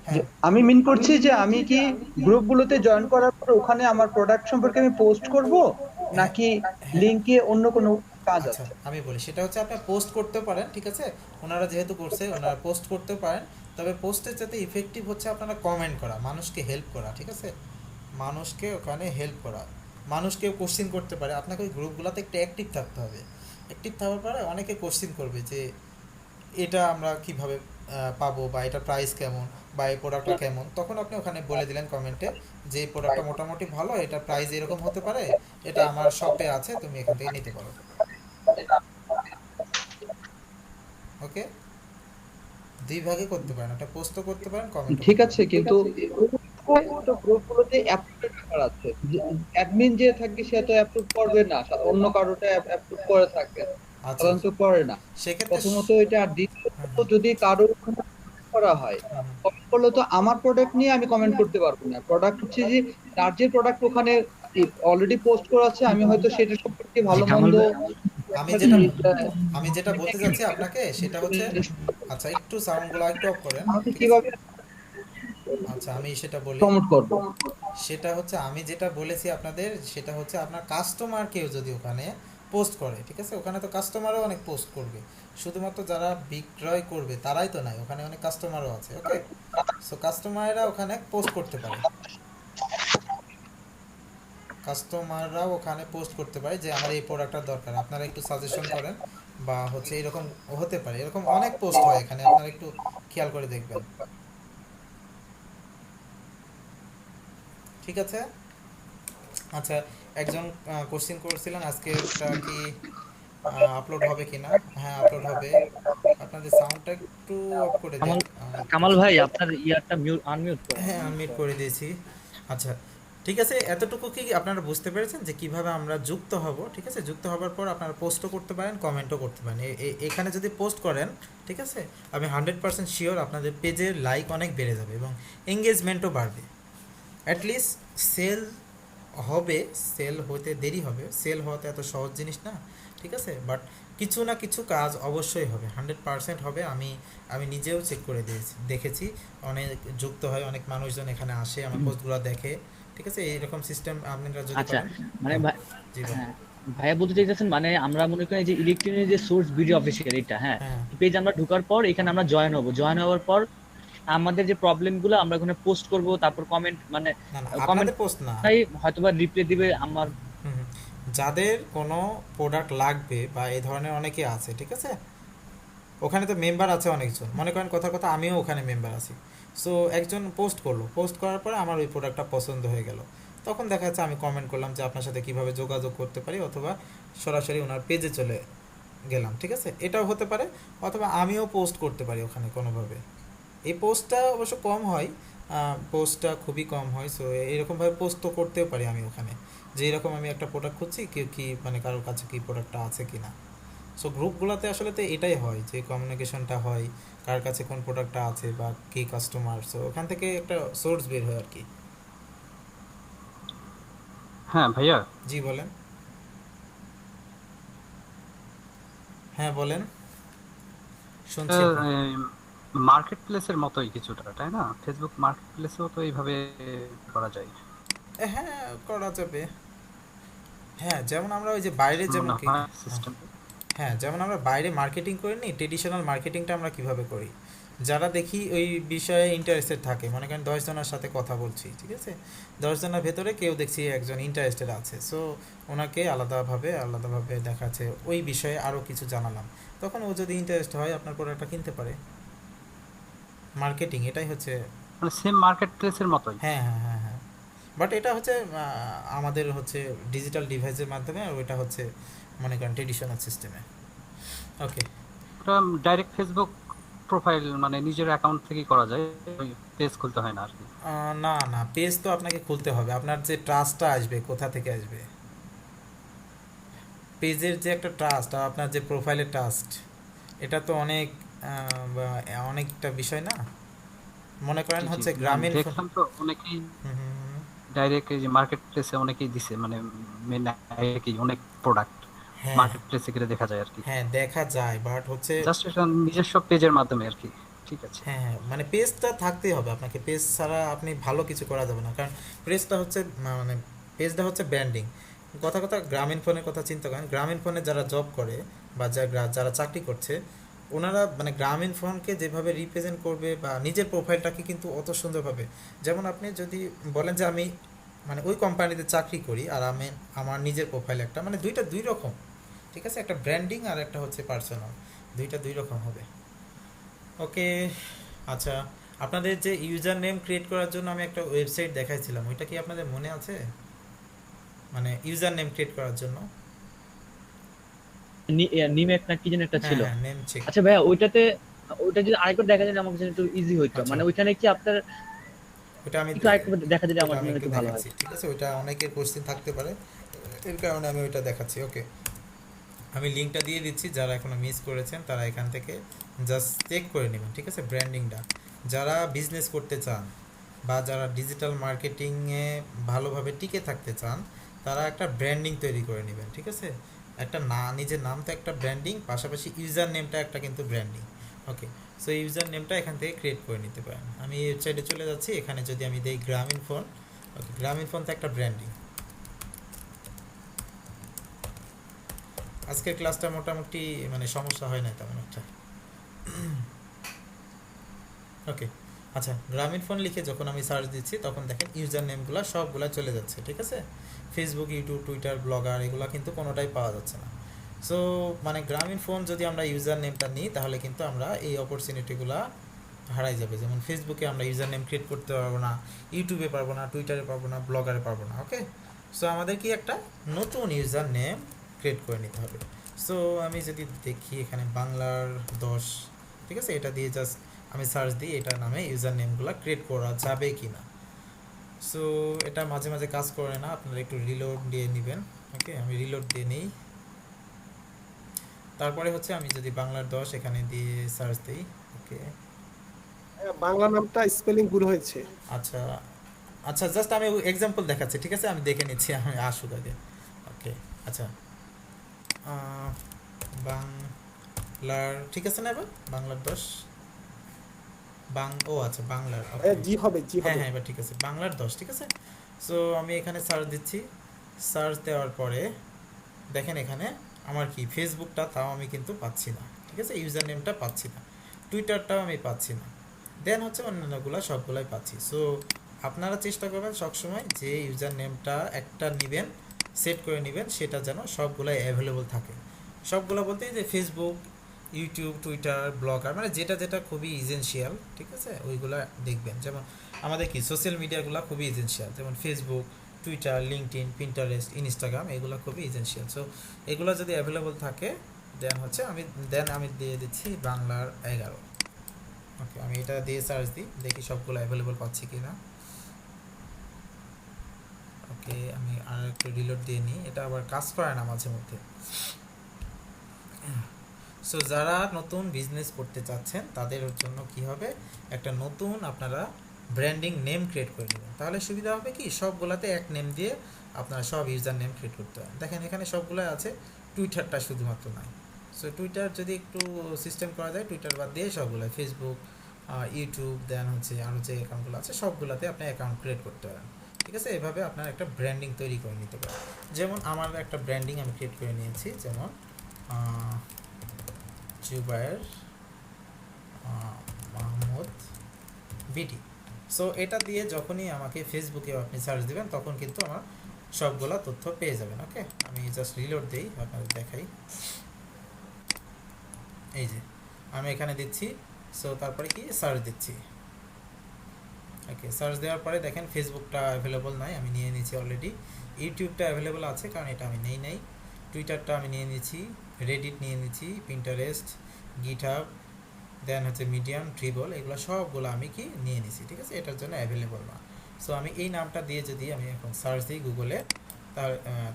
হ্যাঁ আমি মিন করছি যে আমি কি গ্রুপগুলোতে জয়েন করার পর ওখানে আমার প্রোডাক্ট সম্পর্কে আমি পোস্ট করব, নাকি লিংকে অন্য কোনো কাজ আচ্ছা আছে? আমি বলি, সেটা হচ্ছে আপনার পোস্ট করতে পারেন, ঠিক আছে? ওনারা যেহেতু করছে, ওনারা পোস্ট করতে পারেন, তবে পোস্টের যাতে ইফেক্টিভ হচ্ছে আপনারা কমেন্ট করা, মানুষকে হেল্প করা, ঠিক আছে? মানুষকে ওখানে হেল্প করা, মানুষকেও কোশ্চিন করতে পারে। আপনাকে ওই গ্রুপগুলোতে একটু অ্যাক্টিভ থাকতে হবে। অ্যাক্টিভ থাকার পরে অনেকে কোশ্চিন করবে যে এটা আমরা কিভাবে পাবো, বা এটা প্রাইস কেমন, বা এই প্রোডাক্টটা কেমন। তখন আপনি ওখানে বলে দিলেন কমেন্টে যে এই প্রোডাক্টটা মোটামুটি ভালো, এটা প্রাইস এরকম হতে পারে, এটা আমার শপে আছে, তুমি এখান থেকে নিতে পারো। ওকে, দুই ভাগে করতে পারেন, একটা পোস্টও করতে পারেন, কমেন্ট। ঠিক আছে, কিন্তু গ্রুপগুলোতে অ্যাপ্রুভ ব্যাপার আছে, অ্যাডমিন যে থাকে সে তো অ্যাপ্রুভ করবে না, অন্য কারোটা অ্যাপ্রুভ করে থাকে, সাধারণত করে না। প্রথমত এটা, আর দ্বিতীয়ত যদি কারোর করা হয়, কমেন্ট করলে তো আমার প্রোডাক্ট নিয়ে আমি কমেন্ট করতে পারবো না। প্রোডাক্ট হচ্ছে যে তার যে প্রোডাক্ট ওখানে অলরেডি পোস্ট করা আছে, আমি হয়তো সেটা সম্পর্কে ভালো মন্দ আমি যেটা বলতে চাচ্ছি আপনাকে সেটা হচ্ছে, আচ্ছা একটু সাউন্ডগুলো একটু অফ করেন। কিভাবে আচ্ছা আমি সেটা বলি, প্রমোট করব, সেটা হচ্ছে আমি যেটা বলেছি আপনাদের, সেটা হচ্ছে আপনার কাস্টমার কেউ যদি ওখানে পোস্ট করে, ঠিক আছে? ওখানে তো কাস্টমারও অনেক পোস্ট করবে, শুধুমাত্র যারা বিক্রয় করবে তারাই তো নাই, ওখানে অনেক কাস্টমারও আছে। ওকে, সো কাস্টমাররা ওখানে পোস্ট করতে পারে, কাস্টমাররাও ওখানে পোস্ট করতে পারে যে আমার এই প্রোডাক্টটা দরকার, আপনারা একটু সাজেশন করেন, বা হচ্ছে এরকম হতে পারে, এরকম অনেক পোস্ট হয় এখানে, আপনারা একটু খেয়াল করে দেখবেন, ঠিক আছে? আচ্ছা একজন কোশ্চেন করেছিলেন আজকে কি আপলোড হবে কিনা। হ্যাঁ আপলোড হবে। আপনাদের সাউন্ডটা একটু অফ করে দেন। কামাল ভাই আপনার ইয়ারটা আনমিউট করুন। হ্যাঁ আনমিউট করে দিয়েছি। আচ্ছা ঠিক আছে, এতটুকু কি আপনারা বুঝতে পেরেছেন যে কিভাবে আমরা যুক্ত হব? ঠিক আছে, যুক্ত হবার পর আপনারা পোস্টও করতে পারেন, কমেন্টও করতে পারেন। এখানে যদি পোস্ট করেন, ঠিক আছে, আমি 100% শিওর আপনাদের পেজের লাইক অনেক বেড়ে যাবে এবং এঙ্গেজমেন্টও বাড়বে। অ্যাটলিস্ট সেল হবে, সেল হতে দেরি হবে, সেল হওয়াতে এত সহজ জিনিস না, ঠিক আছে? বাট কিছু না কিছু কাজ অবশ্যই হবে, 100% হবে। আমি নিজেও চেক করে দেখেছি, অনেক যুক্ত হয়, অনেক মানুষজন এখানে আসে, আমার পোস্টগুলো দেখে, ঠিক আছে? এইরকম সিস্টেম আপনারা যদি আচ্ছা করেন। মানে জি হ্যাঁ ভাইয়া বলতে চাইতেছেন, মানে আমরা মনে করি যে ইলেকট্রনিক যে সোর্স ভিডিও অফিসিয়াল এটা, হ্যাঁ পেজ আমরা ঢোকার পর এখানে আমরা জয়েন হওয়ার পর আমাদের যে প্রবলেম গুলো আমরা ওখানে পোস্ট করব, তারপর কমেন্ট, মানে কমেন্ট পোস্ট না, হয়তোবা রিপ্লাই দিবে আমার। যাদের কোনো প্রোডাক্ট লাগবে বা এই ধরনের অনেকে আছে, ঠিক আছে? ওখানে তো মেম্বার আছে অনেকজন, মনে করেন কথা আমিও ওখানে মেম্বার আছি। সো একজন পোস্ট করলো, পোস্ট করার পরে আমার ওই প্রোডাক্টটা পছন্দ হয়ে গেল, তখন দেখা যাচ্ছে আমি কমেন্ট করলাম যে আপনার সাথে কিভাবে যোগাযোগ করতে পারি, অথবা সরাসরি ওনার পেজে চলে গেলাম, ঠিক আছে? এটাও হতে পারে, অথবা আমিও পোস্ট করতে পারি ওখানে কোনোভাবে। এই পোস্টটা অবশ্য কম হয়, পোস্টটা খুবই কম হয়। সো এরকমভাবে পোস্ট তো করতেও পারি আমি ওখানে, যে এরকম আমি একটা প্রোডাক্ট খুঁজছি, কেউ কি মানে কারোর কাছে কি প্রোডাক্টটা আছে কি না। সো গ্রুপগুলোতে আসলে তো এটাই হয় যে কমিউনিকেশনটা হয়, কার কাছে কোন প্রোডাক্টটা আছে বা কি কাস্টমার, সো ওখান থেকে একটা সোর্স বের হয় আর কি। হ্যাঁ ভাইয়া, জি বলেন। হ্যাঁ বলেন, শুনছি আপনাকে। মার্কেট প্লেসের মতোই কিছুটা, তাই না? ফেসবুক মার্কেট প্লেসেও তো এইভাবে করা যায় হ্যাঁ করা যাবে। হ্যাঁ যেমন আমরা ওই যে বাইরে যেমন মনে কি, হয় হ্যাঁ সিস্টেম। হ্যাঁ যেমন আমরা বাইরে মার্কেটিং করি নি, ট্রেডিশনাল মার্কেটিংটা আমরা কিভাবে করি, যারা দেখি ওই বিষয়ে ইন্টারেস্টেড থাকে, মনে করেন 10 জনের সাথে কথা বলছি, ঠিক আছে, 10 জনের ভেতরে কেউ দেখছি একজন ইন্টারেস্টেড আছে, সো ওনাকে আলাদাভাবে দেখাচ্ছে ওই বিষয়ে আরও কিছু জানালাম, তখন ও যদি ইন্টারেস্ট হয় আপনার প্রোডাক্টটা কিনতে পারে। মার্কেটিং এটাই হচ্ছে। মানে সেম মার্কেট প্লেসের মতোই। হ্যাঁ হ্যাঁ হ্যাঁ হ্যাঁ, বাট এটা হচ্ছে আমাদের হচ্ছে ডিজিটাল ডিভাইসের মাধ্যমে, আর ওইটা হচ্ছে মনে করেন ট্রেডিশনাল সিস্টেমে। ওকে, ওটা ডাইরেক্ট ফেসবুক প্রোফাইল মানে নিজের অ্যাকাউন্ট থেকেই করা যায়, ওই পেজ খুলতে হয় না আর কি। না না, পেজ তো আপনাকে খুলতে হবে, আপনার যে ট্রাস্টটা আসবে কোথা থেকে আসবে, পেজের যে একটা ট্রাস্ট আর আপনার যে প্রোফাইলের ট্রাস্ট, এটা তো অনেকটা বিষয় না। মনে করেন জি জি, হচ্ছে মানে গ্রামীণ দেখলাম তো অনেকেই হুম, হুম, হুম, ডাইরেক্ট এই যে মার্কেট প্লেসে অনেকেই দিছে, মানে মেন কি অনেক প্রোডাক্ট হ্যাঁ মার্কেট প্লেসে গেলে দেখা যায় আর কি। হ্যাঁ দেখা যায়, বাট হচ্ছে জাস্ট এটা নিজস্ব পেজের মাধ্যমে আর কি। ঠিক আছে। হ্যাঁ হ্যাঁ, মানে পেজটা থাকতেই হবে আপনাকে, পেজ ছাড়া আপনি ভালো কিছু করা যাবে না, কারণ পেজটা হচ্ছে মানে পেজটা হচ্ছে ব্র্যান্ডিং। কথা কথা গ্রামীণ ফোনের কথা চিন্তা করেন, গ্রামীণ ফোনে যারা জব করে বা যারা চাকরি করছে, ওনারা মানে গ্রামীণ ফোনকে যেভাবে রিপ্রেজেন্ট করবে বা নিজের প্রোফাইলটাকে কিন্তু অত সুন্দরভাবে, যেমন আপনি যদি বলেন যে আমি মানে ওই কোম্পানিতে চাকরি করি আর আমি আমার নিজের প্রোফাইল একটা, মানে দুইটা দুই রকম, ঠিক আছে, একটা ব্র্যান্ডিং আর একটা হচ্ছে পার্সোনাল, দুইটা দুই রকম হবে। ওকে, আচ্ছা, আপনাদের যে ইউজার নেম ক্রিয়েট করার জন্য আমি একটা ওয়েবসাইট দেখাইছিলাম, ওইটা কি আপনাদের মনে আছে? মানে ইউজার নেম ক্রিয়েট করার জন্য নিমেক না কি যেন একটা হ্যাঁ ছিল। হ্যাঁ, নেম চেক। আচ্ছা ভাইয়া, ওইটা যদি আরেকবার দেখা যায় আমার কাছে একটু ইজি হইতো, আচ্ছা, মানে ওইখানে কি আপনার ওটা আমি একটু আরেকবার দেখা দিলে আমার ওটা আমি জন্য একটু একটু ভালো হয়। দেখাচ্ছি, ঠিক আছে, ওইটা অনেকের কোশ্চেন থাকতে পারে, এর কারণে আমি ওইটা দেখাচ্ছি। ওকে, আমি লিঙ্কটা দিয়ে দিচ্ছি, যারা এখনো মিস করেছেন তারা এখান থেকে জাস্ট চেক করে নেবেন, ঠিক আছে, ব্র্যান্ডিংটা। যারা বিজনেস করতে চান বা যারা ডিজিটাল মার্কেটিংয়ে ভালোভাবে টিকে থাকতে চান, তারা একটা ব্র্যান্ডিং তৈরি করে নেবেন, ঠিক আছে, একটা নিজের নাম তো একটা ব্র্যান্ডিং, পাশাপাশি ইউজার নেমটা একটা কিন্তু ব্র্যান্ডিং। ওকে, সো ইউজার নেমটা এখান থেকে ক্রিয়েট করে নিতে পারেন। আমি এই ওয়েবসাইটে চলে যাচ্ছি, এখানে যদি আমি দেই গ্রামীণ ফোন, ওকে, গ্রামীণ ফোন তো একটা ব্র্যান্ডিং। আজকের ক্লাসটা মোটামুটি মানে সমস্যা হয় না তেমন একটা। ওকে, আচ্ছা, গ্রামীণ ফোন লিখে যখন আমি সার্চ দিচ্ছি তখন দেখেন ইউজার নেমগুলো সবগুলো চলে যাচ্ছে, ঠিক আছে, ফেসবুক, ইউটিউব, টুইটার, ব্লগার, এগুলো কিন্তু কোনোটাই পাওয়া যাচ্ছে না। সো মানে গ্রামীণ ফোন যদি আমরা ইউজার নেমটা নিই তাহলে কিন্তু আমরা এই অপরচুনিটিগুলো হারাই যাবে, যেমন ফেসবুকে আমরা ইউজার নেম ক্রিয়েট করতে পারবো না, ইউটিউবে পারবো না, টুইটারে পারবো না, ব্লগারে পারবো না। ওকে, সো আমাদের কি একটা নতুন ইউজার নেম ক্রিয়েট করে নিতে হবে। সো আমি যদি দেখি এখানে বাংলার 10, ঠিক আছে, এটা দিয়ে জাস্ট আমি সার্চ দিই, এটার নামে ইউজার নেমগুলো ক্রিয়েট করা যাবে কি না। সো এটা মাঝে মাঝে কাজ করে না, আপনারা একটু রিলোড দিয়ে নেবেন। ওকে, আমি রিলোড দিয়ে নিই, তারপরে হচ্ছে আমি যদি বাংলার 10 এখানে দিয়ে সার্চ দিই। ওকে, বাংলা নামটা স্পেলিং ভুল হয়েছে। আচ্ছা আচ্ছা, জাস্ট আমি এক্সাম্পল দেখাচ্ছি, ঠিক আছে, আমি দেখে নিচ্ছি, আমি আসুক আগে। ওকে, আচ্ছা, বাংলার, ঠিক আছে না, এবার বাংলার 10 ও আচ্ছা বাংলার, জি হবে, জি হ্যাঁ হবে। হ্যাঁ, এবার ঠিক আছে, বাংলার 10, ঠিক আছে। সো আমি এখানে সার্চ দিচ্ছি, সার্চ দেওয়ার পরে দেখেন এখানে আমার কি ফেসবুকটা তাও আমি কিন্তু পাচ্ছি না, ঠিক আছে, ইউজার নেমটা পাচ্ছি না, টুইটারটাও আমি পাচ্ছি না, দেন হচ্ছে অন্যান্যগুলো সবগুলাই পাচ্ছি। সো আপনারা চেষ্টা করবেন সবসময় যে ইউজার নেমটা একটা নেবেন, সেট করে নেবেন, সেটা যেন সবগুলাই অ্যাভেলেবল থাকে। সবগুলো বলতে যে ফেসবুক, ইউটিউব, টুইটার, ব্লগার, মানে যেটা যেটা খুবই ইজেন্সিয়াল, ঠিক আছে, ওইগুলা দেখবেন। যেমন আমাদের কি সোশ্যাল মিডিয়াগুলো খুবই ইজেন্সিয়াল, যেমন Facebook, Twitter, LinkedIn, Pinterest, Instagram, এগুলো খুবই ইজেন্সিয়াল। সো এগুলো যদি অ্যাভেলেবল থাকে দেন আমি দিয়ে দিচ্ছি বাংলার 11। ওকে, আমি এটা দিয়ে সার্চ দিই, দেখি সবগুলো অ্যাভেলেবল পাচ্ছি কি না। ওকে, আমি আর একটু রিলোড দিয়ে নিই, এটা আবার কাজ করে না মাঝে মধ্যে। সো যারা নতুন বিজনেস করতে চাচ্ছেন তাদের জন্য কি হবে, একটা নতুন আপনারা ব্র্যান্ডিং নেম ক্রিয়েট করে নেবেন। তাহলে সুবিধা হবে কি, সবগুলাতে এক নেম দিয়ে আপনারা সব ইউজার নেম ক্রিয়েট করতে পারেন। দেখেন এখানে সবগুলো আছে, টুইটারটা শুধুমাত্র নাই। সো টুইটার যদি একটু সিস্টেম করা যায়, টুইটার বাদ দিয়ে সবগুলো ফেসবুক, ইউটিউব, দেন হচ্ছে আরও যে অ্যাকাউন্টগুলো আছে সবগুলোতে আপনি অ্যাকাউন্ট ক্রিয়েট করতে পারেন। ঠিক আছে, এভাবে আপনার একটা ব্র্যান্ডিং তৈরি করে নিতে পারেন। যেমন আমার একটা ব্র্যান্ডিং আমি ক্রিয়েট করে নিয়েছি, যেমন জুবায়ের মাহমুদ বিডি। সো এটা দিয়ে যখনই আমাকে ফেসবুকে আপনি সার্চ দেবেন তখন কিন্তু আমার সবগুলা তথ্য পেয়ে যাবেন। ওকে, আমি জাস্ট রিলোড দিই, আপনাদের দেখাই। এই যে আমি এখানে দিচ্ছি, সো তারপরে কি সার্চ দিচ্ছি। ওকে, সার্চ দেওয়ার পরে দেখেন ফেসবুকটা অ্যাভেলেবল নাই, আমি নিয়ে নিয়েছি অলরেডি। ইউটিউবটা অ্যাভেলেবল আছে কারণ এটা আমি নেই। টুইটারটা আমি নিয়ে নিয়েছি, রেডিট নিয়ে নিয়েছি, পিন্টারেস্ট, গিটহাব, দেন হচ্ছে মিডিয়াম, ট্রিবল, এগুলো সবগুলো আমি কি নিয়ে নিয়েছি। ঠিক আছে, এটার জন্য অ্যাভেলেবল না। সো আমি এই নামটা দিয়ে যদি আমি এখন সার্চ দিই গুগলে,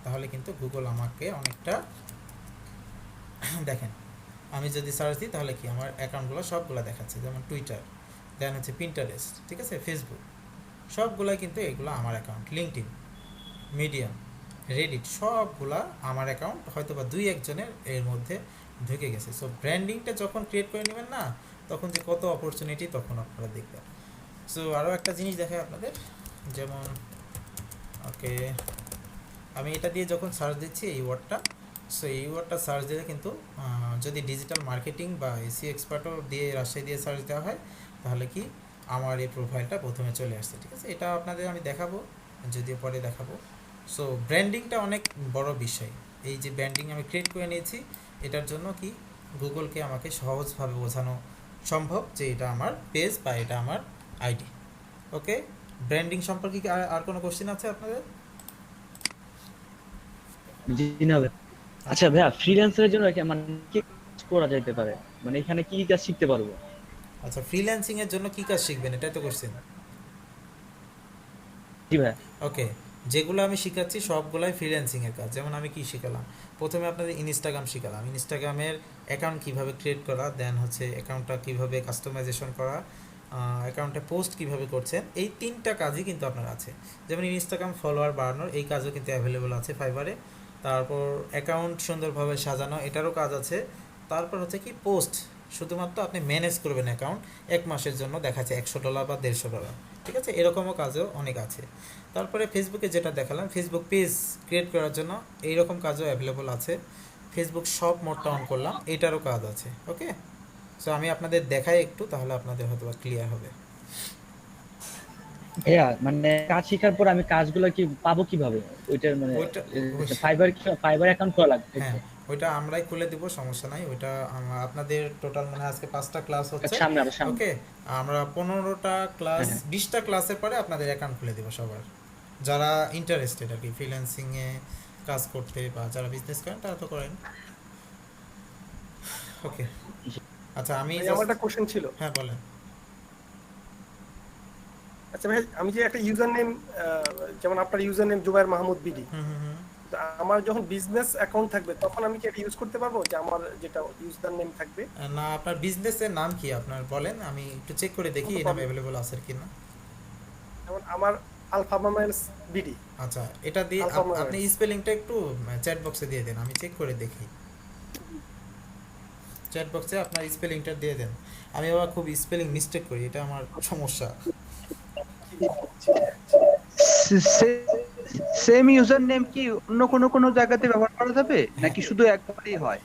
তাহলে কিন্তু গুগল আমাকে অনেকটা দেখেন আমি যদি সার্চ দিই তাহলে কি আমার অ্যাকাউন্টগুলো সবগুলো দেখাচ্ছে, যেমন টুইটার, দেন হচ্ছে পিন্টারেস্ট, ঠিক আছে, ফেসবুক, সবগুলাই কিন্তু এগুলো আমার অ্যাকাউন্ট। লিঙ্কডইন, মিডিয়াম, রেডিট, সবগুলা আমার অ্যাকাউন্ট, হয়তো বা 2-1 জনের এর মধ্যে ঢুকে গেছে। সো ব্র্যান্ডিংটা যখন ক্রিয়েট করে নেবেন না, তখন যে কত অপরচুনিটি তখন আপনারা দেখবেন। সো আরও একটা জিনিস দেখাই আপনাদের, যেমন ওকে আমি এটা দিয়ে যখন সার্চ দিচ্ছি এই ওয়ার্ডটা, সো এই ওয়ার্ডটা সার্চ দিলে কিন্তু যদি ডিজিটাল মার্কেটিং বা এসি এক্সপার্টও দিয়ে রাজশাহী দিয়ে সার্চ দেওয়া হয় তাহলে কি আমার এই প্রোফাইলটা প্রথমে চলে আসছে। ঠিক আছে, এটা আপনাদের আমি দেখাবো, যদিও পরে দেখাবো। সো ব্র্যান্ডিংটা অনেক বড় বিষয়। এই যে ব্র্যান্ডিং আমি ক্রিয়েট করে নিয়েছি, এটার জন্য কি গুগলকে আমাকে সহজভাবে বোঝানো সম্ভব যে এটা আমার পেজ বা এটা আমার আইডি। ওকে, ব্র্যান্ডিং সম্পর্কে কি আর কোনো কোশ্চেন আছে আপনাদের? জি না ভাই। আচ্ছা ভাইয়া, ফ্রিল্যান্সারের জন্য মানে কি করা যেতে পারে, মানে এখানে কি কাজ শিখতে পারবো? আচ্ছা, ফ্রিল্যান্সিং এর জন্য কি কাজ শিখবেন, এটাই তো কোশ্চেন। জি ভাই। ওকে, যেগুলো আমি শেখাচ্ছি সবগুলাই ফ্রিল্যান্সিং এর কাজ। যেমন আমি কি শেখালাম, প্রথমে আপনাদের ইনস্টাগ্রাম শেখালাম, ইনস্টাগ্রামের অ্যাকাউন্ট কিভাবে ক্রিয়েট করা, দেন হচ্ছে অ্যাকাউন্টটা কিভাবে কাস্টমাইজেশন করা, অ্যাকাউন্টে পোস্ট কিভাবে করছেন, এই 3টা কাজই কিন্তু আপনার আছে। যেমন ইনস্টাগ্রাম ফলোয়ার বাড়ানোর এই কাজও কিন্তু অ্যাভেলেবল আছে ফাইবারে। তারপর অ্যাকাউন্ট সুন্দরভাবে সাজানো, এটারও কাজ আছে। তারপর হচ্ছে কি পোস্ট, শুধুমাত্র আপনি ম্যানেজ করবেন অ্যাকাউন্ট 1 মাসের জন্য, দেখাচ্ছে $100 বা $150। ঠিক আছে, এরকমও কাজও অনেক আছে। তারপরে ফেসবুকে যেটা দেখালাম, ফেসবুক পেজ ক্রিয়েট করার জন্য এইরকম কাজও অ্যাভেলেবল আছে। ফেসবুক শপ মোডটা অন করলাম, এটারও কাজ আছে। ওকে, সো আমি আপনাদের দেখাই একটু, তাহলে আপনাদের হয়তো ক্লিয়ার হবে। ভাইয়া মানে কাজ শেখার পর আমি কাজগুলো কি পাবো কিভাবে? ওইটার মানে ফাইবার অ্যাকাউন্ট করা লাগবে? হ্যাঁ, ওইটা আমরাই খুলে দিব, সমস্যা নাই। ওইটা আপনাদের টোটাল মানে আজকে 5টা ক্লাস হচ্ছে। ওকে, আমরা 15টা ক্লাস 20টা ক্লাসের পরে আপনাদের অ্যাকাউন্ট খুলে দিব সবার, যারা ইন্টারেস্টেড আর কি ফ্রিল্যান্সিং এ কাজ করতে, বা যারা বিজনেস করেন তারা তো করেন। ওকে, আচ্ছা আমি আমার একটা কোশ্চেন ছিল। হ্যাঁ বলেন। আচ্ছা ভাই, আমি যে একটা ইউজার নেম, যেমন আপনার user name Zubair Mahmud BD, আমার যখন বিজনেস অ্যাকাউন্ট থাকবে তখন আমি কি এটা ইউজ করতে পারবো, যে আমার যেটা ইউজার নেম থাকবে? না, আপনার বিজনেসের নাম কি আপনার বলেন, আমি একটু চেক করে দেখি এই নাম अवेलेबल আছে কিনা। যেমন আমার আলফা মোবাইলস বিডি। আচ্ছা, এটা দিয়ে আপনি স্পেলিংটা একটু চ্যাট বক্সে দিয়ে দেন, আমি চেক করে দেখি। চ্যাট বক্সে আপনার স্পেলিংটা দিয়ে দেন। আমি আবার খুব স্পেলিং মিস্টেক করি, এটা আমার সমস্যা। সেম ইউজার নেম কি অন্য কোনো জায়গাতে ব্যবহার করা যাবে নাকি শুধু একবারই হয়?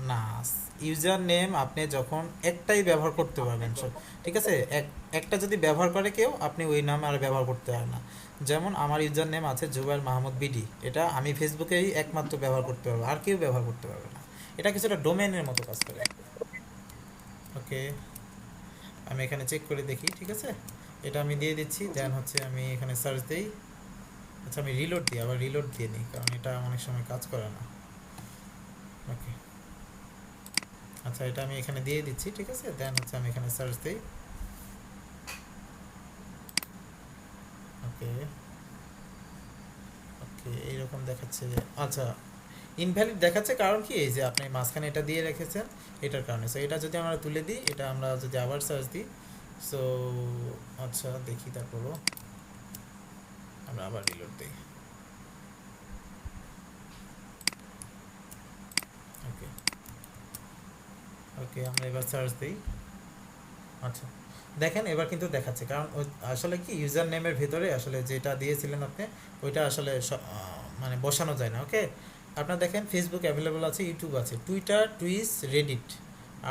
না, ইউজার নেম আপনি যখন একটাই ব্যবহার করতে পারবেন সব। ঠিক আছে, একটা যদি ব্যবহার করে কেউ, আপনি ওই নাম আর ব্যবহার করতে পারেন না। যেমন আমার ইউজার নেম আছে জুবায়ের মাহমুদ বিডি, এটা আমি ফেসবুকেই একমাত্র ব্যবহার করতে পারবো, আর কেউ ব্যবহার করতে পারবে না। এটা কিছুটা ডোমেইনের মতো কাজ করে। ওকে, আমি এখানে চেক করে দেখি। ঠিক আছে, এটা আমি দিয়ে দিচ্ছি, দেন হচ্ছে আমি এখানে সার্চ দিই। আচ্ছা, আমি রিলোড দিই, আবার রিলোড দিয়ে নিই, কারণ এটা অনেক সময় কাজ করে না। ওকে, আচ্ছা এটা আমি এখানে দিয়ে দিচ্ছি। ঠিক আছে, দেন হচ্ছে আমি এখানে সার্চ দিই। ওকে ওকে, এইরকম দেখাচ্ছে। আচ্ছা, ইনভ্যালিড দেখাচ্ছে কারণ কি, এই যে আপনি মাঝখানে এটা দিয়ে রেখেছেন এটার কারণে। সো এটা যদি আমরা তুলে দিই, এটা আমরা যদি আবার সার্চ দিই, সো আচ্ছা দেখি, তারপরও আমরা আবার রিলোড দিই। ওকে ওকে, আমরা এবার সার্চ দিই। আচ্ছা দেখেন এবার কিন্তু দেখাচ্ছে, কারণ আসলে কি ইউজার নেমের ভেতরে আসলে যেটা দিয়েছিলেন আপনি ওইটা আসলে মানে বসানো যায় না। ওকে, আপনার দেখেন ফেসবুক অ্যাভেলেবল আছে, ইউটিউব আছে, টুইটার, টুইস, রেডিট,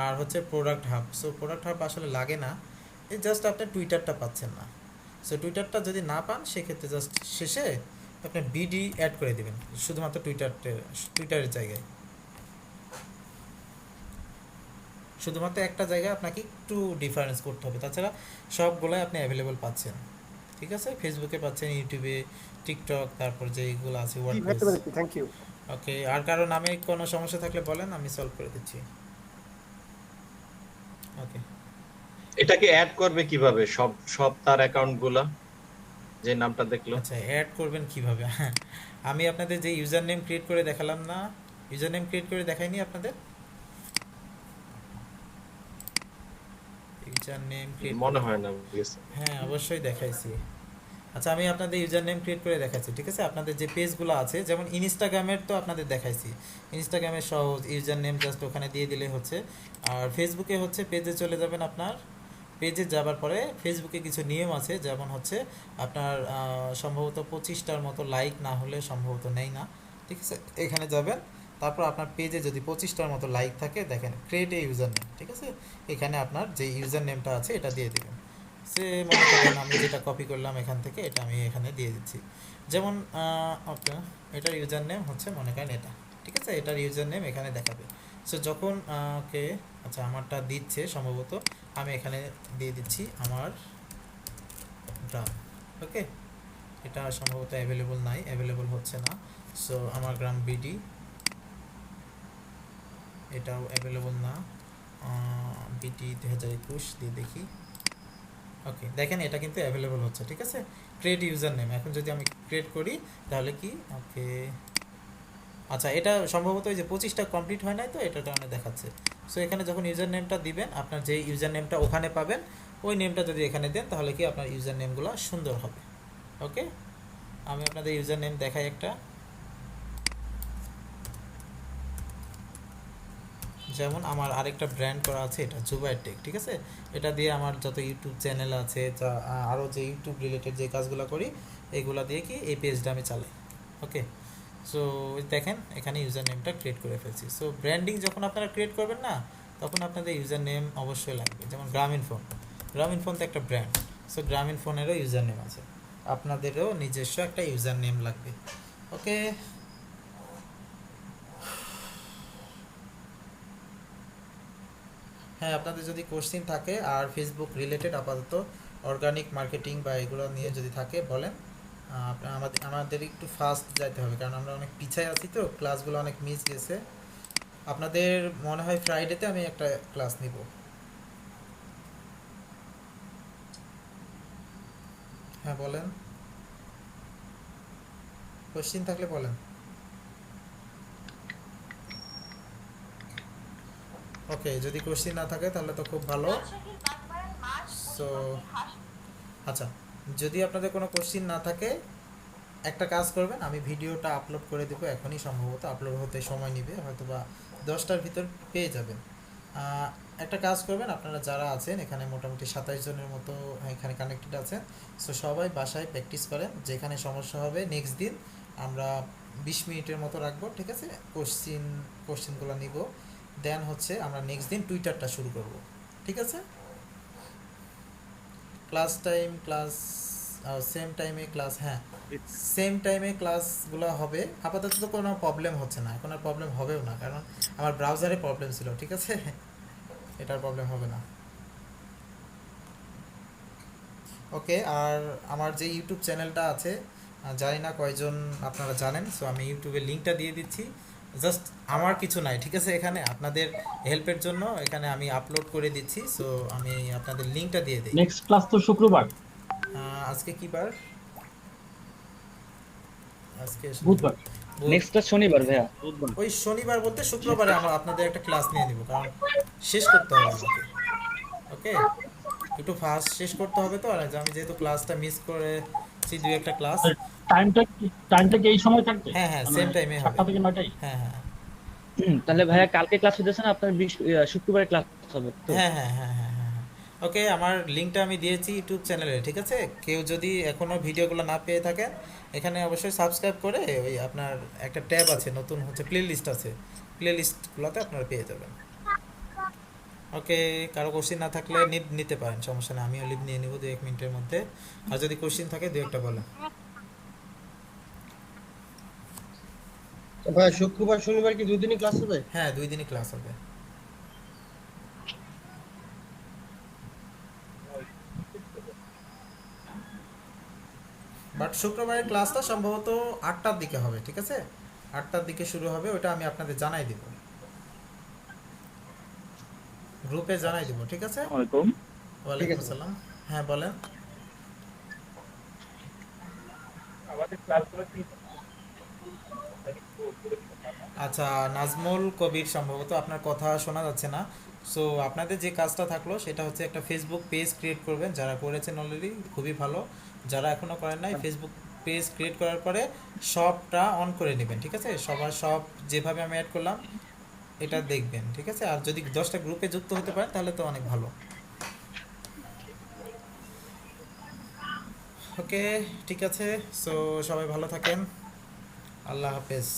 আর হচ্ছে product hub. So product hub আসলে লাগে না, এই জাস্ট আপনি টুইটারটা পাচ্ছেন না। সো টুইটারটা যদি না পান সেক্ষেত্রে জাস্ট শেষে আপনি বিডি অ্যাড করে দেবেন শুধুমাত্র টুইটারের জায়গায়। শুধুমাত্র একটা জায়গায় আপনাকে একটু ডিফারেন্স করতে হবে, তাছাড়া সবগুলোই আপনি অ্যাভেলেবল পাচ্ছেন। ঠিক আছে, ফেসবুকে পাচ্ছেন, ইউটিউবে, টিকটক, তারপর যেইগুলো আছে ওয়ার্ডপ্রেস। Thank you. ওকে, আর কারো নামে কোনো সমস্যা থাকলে বলেন, আমি সলভ করে দিচ্ছি। ওকে, এটাকে অ্যাড করবে কিভাবে সব সব তার অ্যাকাউন্টগুলো যে নামটা দেখলো? আচ্ছা অ্যাড করবেন কিভাবে? আমি আপনাদের যে ইউজার নেম ক্রিয়েট করে দেখালাম না, ইউজার নেম ক্রিয়েট করে দেখাইনি আপনাদের? ইউজার নেম ক্রিয়েট মনে হয় না, হ্যাঁ অবশ্যই দেখাইছি। আচ্ছা আমি আপনাদের ইউজার নেম ক্রিয়েট করে দেখাচ্ছি, ঠিক আছে? আপনাদের যে পেজগুলো আছে, যেমন ইনস্টাগ্রামের তো আপনাদের দেখাইছি, ইনস্টাগ্রামের সহজ ইউজার নেম জাস্ট ওখানে দিয়ে দিলে হচ্ছে। আর ফেসবুকে হচ্ছে পেজে চলে যাবেন, আপনার পেজে যাবার পরে ফেসবুকে কিছু নিয়ম আছে, যেমন হচ্ছে আপনার সম্ভবত 25টার মতো লাইক না হলে সম্ভবত নেই না, ঠিক আছে? এখানে যাবেন, তারপর আপনার পেজে যদি 25টার মতো লাইক থাকে, দেখেন ক্রিয়েট এ ইউজার নেম, ঠিক আছে? এখানে আপনার যে ইউজার নেমটা আছে এটা দিয়ে দেবেন। সে মনে করেন আমি যেটা কপি করলাম এখান থেকে, এটা আমি এখানে দিয়ে দিচ্ছি। যেমন ওকে, এটার ইউজার নেম হচ্ছে মনে করেন এটা, ঠিক আছে? এটার ইউজার নেম এখানে দেখাবে। সো যখন ওকে, আচ্ছা আমারটা দিচ্ছে সম্ভবত, আমি এখানে দিয়ে দিচ্ছি আমার গ্রাম। ওকে, এটা সম্ভবত অ্যাভেলেবল নাই, অ্যাভেলেবল হচ্ছে না। সো আমার গ্রাম বিডি, এটাও অ্যাভেলেবল না, বিডি 2021 দিয়ে দেখি। ওকে দেখেন এটা কিন্তু অ্যাভেলেবল হচ্ছে, ঠিক আছে? ক্রিয়েট ইউজার নেম, এখন যদি আমি ক্রিয়েট করি তাহলে কি, ওকে আচ্ছা এটা সম্ভবত ওই যে 25টা কমপ্লিট হয় নাই তো, এটার কারণে দেখাচ্ছে। সো এখানে যখন ইউজার নেমটা দিবেন, আপনার যে ইউজার নেমটা ওখানে পাবেন, ওই নেমটা যদি এখানে দেন তাহলে কি আপনার ইউজার নেমগুলো সুন্দর হবে। ওকে, আমি আপনাদের ইউজার নেম দেখাই একটা, যেমন আমার আরেকটা ব্র্যান্ড করা আছে, এটা জুবাইর টেক, ঠিক আছে? এটা দিয়ে আমার যত ইউটিউব চ্যানেল আছে, আরও যে ইউটিউব রিলেটেড যে কাজগুলো করি, এইগুলা দিয়ে কি এই পেজটা আমি চালাই। ওকে, সো দেখেন এখানে ইউজার নেমটা ক্রিয়েট করে ফেলছি। সো ব্র্যান্ডিং যখন আপনারা ক্রিয়েট করবেন না, তখন আপনাদের ইউজার নেম অবশ্যই লাগবে। যেমন গ্রামীণ ফোন, গ্রামীণ ফোন তো একটা ব্র্যান্ড, সো গ্রামীণ ফোনেরও ইউজার নেম আছে, আপনাদেরও নিজস্ব একটা ইউজার নেম লাগবে। ওকে, হ্যাঁ আপনাদের যদি কোশ্চেন থাকে আর ফেসবুক রিলেটেড আপাতত অর্গানিক মার্কেটিং বা এগুলো নিয়ে যদি থাকে বলেন। আমাদের একটু ফাস্ট যাইতে হবে, কারণ আমরা অনেক পিছায় আছি তো, ক্লাসগুলো অনেক মিস গেছে। আপনাদের মনে হয় ফ্রাইডেতে আমি একটা ক্লাস নিব। হ্যাঁ বলেন, কোশ্চেন থাকলে বলেন। ওকে, যদি কোশ্চেন না থাকে তাহলে তো খুব ভালো। সো আচ্ছা, যদি আপনাদের কোনো কোশ্চেন না থাকে একটা কাজ করবেন, আমি ভিডিওটা আপলোড করে দেবো এখনই, সম্ভবত আপলোড হতে সময় নেবে, হয়তো বা 10টার ভিতর পেয়ে যাবেন। একটা কাজ করবেন, আপনারা যারা আছেন এখানে মোটামুটি 27 জনের মতো এখানে কানেক্টেড আছেন, সো সবাই বাসায় প্র্যাকটিস করেন। যেখানে সমস্যা হবে নেক্সট দিন আমরা 20 মিনিটের মতো রাখবো, ঠিক আছে? কোশ্চেনগুলো নিব, দেন হচ্ছে আমরা নেক্সট দিন টুইটারটা শুরু করব, ঠিক আছে? ক্লাস সেম টাইমে ক্লাস, হ্যাঁ সেম টাইমে ক্লাসগুলো হবে। আপাতত তো কোনো প্রবলেম হচ্ছে না, এখন আর প্রবলেম হবেও না, কারণ আমার ব্রাউজারে প্রবলেম ছিল, ঠিক আছে? এটার প্রবলেম হবে না। ওকে, আর আমার যে ইউটিউব চ্যানেলটা আছে, জানি না কয়জন আপনারা জানেন, সো আমি ইউটিউবের লিঙ্কটা দিয়ে দিচ্ছি। জাস্ট আমার কিছু নাই, ঠিক আছে? এখানে আপনাদের হেল্পের জন্য এখানে আমি আপলোড করে দিচ্ছি। সো আমি আপনাদের লিঙ্কটা দিয়ে দিই। নেক্সট ক্লাস তো শুক্রবার, আজকে কি বার? আজকে বুধবার। নেক্সট শনিবার ভাইয়া। ওই শনিবার বলতে শুক্রবারে আমরা আপনাদের একটা ক্লাস নিয়ে নিব, কারণ শেষ করতে হবে আমাকে। ওকে, একটু ফাস্ট শেষ করতে হবে তো, আর আমি যেহেতু ক্লাসটা মিস করেছি দুই একটা ক্লাস। টাইমটা কি এই সময় থাকবে? হ্যাঁ হ্যাঁ, সেম টাইমে হবে। 7টা থেকে 9টায়? হ্যাঁ হ্যাঁ তাহলে ভাইয়া কালকে ক্লাস হইতেছে না আপনার, শুক্রবারে ক্লাস হবে তো? হ্যাঁ হ্যাঁ হ্যাঁ হ্যাঁ হ্যাঁ। ওকে, আমার লিঙ্কটা আমি দিয়েছি ইউটিউব চ্যানেলে, ঠিক আছে? কেউ যদি এখনো ভিডিওগুলো না পেয়ে থাকেন, এখানে অবশ্যই সাবস্ক্রাইব করে ওই আপনার একটা ট্যাব আছে নতুন, হচ্ছে প্লে লিস্ট আছে, প্লে লিস্টগুলোতে আপনারা পেয়ে যাবেন। ওকে, কারো কোশ্চিন না থাকলে নিতে পারেন, সমস্যা নেই, আমিও লিভ নিয়ে নিব 2-1 মিনিটের মধ্যে। আর যদি কোশ্চিন থাকে 2-1টা বলেন। ভাই শুক্রবার শনিবার কি 2 দিনই ক্লাস হবে? হ্যাঁ, 2 দিনই ক্লাস হবে। বাট শুক্রবারের ক্লাসটা সম্ভবত 8টার দিকে হবে, ঠিক আছে? 8টার দিকে শুরু হবে, ওটা আমি আপনাদের জানাই দিব, গ্রুপে জানাই দিব, ঠিক আছে? ওয়ালাইকুম আসসালাম। হ্যাঁ বলেন। আচ্ছা, নাজমুল কবির, সম্ভবত আপনার কথা শোনা যাচ্ছে না। সো আপনাদের যে কাজটা থাকলো সেটা হচ্ছে একটা ফেসবুক পেজ ক্রিয়েট করবেন, যারা করেছেন অলরেডি খুবই ভালো, যারা এখনও করেন নাই ফেসবুক পেজ ক্রিয়েট করার পরে সবটা অন করে নেবেন, ঠিক আছে? সবার সব যেভাবে আমি অ্যাড করলাম এটা দেখবেন, ঠিক আছে? আর যদি 10টা গ্রুপে যুক্ত হতে পারেন তাহলে তো অনেক ভালো। ওকে, ঠিক আছে। সো সবাই ভালো থাকেন, আল্লাহ হাফেজ।